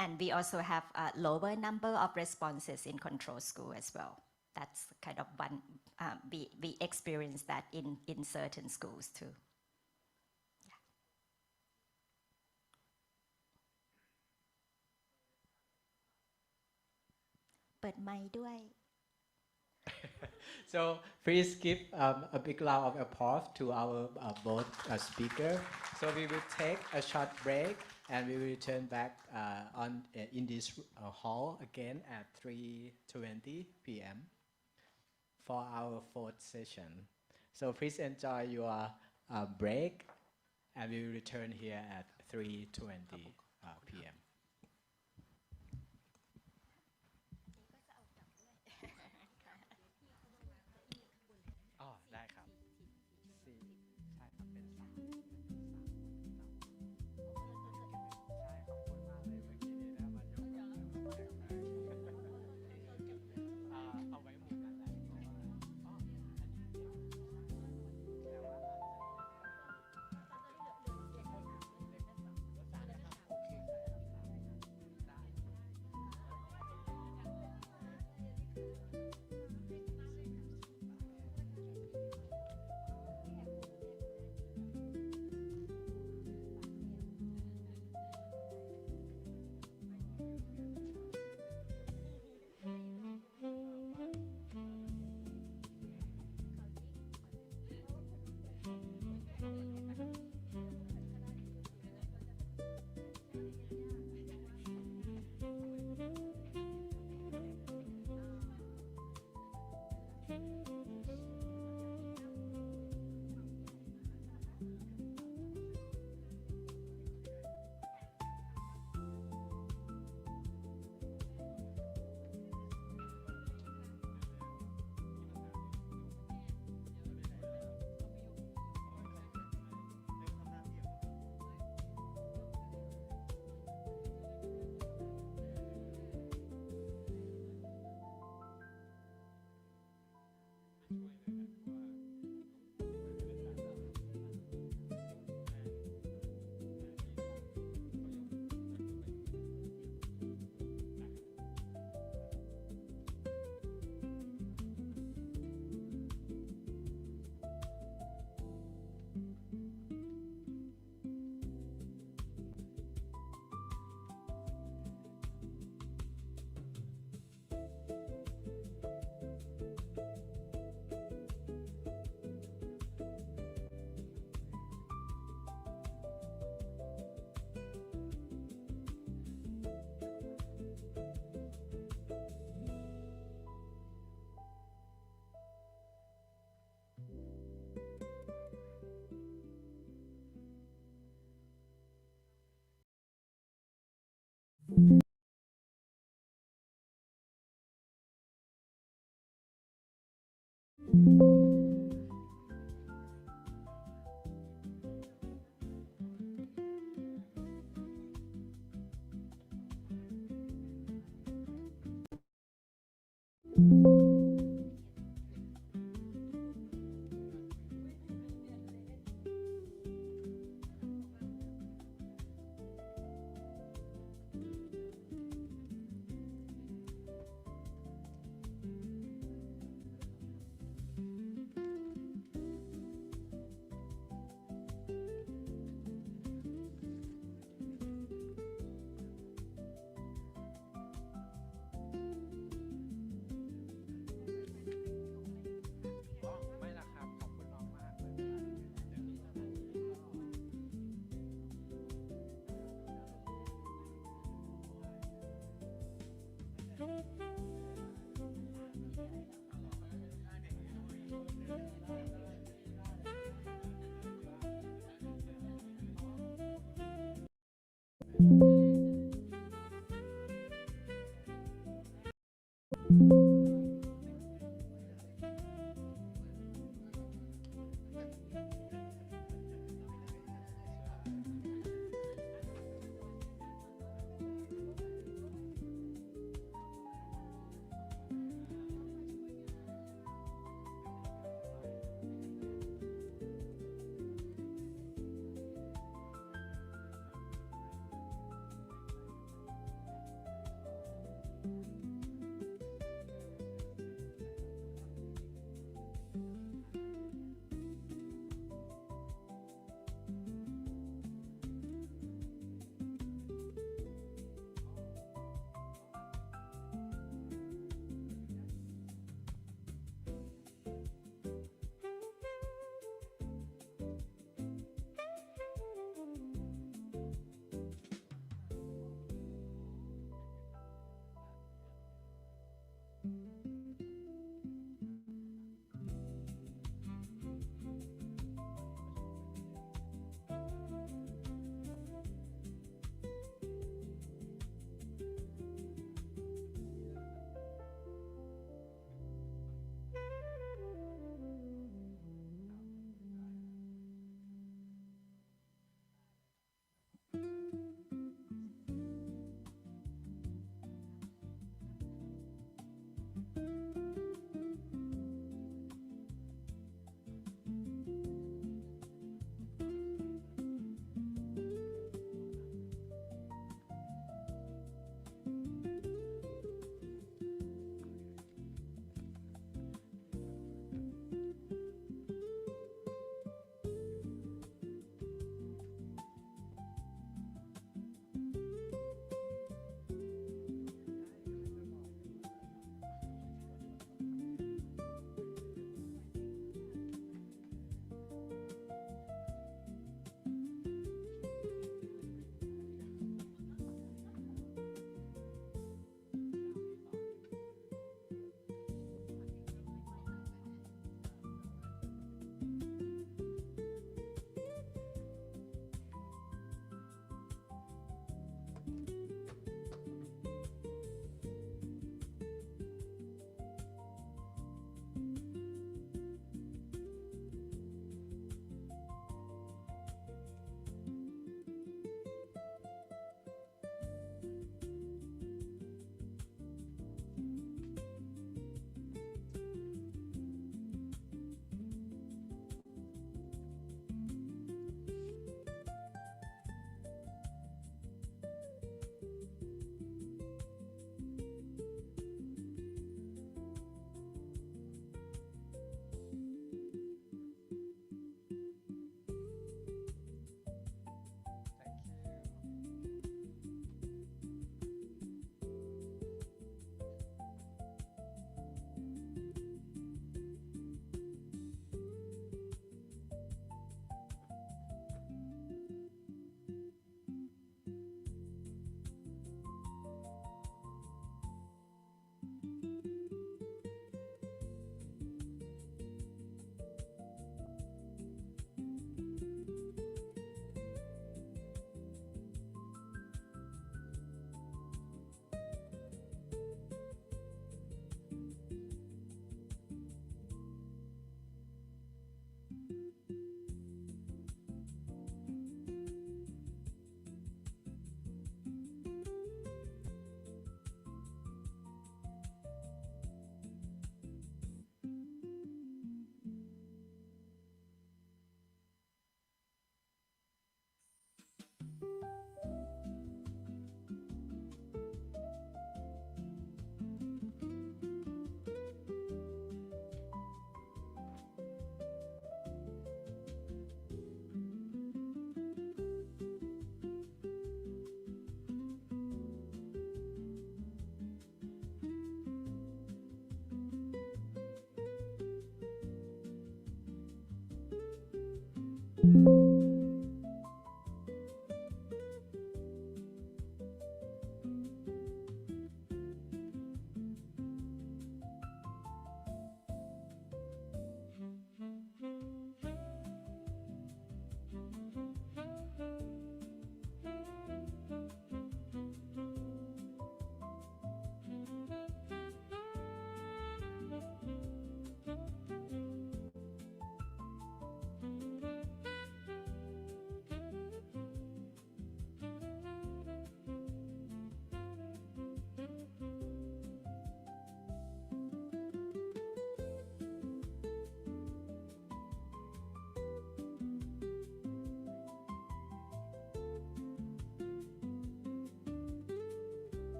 And we also have a lower number of responses in control school as well. That's kind of one, we experience that in certain schools too. Yeah. But micด้วย. So please give a big round of applause to our both speakers. So we will take a short break And we will return back in this hall again at 3:20 p.m. for our fourth session. So please enjoy your break, and we will return here at 3:20 p.m.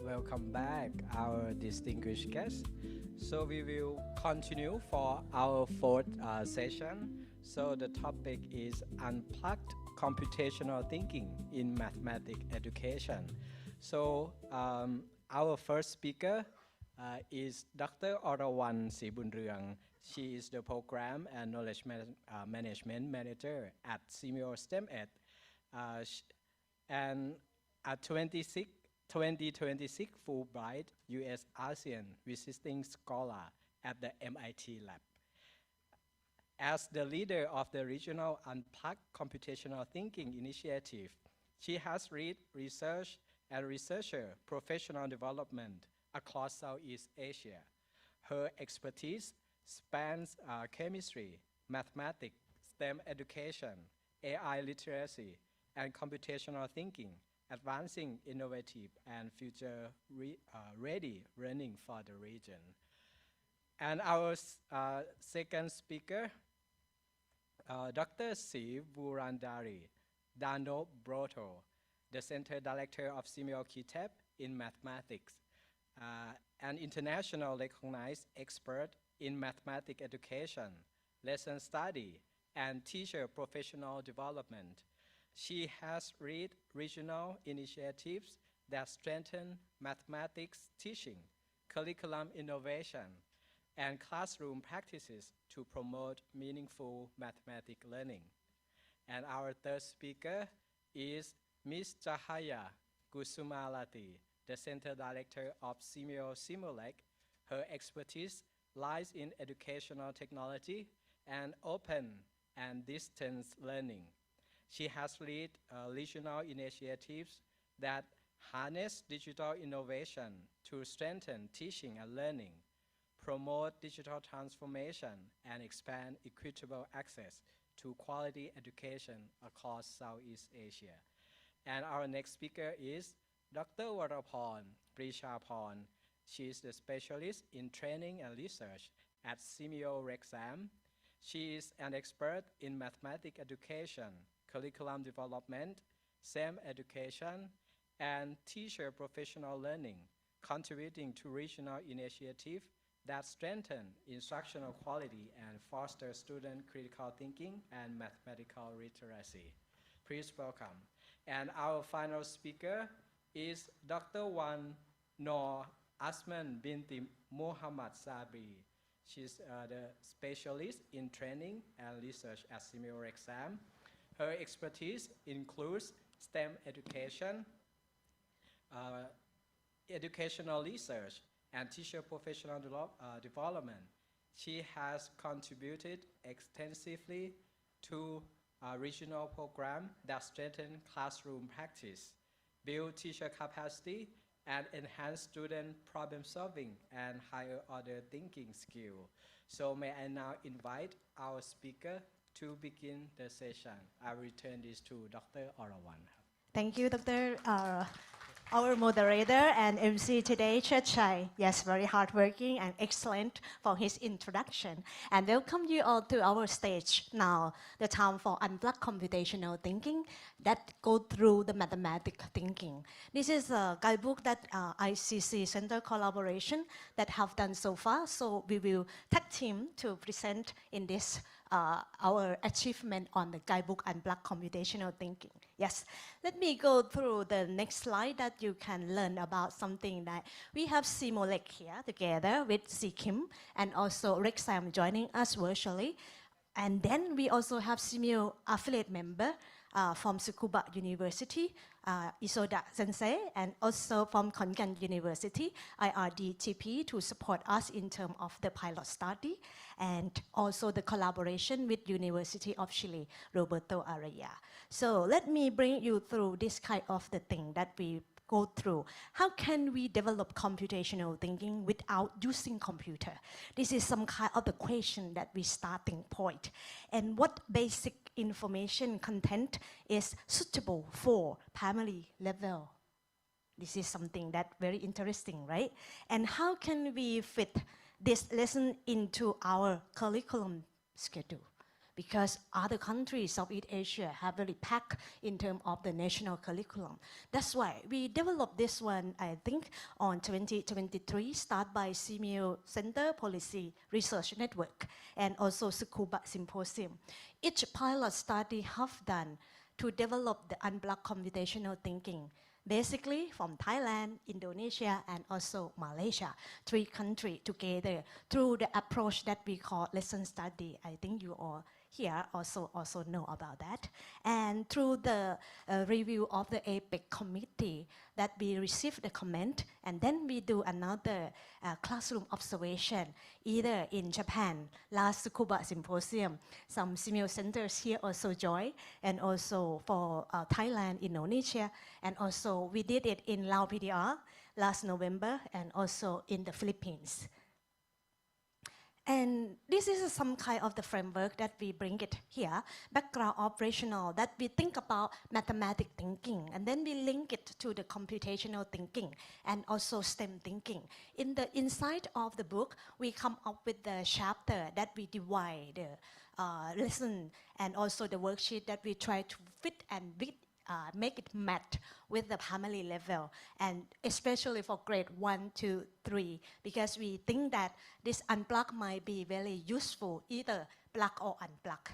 welcome back our distinguished guests. So we will continue for our fourth session. So the topic is unplugged computational thinking in mathematics education. So our first speaker is Dr. Orawan Sibunryang. She is the Program and Knowledge Management Manager at SEAMEO STEM Ed. And a 2026 Fulbright US ASEAN visiting scholar at the MIT lab. As the leader of the regional Unplugged Computational Thinking Initiative, she has led research and researcher professional development across Southeast Asia. Her expertise spans chemistry, mathematics, STEM education, AI literacy, and computational thinking, advancing innovative and future-ready learning for the region. And our second speaker, Dr. C. Burandari Dano Broto, the Center Director of SEAMEO KITEP in Mathematics, an international recognized expert in mathematics education, lesson study, and teacher professional development. She has led regional initiatives that strengthen mathematics teaching, curriculum innovation, and classroom practices to promote meaningful mathematics learning. And our third speaker is Ms. Cahaya Gusumalati, the Center Director of SEAMEO Simulec. Her expertise lies in educational technology and open and distance learning. She has led regional initiatives that harness digital innovation to strengthen teaching and learning, promote digital transformation, and expand equitable access to quality education across Southeast Asia. And our next speaker is Dr. Waraporn Prishaporn. She is the specialist in training and research at SEAMEO Rexam. She is an expert in mathematics education, curriculum development, STEM education, and teacher professional learning, contributing to regional initiatives that strengthen instructional quality and foster student critical thinking and mathematical literacy. Please welcome. And our final speaker is Dr. Wan Noor Asman binti Muhammad Sabri. She's the specialist in training and research at SEAMEO Rexam. Her expertise includes STEM education, educational research, and teacher professional development. She has contributed extensively to a regional program that strengthen classroom practice, build teacher capacity, and enhance student problem solving and higher order thinking skill. So may I now invite our speaker to begin the session. I return this to Dr. Orawan. Thank you, Dr. Our moderator and MC today, Chai. Yes, very hardworking and excellent for his introduction. And welcome you all to our stage now, the time for unplugged computational thinking that go through the mathematical thinking. This is a guidebook that ICC Center collaboration that have done so far. So we will tag team to present in this our achievement on the guidebook Unplugged Computational Thinking. Yes, let me go through the next slide that you can learn about something that we have Simulec here together with Kim and also Rexam joining us virtually. And then we also have SEAMEO affiliate member from Tsukuba University, Isoda Sensei, and also from Konkan University, IRDTP, to support us in terms of the pilot study, and also the collaboration with University of Chile, Roberto Araya. So let me bring you through this kind of the thing that we go through. How can we develop computational thinking without using computer? This is some kind of the question that we starting point. And what basic information content is suitable for primary level? This is something that very interesting, right? And how can we fit this lesson into our curriculum schedule? because other countries, Southeast Asia, have very packed in terms of the national curriculum. That's why we developed this one, I think, on 2023, started by SEAMEO Center Policy Research Network and also Scuba Symposium. Each pilot study have done to develop the unblocked computational thinking, basically from Thailand, Indonesia, and also Malaysia, 3 countries together through the approach that we call lesson study. I think you all here also know about that. And through the review of the APEC committee that we receive the comment, and then we do another classroom observation, either in Japan, last Scuba Symposium, some SEAMEO centers here also join, and also for Thailand, Indonesia, and also we did it in Lao PDR last November, and also in the Philippines. And this is some kind of the framework that we bring it here, background operational, that we think about mathematical thinking, and then we link it to the computational thinking, and also STEM thinking. In the inside of the book, we come up with the chapter that we divide the lesson, and also the worksheet that we try to fit and make it match with the family level, and especially for grade 1, 2, 3, because we think that this unblock might be very useful, either block or unblock.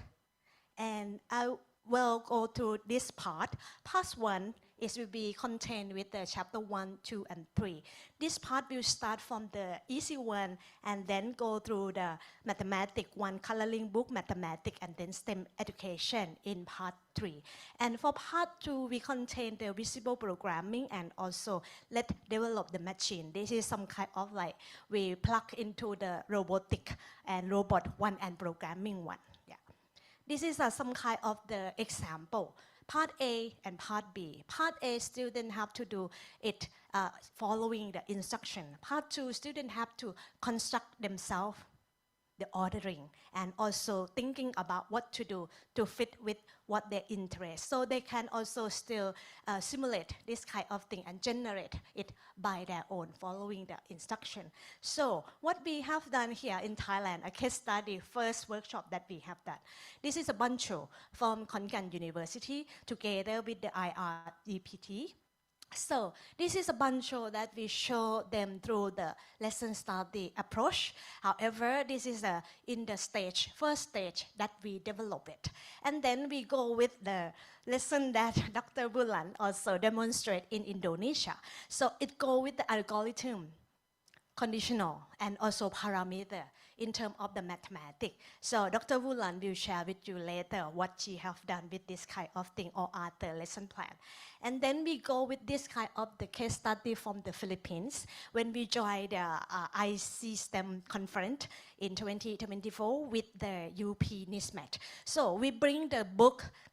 And I will go through this part. Part 1 will be contained with the chapter 1, 2, and 3. This part will start from the easy one and then go through the mathematics one, coloring book, mathematics, and then STEM education in part 3. And for part 2, we contain the visible programming and also let's develop the machine. This is some kind of like we plug into the robotic and robot one and programming one. Yeah. This is some kind of the example. Part A and Part B. Part A, students have to do it following the instruction. Part 2, students have to construct themselves, the ordering, and also thinking about what to do to fit with what their interest. So they can also still simulate this kind of thing and generate it by their own, following the instruction. So what we have done here in Thailand, a case study, first workshop that we have done. This is a bunch from Khon Kaen University together with the IREPT. So this is a bunch that we show them through the lesson study approach. However, this is in the first stage that we develop it. And then we go with the lesson that Dr. Bulan also demonstrated in Indonesia. So it go with the algorithm, conditional, and also parameter in terms of the mathematics. So Dr. Bulan will share with you later what she have done with this kind of thing or other lesson plan. And then we go with this kind of the case study from the Philippines when we joined the IC STEM conference in 2024 with the UP NISMET. So we bring the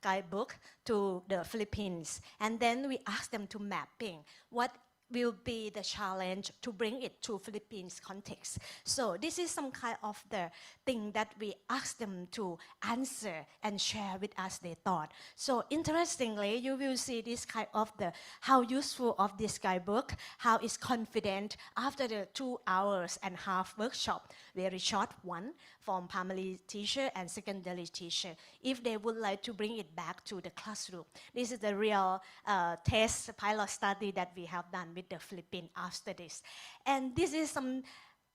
guidebook to the Philippines, and then we ask them to mapping what will be the challenge to bring it to Philippines context. So this is some kind of the thing that we ask them to answer and share with us their thought. So interestingly, you will see this kind of the how useful of this guidebook, how it's confident after the 2.5 hours workshop, very short one from primary teacher and secondary teacher, if they would like to bring it back to the classroom. This is the real test pilot study that we have done with the Philippines after this. And this is some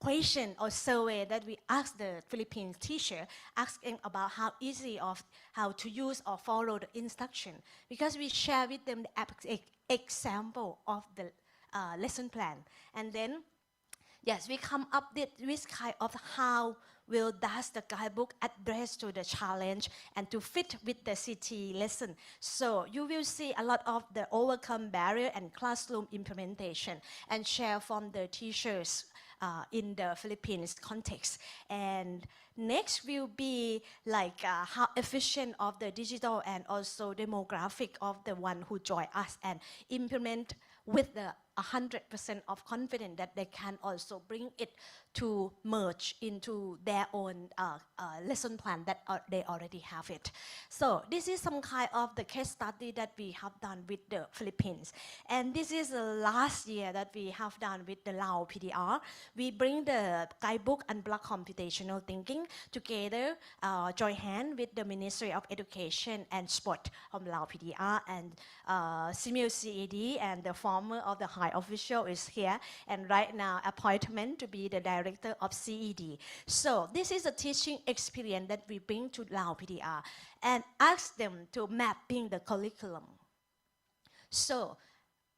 question or survey that we asked the Philippines teacher, asking about how easy of how to use or follow the instruction, because we share with them the example of the lesson plan. And then, yes, we come up with kind of how does the guidebook address to the challenge and to fit with the CT lesson. So you will see a lot of the overcome barrier and classroom implementation and share from the teachers in the Philippines context. And next will be like how efficient of the digital and also demographic of the one who join us and implement with the 100% of confidence that they can also bring it to merge into their own lesson plan that they already have it. So this is some kind of the case study that we have done with the Philippines. And this is the last year that we have done with the Lao PDR. We bring the guidebook Unblock Computational Thinking together, join hand with the Ministry of Education and Sport from Lao PDR and SEAMEO CED, and the former of the high official is here, and right now appointment to be the director of CED. So this is a teaching experience that we bring to Lao PDR and ask them to mapping the curriculum. So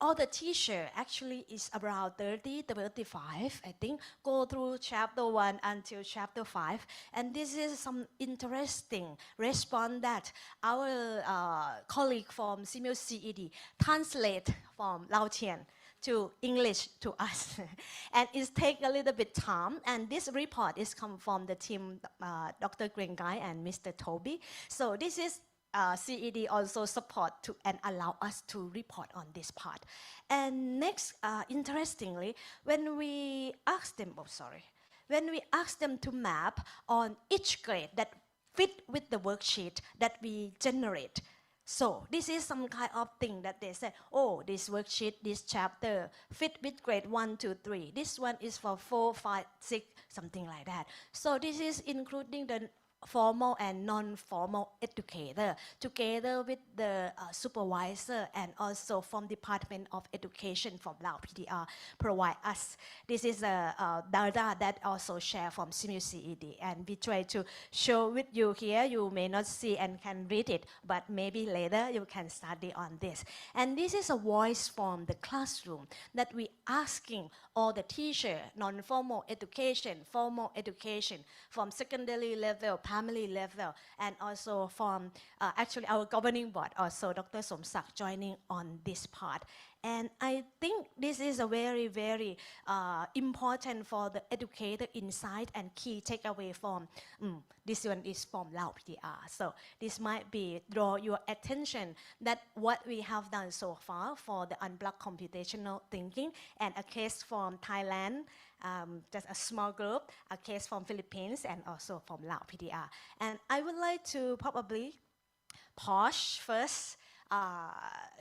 all the teacher actually is around 30 to 35, I think, go through chapter 1 until chapter 5. And this is some interesting response that our colleague from SEAMEO CED translate from Laotian to English to us. And it takes a little bit time. And this report is come from the team, Dr. Grengai and Mr. Toby. So this is CED also support to and allow us to report on this part. And next, interestingly, when we ask them, when we ask them to map on each grade that fit with the worksheet that we generate. So this is some kind of thing that they say, oh, this worksheet, this chapter fit with grade 1, 2, 3. This one is for 4, 5, 6, something like that. So this is including the formal and non-formal educator, together with the supervisor and also from Department of Education from Lao PDR provide us. This is a data that also share from SEAMEO CED, and we try to show with you here. You may not see and can read it, but maybe later you can study on this. And this is a voice from the classroom that we asking all the teacher, non-formal education, formal education, from secondary level, primary level, and also from actually our governing board, also Dr. Somsak joining on this part. And I think this is a very, very important for the educator insight and key takeaway from this one is from Lao PDR. So this might be draw your attention that what we have done so far for the unblocked computational thinking, and a case from Thailand, just a small group, a case from Philippines, and also from Lao PDR. And I would like to probably pause first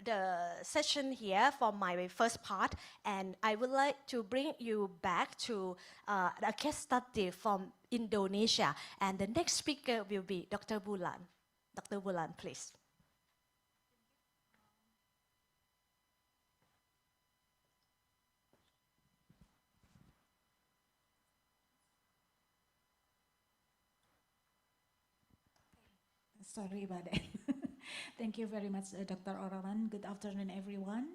the session here for my first part, and I would like to bring you back to a case study from Indonesia, and the next speaker will be Dr. Bulan. Dr. Bulan, please. Sorry about that. Thank you very much, Dr. Orawan. Good afternoon, everyone.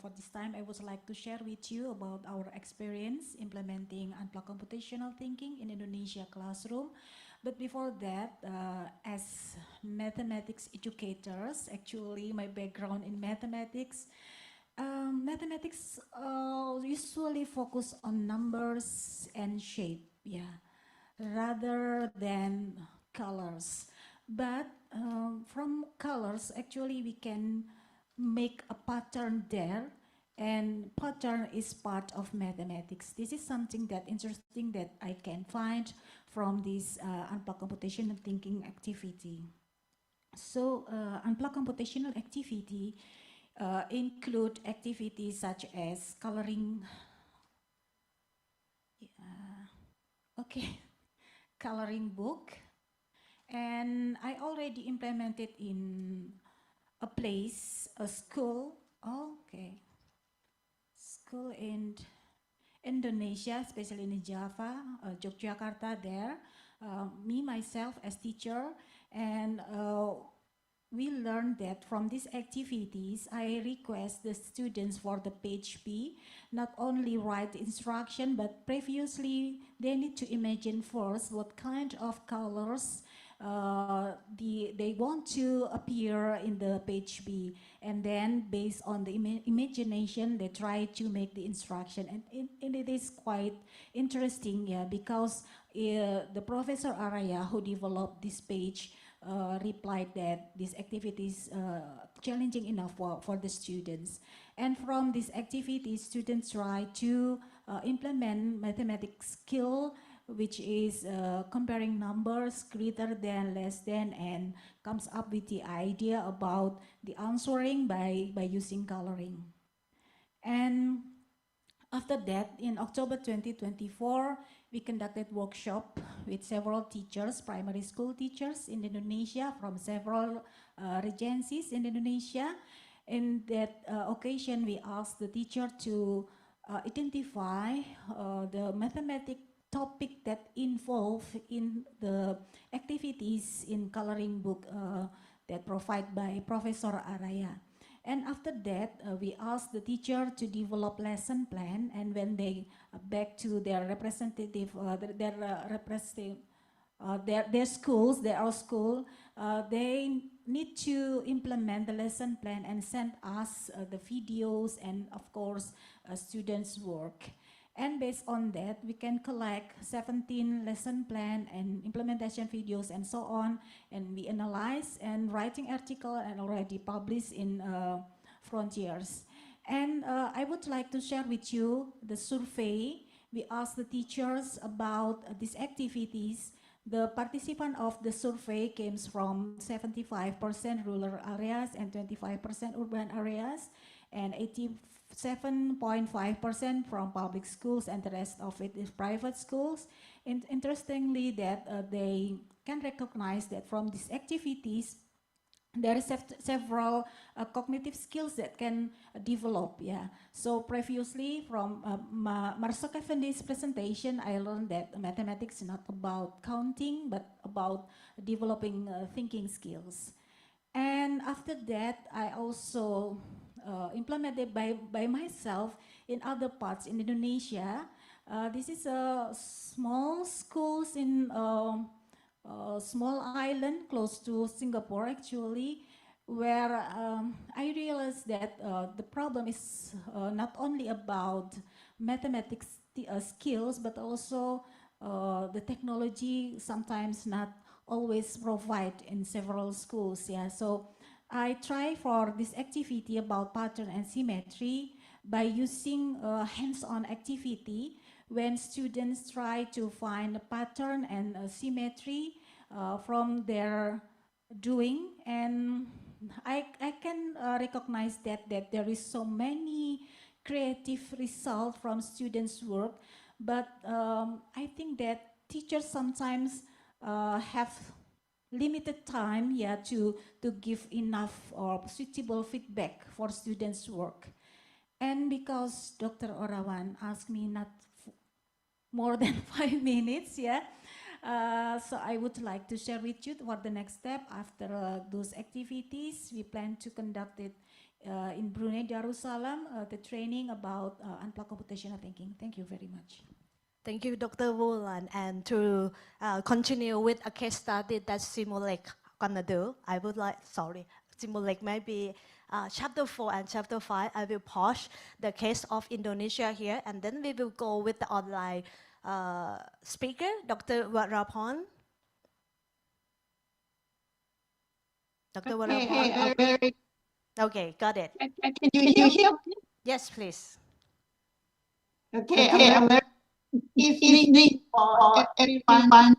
For this time, I would like to share with you about our experience implementing unblocked computational thinking in Indonesia classroom. But before that, as mathematics educators, actually my background in mathematics, mathematics usually focus on numbers and shape, rather than colors. But from colors, actually we can make a pattern there, and pattern is part of mathematics. This is something that interesting that I can find from this unblocked computational thinking activity. So unblocked computational activity include activities such as coloring, coloring book. And I already implemented in a place, a school, school in Indonesia, especially in Java, Yogyakarta there, me, myself as teacher, and we learned that from these activities, I request the students for the page B, not only write instruction, but previously they need to imagine first what kind of colors they want to appear in the page B, and then based on the imagination they try to make the instruction, and it is quite interesting, because the Professor Araya who developed this page replied that this activity is challenging enough for the students. And from this activity, students try to implement mathematics skill, which is comparing numbers greater than, less than, and comes up with the idea about the answering by using coloring. And after that, in October 2024, we conducted workshop with several teachers, primary school teachers in Indonesia from several regencies in Indonesia. In that occasion, we asked the teacher to identify the mathematics topic that involve in the activities in coloring book that provided by Professor Araya. And after that, we asked the teacher to develop lesson plan, and when they back to their representative, their schools, their school, they need to implement the lesson plan and send us the videos and of course students' work. And based on that, we can collect 17 lesson plan and implementation videos and so on. And we analyze and writing article and already published in Frontiers. And I would like to share with you the survey. We asked the teachers about these activities. The participant of the survey came from 75% rural areas and 25% urban areas, and 7.5% from public schools, and the rest of it is private schools. And interestingly, that they can recognize that from these activities, there is several cognitive skills that can develop. Yeah. So previously, from Marcel Cavendish presentation, I learned that mathematics is not about counting, but about developing thinking skills. And after that, I also implemented by myself in other parts in Indonesia. This is a small schools in small island close to Singapore actually, where I realized that the problem is not only about mathematics skills, but also the technology sometimes not always provide in several schools. Yeah, so I try for this activity about pattern and symmetry by using hands-on activity when students try to find a pattern and a symmetry from their doing. And I can recognize that there is so many creative results from students' work, but I think that teachers sometimes have limited time, yeah, to give enough or suitable feedback for students' work. And because Dr. Orawan asked me not more than 5 minutes, yeah, so I would like to share with you what the next step after those activities. We plan to conduct it in Brunei Darussalam, the training about unplugged computational thinking. Thank you very much. Thank you, Dr. Wulan. And to continue with a case study that SEAMEO gonna do, I would like, SEAMEO maybe chapter 4 and chapter 5, I will pause the case of Indonesia here, and then we will go with the online speaker, Dr. Warapon. Dr. Warapon. Okay, got it. Can you hear me? Yes, please. Okay, I'm very evening for everyone.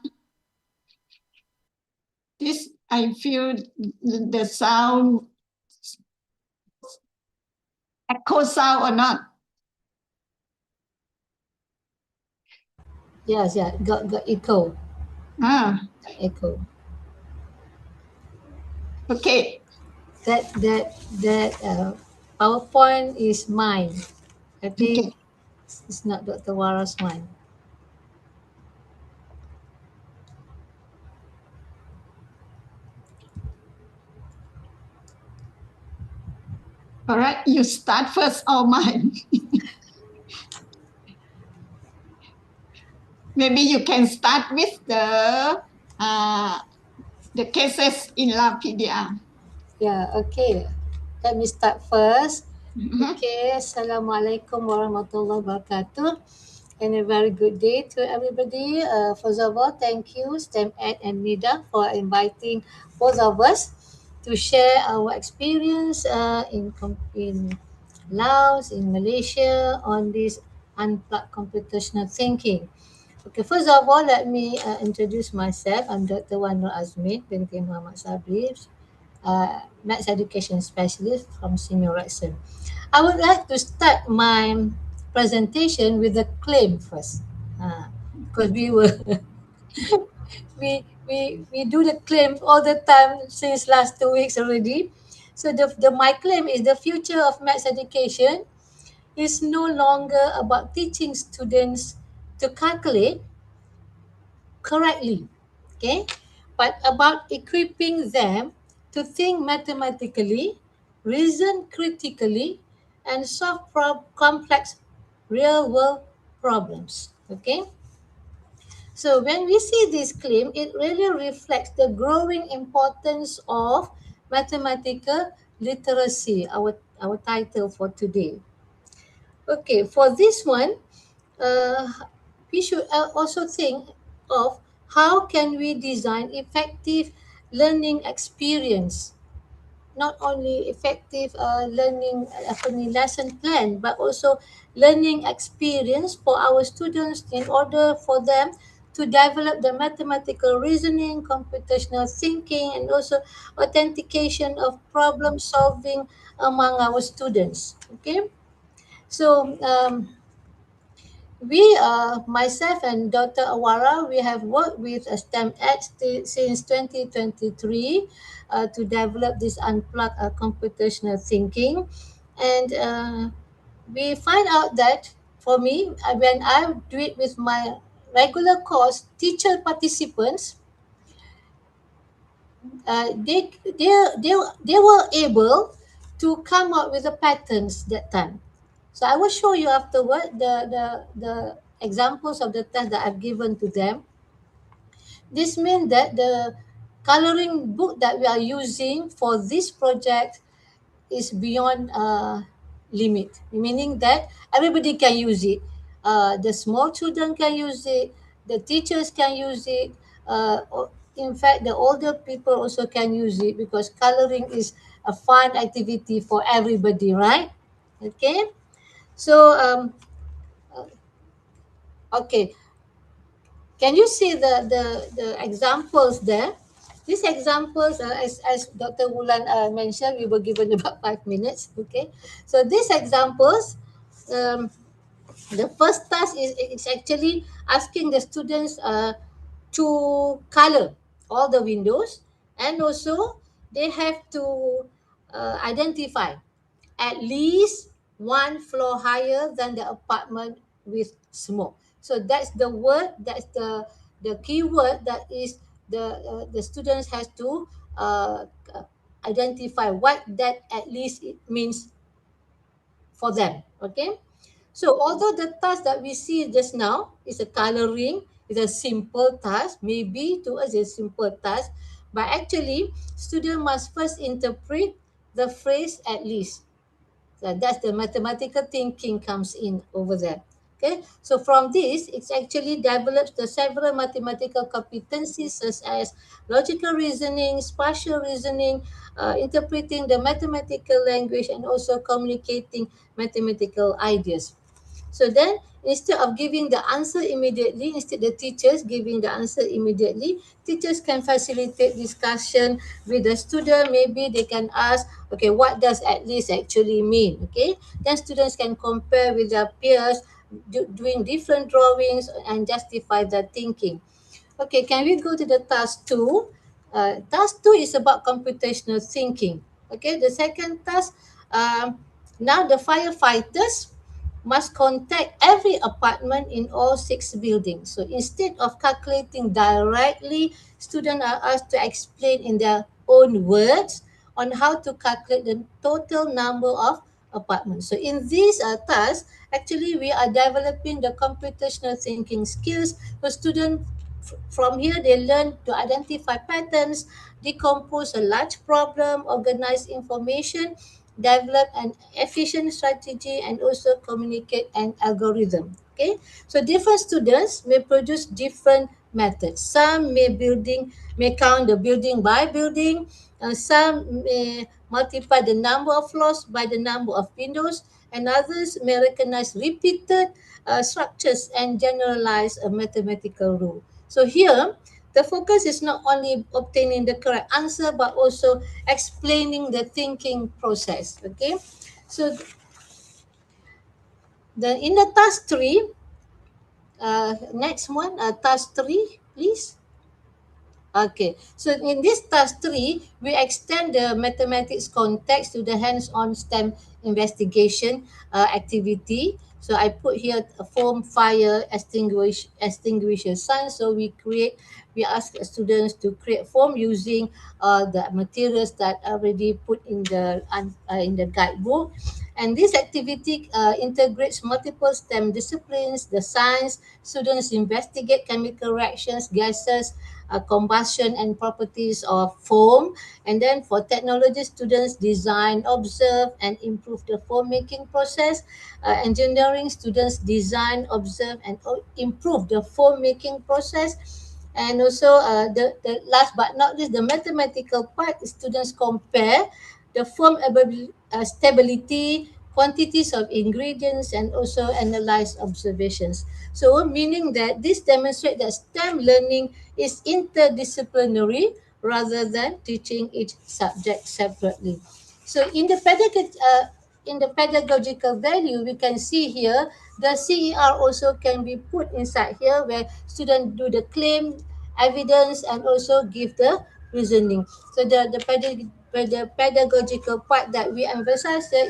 This, I feel the sound, echo sound or not? Yes, yeah, got echo. Echo. Okay. That PowerPoint is mine. I think it's not Dr. Wara's mine. All right, you start first or mine? Maybe you can start with the cases in Lapedia. Yeah, okay. Let me start first. Okay, Assalamualaikum warahmatullahi wabarakatuh. and a very good day to everybody. First of all, thank you, STEM-Ed and NIDA, for inviting both of us to share our experience in Laos, in Malaysia, on this unplugged computational thinking. Okay, first of all, let me introduce myself. I'm Dr. Wan Nur Azmin binti Muhammad Sabri, Maths Education Specialist from SEAMEO. I would like to start my presentation with a claim first, because we were we do the claim all the time since last 2 weeks already. So my claim is the future of maths education is no longer about teaching students to calculate correctly, okay, but about equipping them to think mathematically, reason critically, and solve complex real world problems. Okay. So when we see this claim, it really reflects the growing importance of mathematical literacy, our title for today. Okay, for this one, uh, we should also think of how can we design effective learning experience, not only effective learning lesson plan, but also learning experience for our students in order for them to develop the mathematical reasoning, computational thinking, and also authentication of problem solving among our students. Okay, so myself and Dr. Awara, we have worked with STEM-Ed since 2023 to develop this unplugged computational thinking. And we find out that for me, when I do it with my regular course teacher participants, they were able to come up with the patterns that time. So I will show you afterward the examples of the test that I've given to them. This means that the coloring book that we are using for this project is beyond limit, meaning that everybody can use it. The small children can use it, the teachers can use it. In fact, the older people also can use it because coloring is a fun activity for everybody, right? Okay, so okay, can you see the examples there? These examples, as Dr. Wulan mentioned, we were given about 5 minutes. Okay, so these examples, the first task is actually asking the students to color all the windows, and also they have to identify at least one floor higher than the apartment with smoke. So that's the word, that's the keyword that is the students has to identify what that at least it means for them. Okay. So although the task that we see just now is a coloring, is a simple task, maybe to us it's a simple task, but actually student must first interpret the phrase at least. So that's the mathematical thinking comes in over there. Okay, so from this, it actually develops the several mathematical competencies such as logical reasoning, spatial reasoning, interpreting the mathematical language, and also communicating mathematical ideas. So then, instead of giving the answer immediately, instead the teachers giving the answer immediately, teachers can facilitate discussion with the student. Maybe they can ask, okay, what does at least actually mean? Okay, then students can compare with their peers, doing different drawings and justify their thinking. Okay, can we go to the task 2? Task 2 is about computational thinking. Okay, the second task, now the firefighters must contact every apartment in all 6 buildings. So instead of calculating directly, students are asked to explain in their own words on how to calculate the total number of apartments. So in this task, actually we are developing the computational thinking skills for students. From here, they learn to identify patterns, decompose a large problem, organize information, develop an efficient strategy, and also communicate an algorithm. Okay, so different students may produce different methods. Some may count the building by building. Some may multiply the number of floors by the number of windows, and others may recognize repeated structures and generalize a mathematical rule. So here, the focus is not only obtaining the correct answer, but also explaining the thinking process. Okay, so then in the task 3, next one, task 3, please. Okay, so in this task 3, we extend the mathematics context to the hands-on STEM investigation activity. So I put here a foam, fire, extinguisher, sun. So we ask students to create foam using the materials that are already put in the guidebook. And this activity integrates multiple STEM disciplines, the science. Students investigate chemical reactions, gases, combustion and properties of foam. And then for technology, students design, observe, and improve the foam making process. Engineering students design, observe, and improve the foam making process. And also the last but not least, the mathematical part, students compare the foam stability, quantities of ingredients, and also analyze observations. So meaning that this demonstrates that STEM learning is interdisciplinary rather than teaching each subject separately. So in the pedagogical value, we can see here the CER also can be put inside here, where students do the claim, evidence, and also give the reasoning. So the pedagogical part that we emphasize here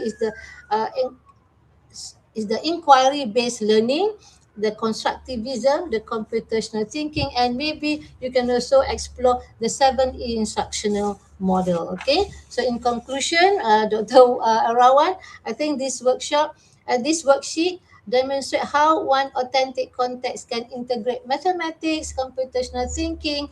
is the inquiry-based learning, the constructivism, the computational thinking, and maybe you can also explore the 7E instructional model. Okay, so in conclusion, Dr. Arawan, I think this worksheet demonstrate how one authentic context can integrate mathematics, computational thinking,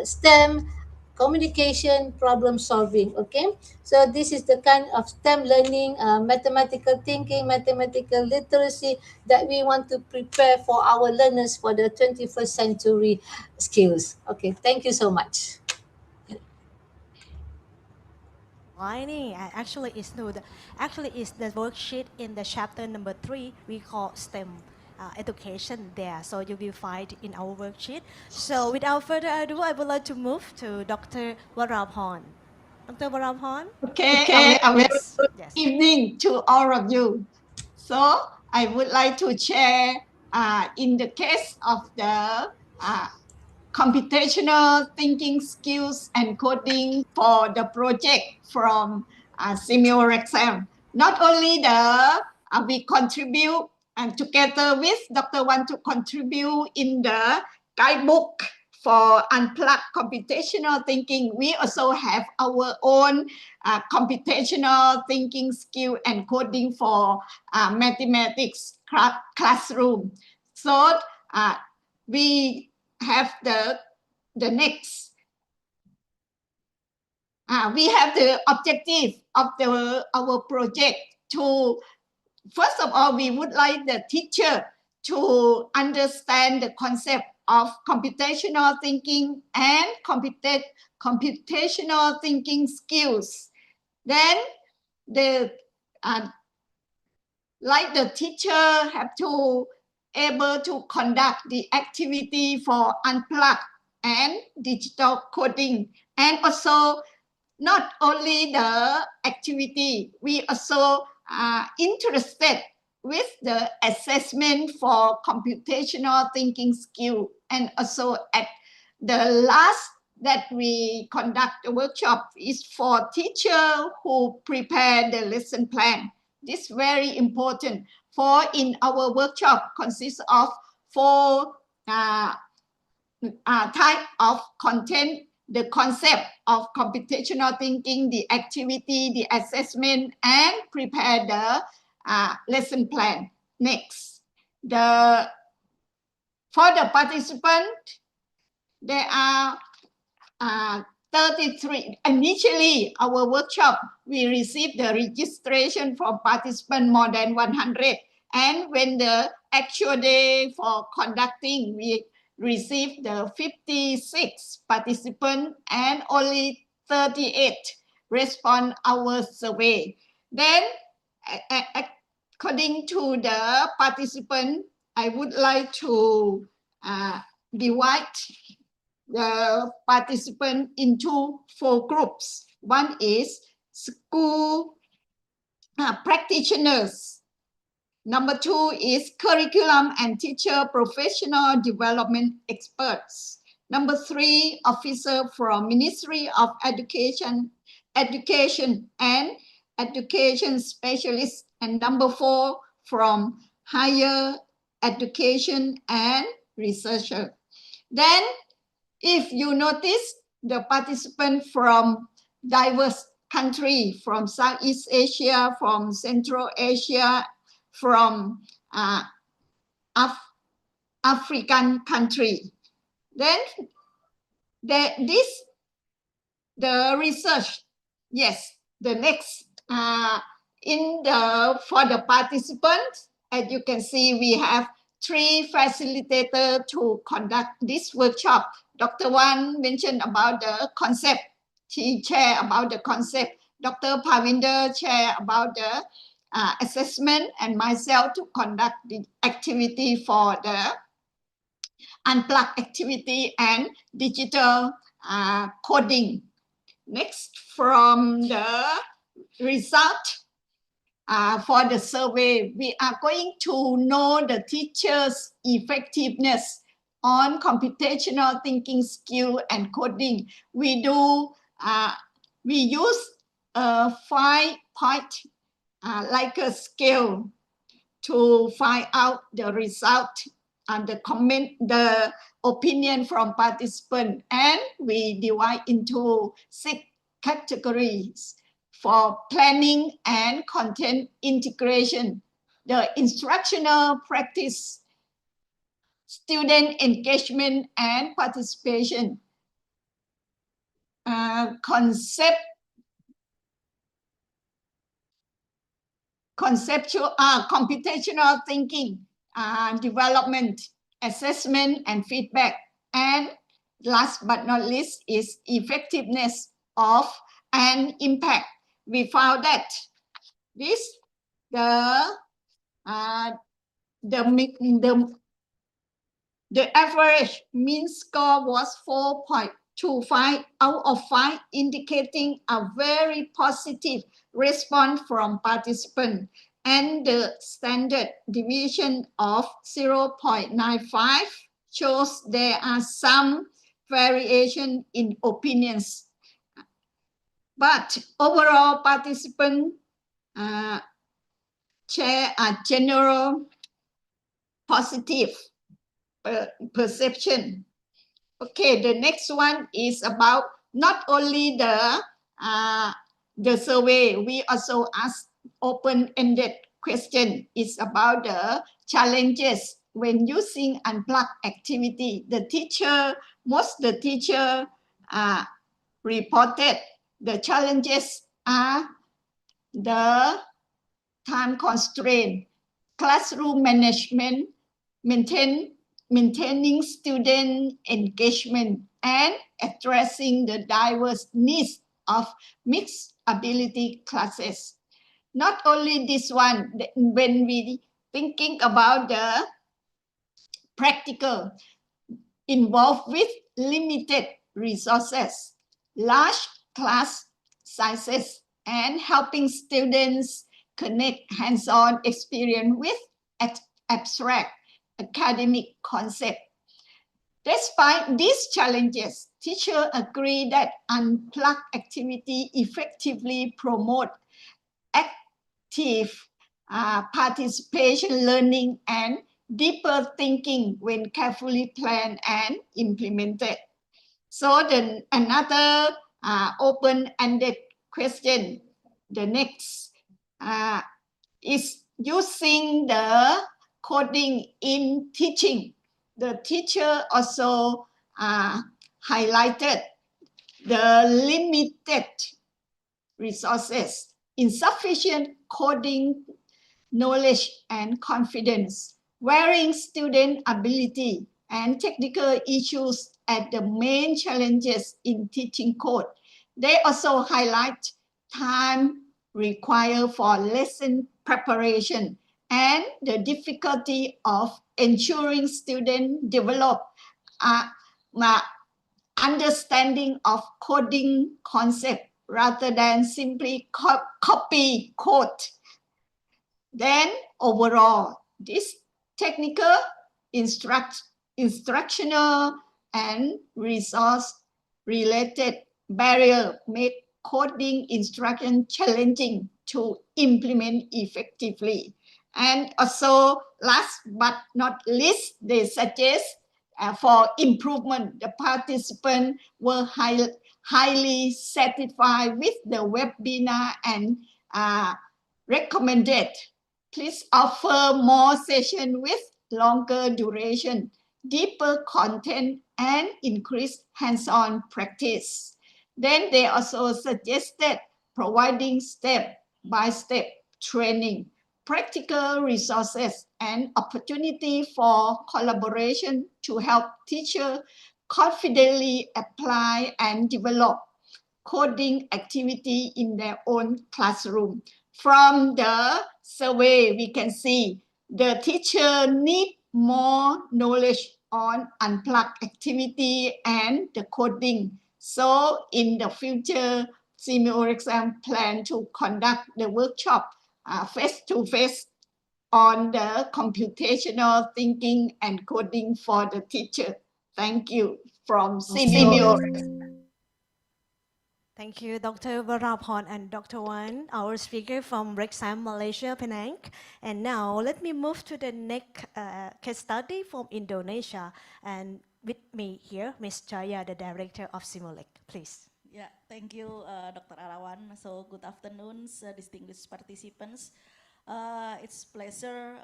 STEM, communication, problem solving. Okay, so this is the kind of STEM learning, mathematical thinking, mathematical literacy that we want to prepare for our learners for the 21st century skills. Okay, thank you so much. Lining actually is no, actually is the worksheet in the chapter number 3. We call STEM education there. So you will find in our worksheet. So without further ado, I would like to move to Dr. Warapon. Dr. Warapon? Okay, a very Yes. good Yes. evening to all of you. So I would like to share in the case of the computational thinking skills and coding for the project from SEAMEO exam. Not only we contribute and together with Dr. Want to contribute in the guidebook for unplugged computational thinking, we also have our own computational thinking skill and coding for mathematics classroom. So we have the next. We have the objective of our project to, first of all, we would like the teacher to understand the concept of computational thinking and computational thinking skills. Then the teacher have to able to conduct the activity for unplugged and digital coding, and also not only the activity, we also are interested with the assessment for computational thinking skill. And also at the last that we conduct a workshop is for teacher who prepare the lesson plan. This is very important. For in our workshop consists of 4 type of content: the concept of computational thinking, the activity, the assessment, and prepare the lesson plan. Next, for the participant, there are 33. Initially, our workshop, we received the registration from participants more than 100. And when the actual day for conducting, we received the 56 participants and only 38 respond our survey. Then, according to the participant, I would like to divide the participant into 4 groups. One is school practitioners. Number 2 is curriculum and teacher professional development experts. Number 3, officer from Ministry of Education and education specialists. And number 4, from higher education and researcher. Then, if you notice, the participant from diverse country, from Southeast Asia, from Central Asia, from African country. Then the research, yes, the next for the participants, as you can see, we have 3 facilitators to conduct this workshop. Dr. Wan mentioned about the concept. She shared about the concept. Dr. Pavinder shared about the assessment, and myself to conduct the activity for the unplugged activity and digital coding. Next, from the result for the survey, we are going to know the teacher's effectiveness on computational thinking skill and coding. We use a 5-point like a scale to find out the result and the opinion from participants, and we divide into 6 categories for planning and content integration, the instructional practice, student engagement and participation, computational thinking, development, assessment and feedback, and last but not least is effectiveness of and impact. We found that the average mean score was 4.25 out of 5, indicating a very positive response from participants, and the standard deviation of 0.95 shows there are some variation in opinions. But overall, participants share a general positive perception. Okay, the next one is about not only the survey, we also ask open-ended question. It's about the challenges when using unplugged activity. Most the teacher reported the challenges are the time constraint, classroom management, maintaining student engagement, and addressing the diverse needs of mixed ability classes. Not only this one, when we thinking about the practical involved with limited resources, large class sizes, and helping students connect hands-on experience with abstract academic concept. Despite these challenges, teachers agree that unplugged activity effectively promote active participation, learning, and deeper thinking when carefully planned and implemented. So then another open-ended question, the next is using the coding in teaching. The teacher also highlighted the limited resources, insufficient coding knowledge and confidence, varying student ability, and technical issues as the main challenges in teaching code. They also highlight time required for lesson preparation and the difficulty of ensuring students develop understanding of coding concept rather than simply copy code. Then overall, this technical, instructional, and resource-related barrier make coding instruction challenging to implement effectively. And also, last but not least, they suggest for improvement, the participants were highly satisfied with the webinar and recommended. Please offer more sessions with longer duration, deeper content, and increased hands-on practice. Then they also suggested providing step-by-step training, practical resources, and opportunity for collaboration to help teachers confidently apply and develop coding activity in their own classroom. From the survey, we can see the teacher need more knowledge on unplugged activity and the coding. So in the future, SEAMEO exam plan to conduct the workshop face-to-face on the computational thinking and coding for the teacher. Thank you from SEAMEO. Thank you, Dr. Varapon and Dr. Wan, our speaker from Rexham, Malaysia, Penang. And now let me move to the next case study from Indonesia. And with me here, Ms. Jaya, the director of SEAMEO. Please. Yeah, thank you, Dr. Arawan. So good afternoon, distinguished participants. It's pleasure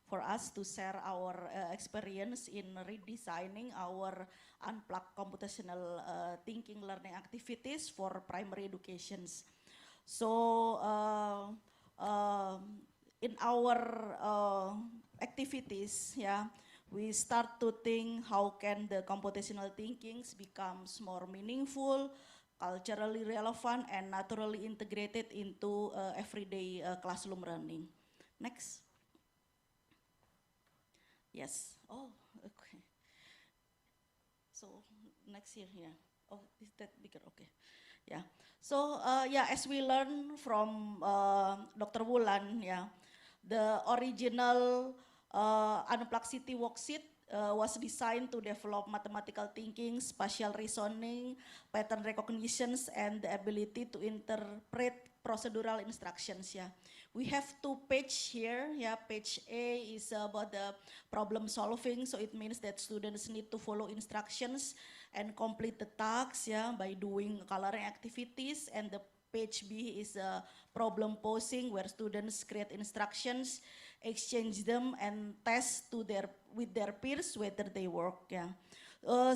for us to share our experience in redesigning our unplugged computational thinking learning activities for primary educations. So in our activities, yeah, we start to think how can the computational thinkings becomes more meaningful, culturally relevant, and naturally integrated into everyday classroom learning. Next. Yes. Oh, okay. So next year, yeah. Oh, is that bigger? Okay. Yeah. So yeah, as we learn from Dr. Wulan, yeah, the original Unplugged City worksheet was designed to develop mathematical thinking, spatial reasoning, pattern recognitions, and the ability to interpret procedural instructions. Yeah, we have two pages here. Yeah, page A is about the problem solving, so it means that students need to follow instructions and complete the tasks. Yeah, by doing coloring activities, and the page B is problem posing, where students create instructions, exchange them, and test with their peers whether they work. Yeah.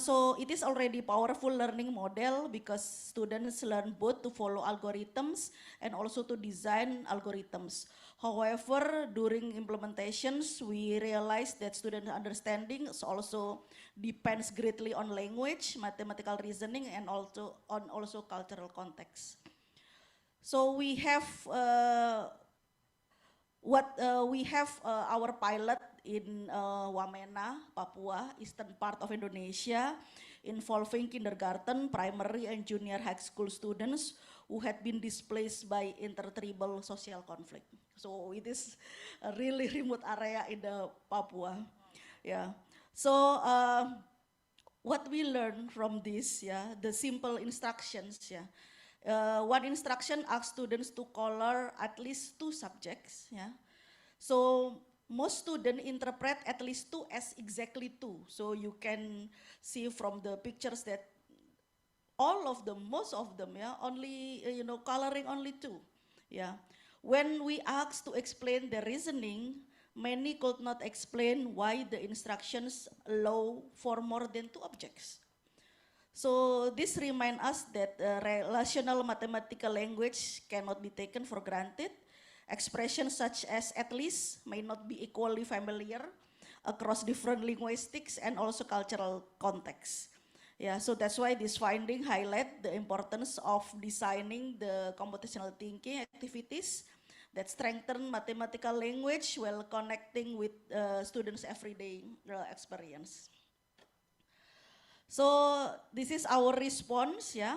So it is already powerful learning model because students learn both to follow algorithms and also to design algorithms. However, during implementations, we realized that student understanding also depends greatly on language, mathematical reasoning, and also on cultural context. So we have our pilot in Wamena, Papua, eastern part of Indonesia, involving kindergarten, primary, and junior high school students who had been displaced by intertribal social conflict. So it is a really remote area in the Papua. Yeah. So what we learned from this, yeah, the simple instructions, yeah. One instruction asks students to color at least 2 subjects. Yeah, so most students interpret at least 2 as exactly 2. So you can see from the pictures that all of them, most of them, yeah, only coloring only 2. Yeah, when we asked to explain the reasoning, many could not explain why the instructions allow for more than 2 objects. So this reminds us that relational mathematical language cannot be taken for granted, Expressions such as at least may not be equally familiar across different linguistics and also cultural contexts. Yeah, so that's why this finding highlight the importance of designing the computational thinking activities that strengthen mathematical language while connecting with students' everyday experience. So this is our response, yeah.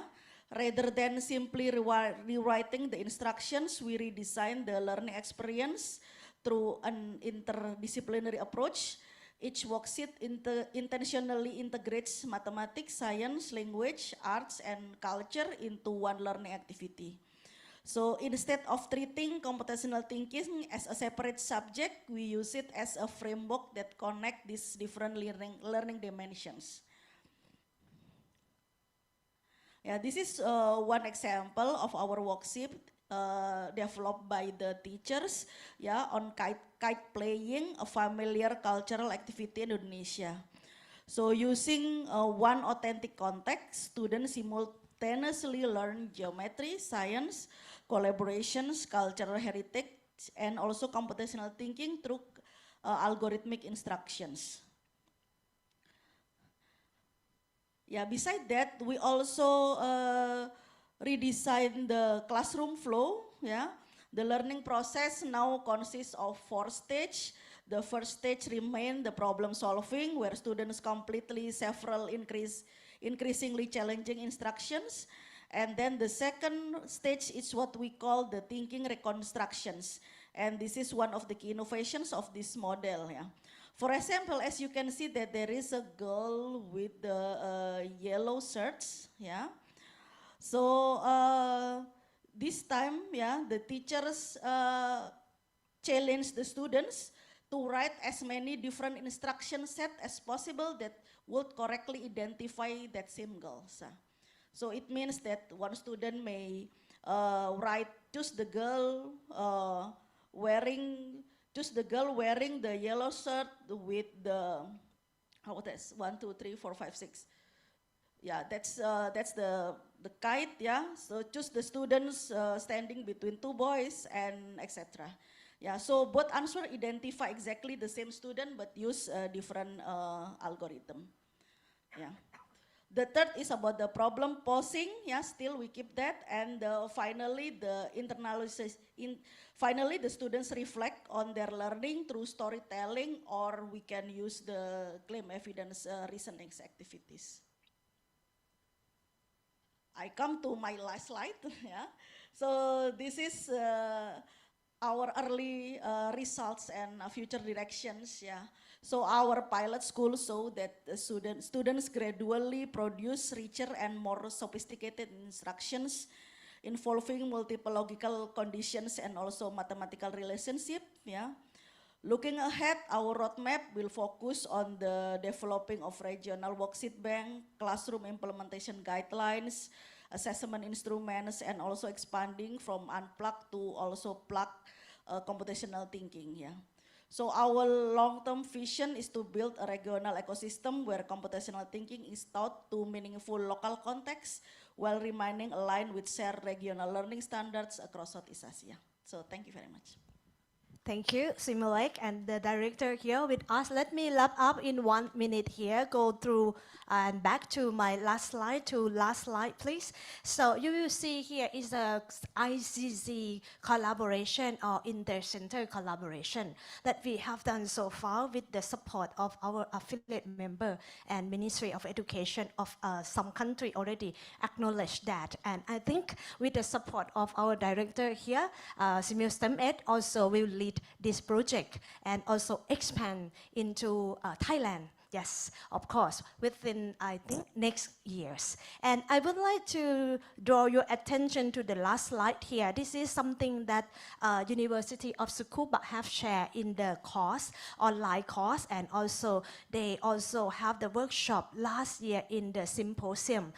Rather than simply rewriting the instructions, we redesign the learning experience through an interdisciplinary approach. Each worksheet intentionally integrates mathematics, science, language, arts, and culture into one learning activity. So instead of treating computational thinking as a separate subject, we use it as a framework that connects these different learning dimensions. Yeah, this is one example of our worksheet developed by the teachers, yeah, on kite playing, a familiar cultural activity in Indonesia. So using one authentic context, students simultaneously learn geometry, science, collaborations, cultural heritage, and also computational thinking through algorithmic instructions. Yeah, beside that, we also redesign the classroom flow. Yeah, the learning process now consists of 4 stages. The first stage remain the problem solving, where students completely several increasingly challenging instructions. And then the second stage is what we call the thinking reconstructions. And this is one of the key innovations of this model. Yeah. For example, as you can see that there is a girl with the yellow shirts, yeah. So this time, yeah, the teachers challenge the students to write as many different instruction set as possible that would correctly identify that same girl. So it means that one student may choose the girl wearing the yellow shirt with the, how that's 1, 2, 3, 4, 5, 6. Yeah, that's the kite, yeah. So choose the students standing between 2 boys and etc. Yeah, so both answer identify exactly the same student but use a different algorithm. Yeah. The third is about the problem posing. Yeah, still we keep that. And finally, the finally the students reflect on their learning through storytelling, or we can use the claim evidence reasoning activities. I come to my last slide. Yeah, so this is our early results and future directions. Yeah. So our pilot school show that the students gradually produce richer and more sophisticated instructions involving multiple logical conditions and also mathematical relationship. Yeah. Looking ahead, our roadmap will focus on the developing of regional worksheet bank, classroom implementation guidelines, assessment instruments, and also expanding from unplugged to also plugged computational thinking. Yeah. So our long-term vision is to build a regional ecosystem where computational thinking is taught to meaningful local context while remaining aligned with shared regional learning standards across Southeast Asia. So thank you very much. Thank you, SEAMEO, and the director here with us. Let me wrap up in 1 minute here, go through and back to my last slide, please. So you will see here is a ICC collaboration or inter-center collaboration that we have done so far with the support of our affiliate member and Ministry of Education of some country already acknowledged that. And I think with the support of our director here, SEAMEO STEM Ed also will lead this project and also expand into Thailand. Yes, of course, within, I think, next years. And I would like to draw your attention to the last slide here. This is something that University of Tsukuba have shared in the course, online course, and also they also have the workshop last year in the symposium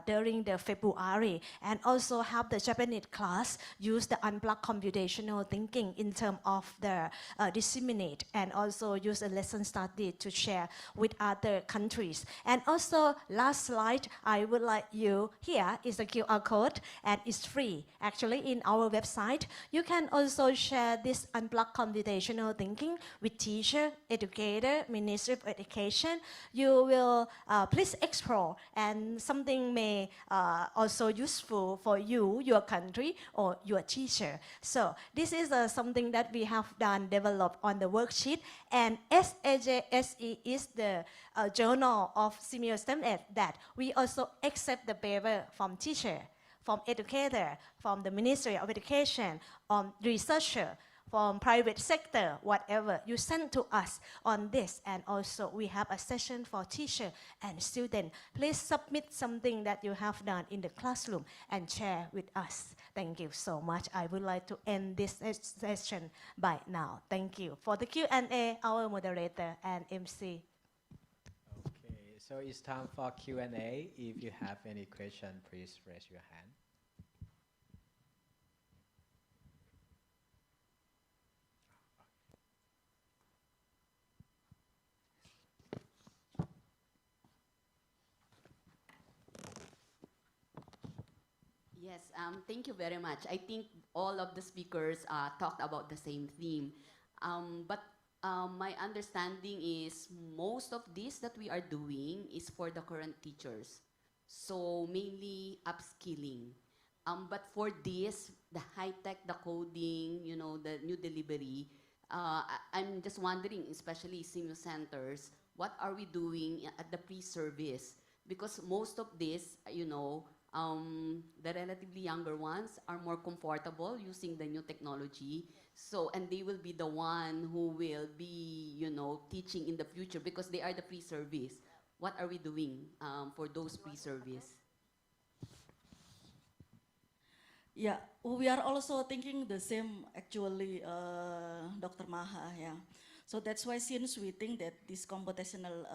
during the February, and also have the Japanese class use the unplugged computational thinking in terms of the disseminate, and also use a lesson study to share with other countries. And also, last slide, I would like you, here is a QR code, and it's free. Actually, in our website, you can also share this unplugged computational thinking with teacher, educator, Ministry of Education. You will please explore, and something may also useful for you, your country, or your teacher. So this is something that we have done, developed on the worksheet, and SAJSE is the journal of SEAMEO STEM Ed that we also accept the paper from teacher, from educator, from the Ministry of Education, researcher, from private sector, whatever you send to us on this. And also we have a session for teacher and student. Please submit something that you have done in the classroom and share with us. Thank you so much. I would like to end this session by now. Thank you. For the Q&A, our moderator and MC. Okay, so it's time for Q&A. If you have any question, please raise your hand. Yes, thank you very much. I think all of the speakers talked about the same theme. But my understanding is most of this that we are doing is for the current teachers. So mainly upskilling. But for this, the high-tech, the coding, you know, the new delivery, I'm just wondering, especially SEAMEO centers, what are we doing at the pre-service? Because most of this, you know, the relatively younger ones are more comfortable using the new technology. So, and they will be the one who will be, you know, teaching in the future because they are the pre-service. What are we doing for those pre-service? Yeah, we are also thinking the same, actually, Dr. Maha, yeah. So that's why since we think that this computational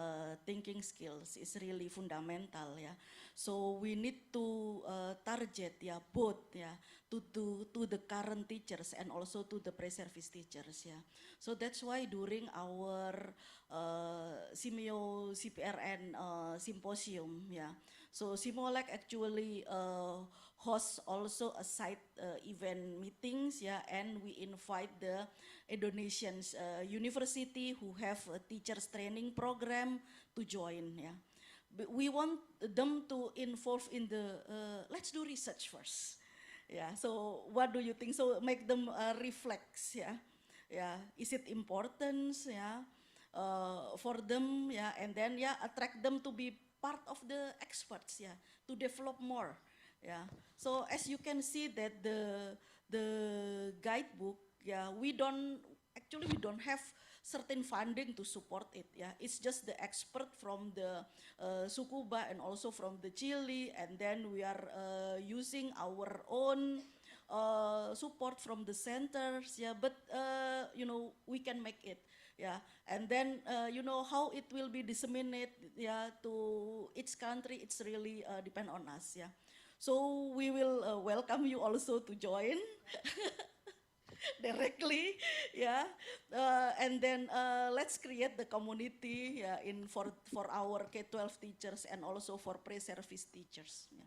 thinking skills is really fundamental, yeah. So we need to target, yeah, both, yeah, to the current teachers and also to the pre-service teachers, yeah. So that's why during our SEAMEO CPRN symposium, yeah. So SEAMEO actually hosts also a side event meetings, yeah, and we invite the Indonesian university who have a teachers training program to join, yeah. But we want them to involve in the, let's do research first, yeah. So what do you think? So make them reflect, yeah. Yeah, is it important, yeah, for them, yeah, and then, yeah, attract them to be part of the experts, yeah, to develop more, yeah. So as you can see that the guidebook, yeah, we don't have certain funding to support it, yeah. It's just the expert from the Tsukuba and also from the Chile, and then we are using our own support from the centers, yeah, but you know, we can make it, yeah, and then you know how it will be disseminated, yeah, to each country. It's really depend on us, yeah. So we will welcome you also to join directly, yeah, and then let's create the community, yeah, for our K-12 teachers and also for pre-service teachers, yeah.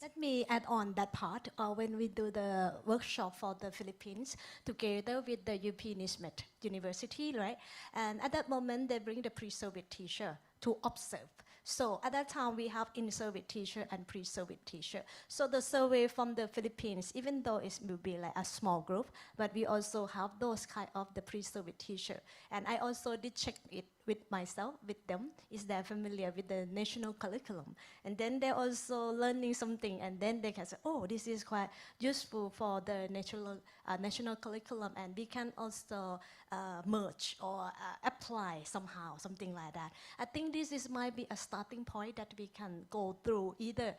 Let me add on that part. When we do the workshop for the Philippines together with the European University, right? And at that moment, they bring the pre-service teacher to observe. So at that time, we have in-service teacher and pre-service teacher. So the survey from the Philippines, even though it will be like a small group, but we also have those kind of the pre-service teacher. And I also did check it with myself, with them, is they're familiar with the national curriculum. And then they're also learning something, and then they can say, oh, this is quite useful for the national curriculum, and we can also merge or apply somehow, something like that. I think this might be a starting point that we can go through either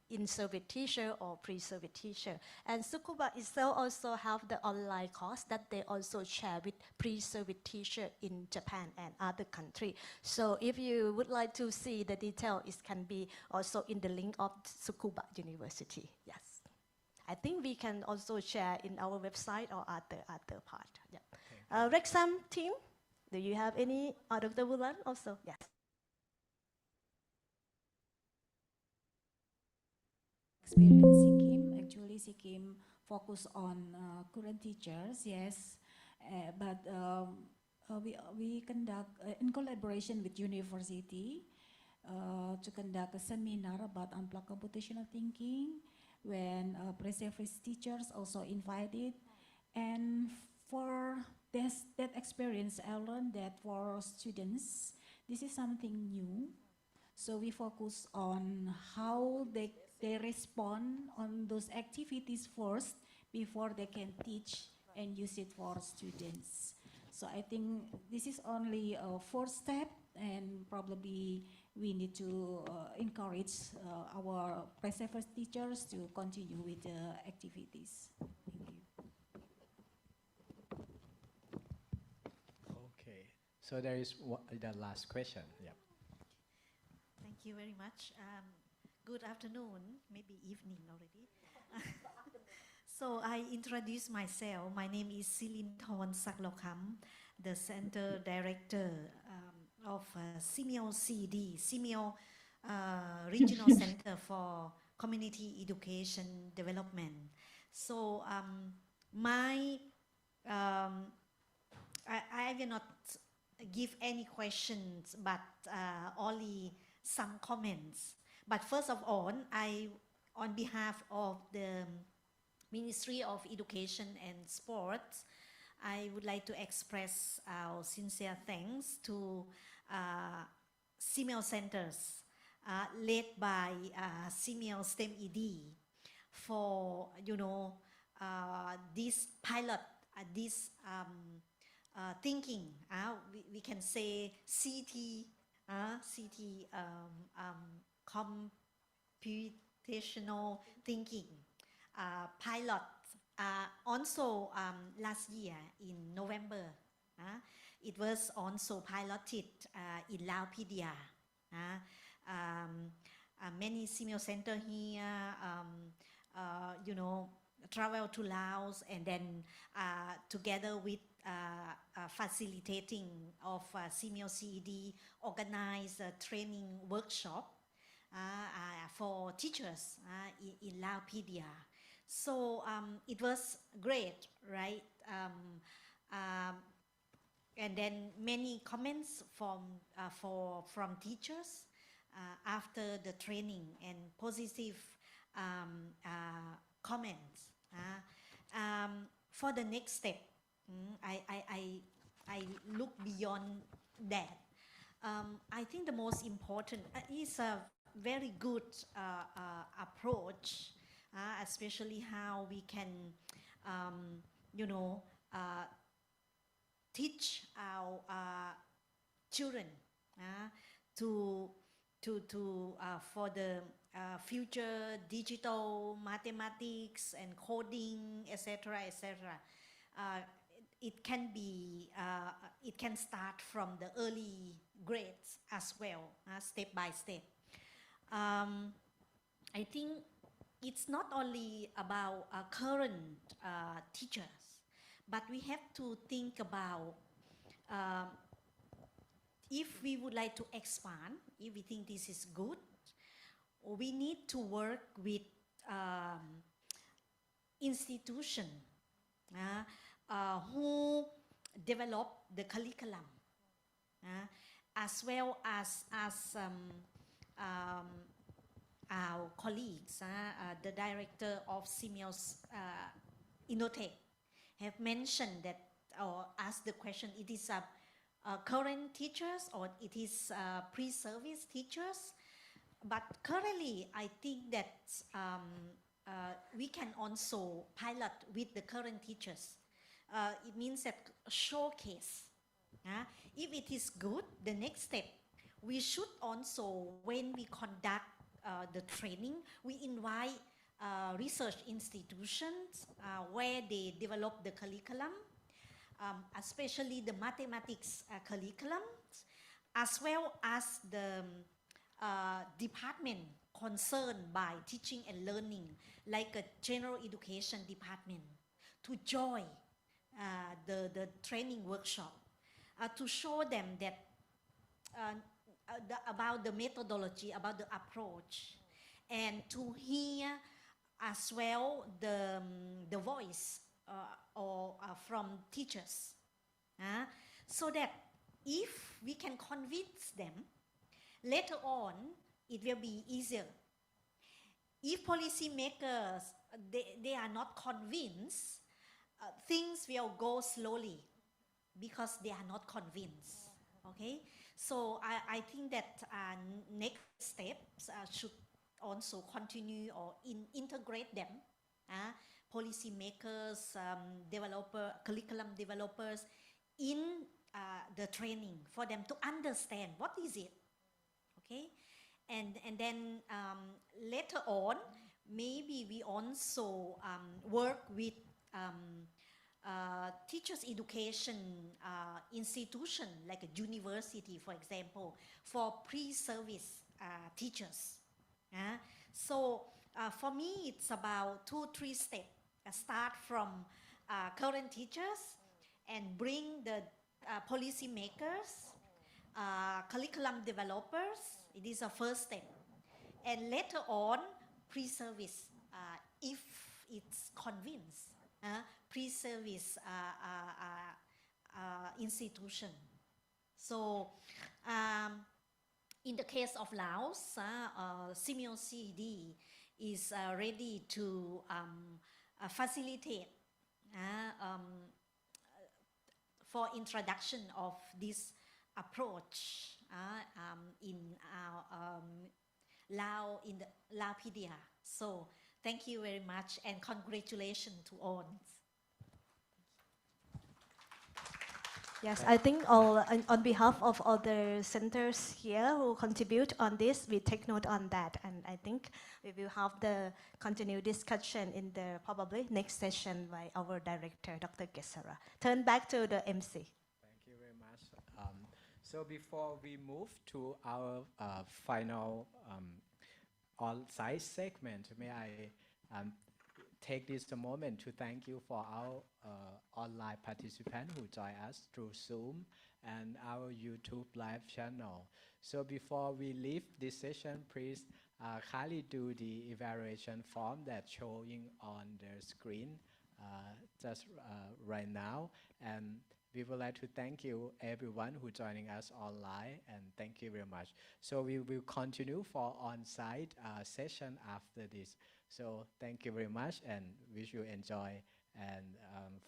in-service teacher or pre-service teacher. And Tsukuba itself also have the online course that they also share with pre-service teacher in Japan and other countries. So if you would like to see the detail, it can be also in the link of Tsukuba University, yes. I think we can also share in our website or other part, yeah. Rexam team, Do you have any, Dr. Bulan also? Yes. Experience SEAMEO. Actually, SEAMEO focus on current teachers, yes, but we conduct in collaboration with university to conduct a seminar about unplugged computational thinking when pre-service teachers also invited. And for that experience, I learned that for students, this is something new. So we focus on how they respond on those activities first before they can teach and use it for students. So I think this is only a first step, and probably we need to encourage our pre-service teachers to continue with the activities. Thank you. Okay, so there is the last question. Yeah. Thank you very much. Good afternoon, maybe evening already. So I introduce myself. My name is Silinthorn Saklokam, the Center Director of SEAMEO CD, SEAMEO Regional Center for Community Education Development. So I will not give any questions, but only some comments. But first of all, on behalf of the Ministry of Education and Sports, I would like to express our sincere thanks to SEAMEO centers led by SEAMEO STEM ED for this pilot, this thinking. We can say CT computational thinking pilot. Also last year in November, it was also piloted in Laopedia. Many SEAMEO center here, travel to Laos, and then together with facilitating of SEAMEO CED organized a training workshop for teachers in Laopedia. So it was great, right? And then many comments from teachers after the training, and positive comments. For the next step, I look beyond that. I think the most important is a very good approach, especially how we can, teach our children for the future digital mathematics and coding, etc., etc. It can start from the early grades as well, step by step. I think it's not only about current teachers, but we have to think about if we would like to expand, if we think this is good, we need to work with institutions who develop the curriculum, as well as our colleagues, the director of SEAMEO's Innotech have mentioned that, or asked the question, it is current teachers or it is pre-service teachers. But currently, I think that we can also pilot with the current teachers. It means that showcase. If it is good, the next step, we should also, when we conduct the training, we invite research institutions where they develop the curriculum, especially the mathematics curriculum, as well as the department concerned by teaching and learning, like a general education department, to join the training workshop. to show them that about the methodology, about the approach, and to hear as well the voice from teachers, so that if we can convince them, later on it will be easier. If policymakers they are not convinced, things will go slowly because they are not convinced. Okay, so I think that next steps should also continue or integrate them, policymakers, curriculum developers, in the training for them to understand what is it. Okay, and then later on, maybe we also work with teachers education institution like a university, for example, for pre-service teachers. So for me, it's about 2-3 steps. Start from current teachers and bring the policy makers, curriculum developers. It is a first step. And later on, pre-service, if it's convinced, pre-service institution. So in the case of Laos, SEAMEO CED is ready to facilitate for introduction of this approach in Lao, in the Laopedia. So thank you very much and congratulations to all. Yes, I think on behalf of all the centers here who contribute on this, we take note on that, and I think we will have the continued discussion in the probably next session by our director, Dr. Gesara. Turn back to the MC. Thank you very much. So before we move to our final on-site segment, may I take this moment to thank you for our online participants who join us through Zoom and our YouTube live channel. So before we leave this session, please kindly do the evaluation form that's showing on the screen just right now. And we would like to thank you everyone who joining us online, and thank you very much. So we will continue for on-site session after this. So thank you very much and wish you enjoy, and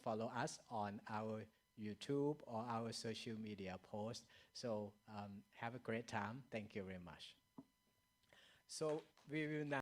follow us on our YouTube or our social media posts. So have a great time. Thank you very much. So we will now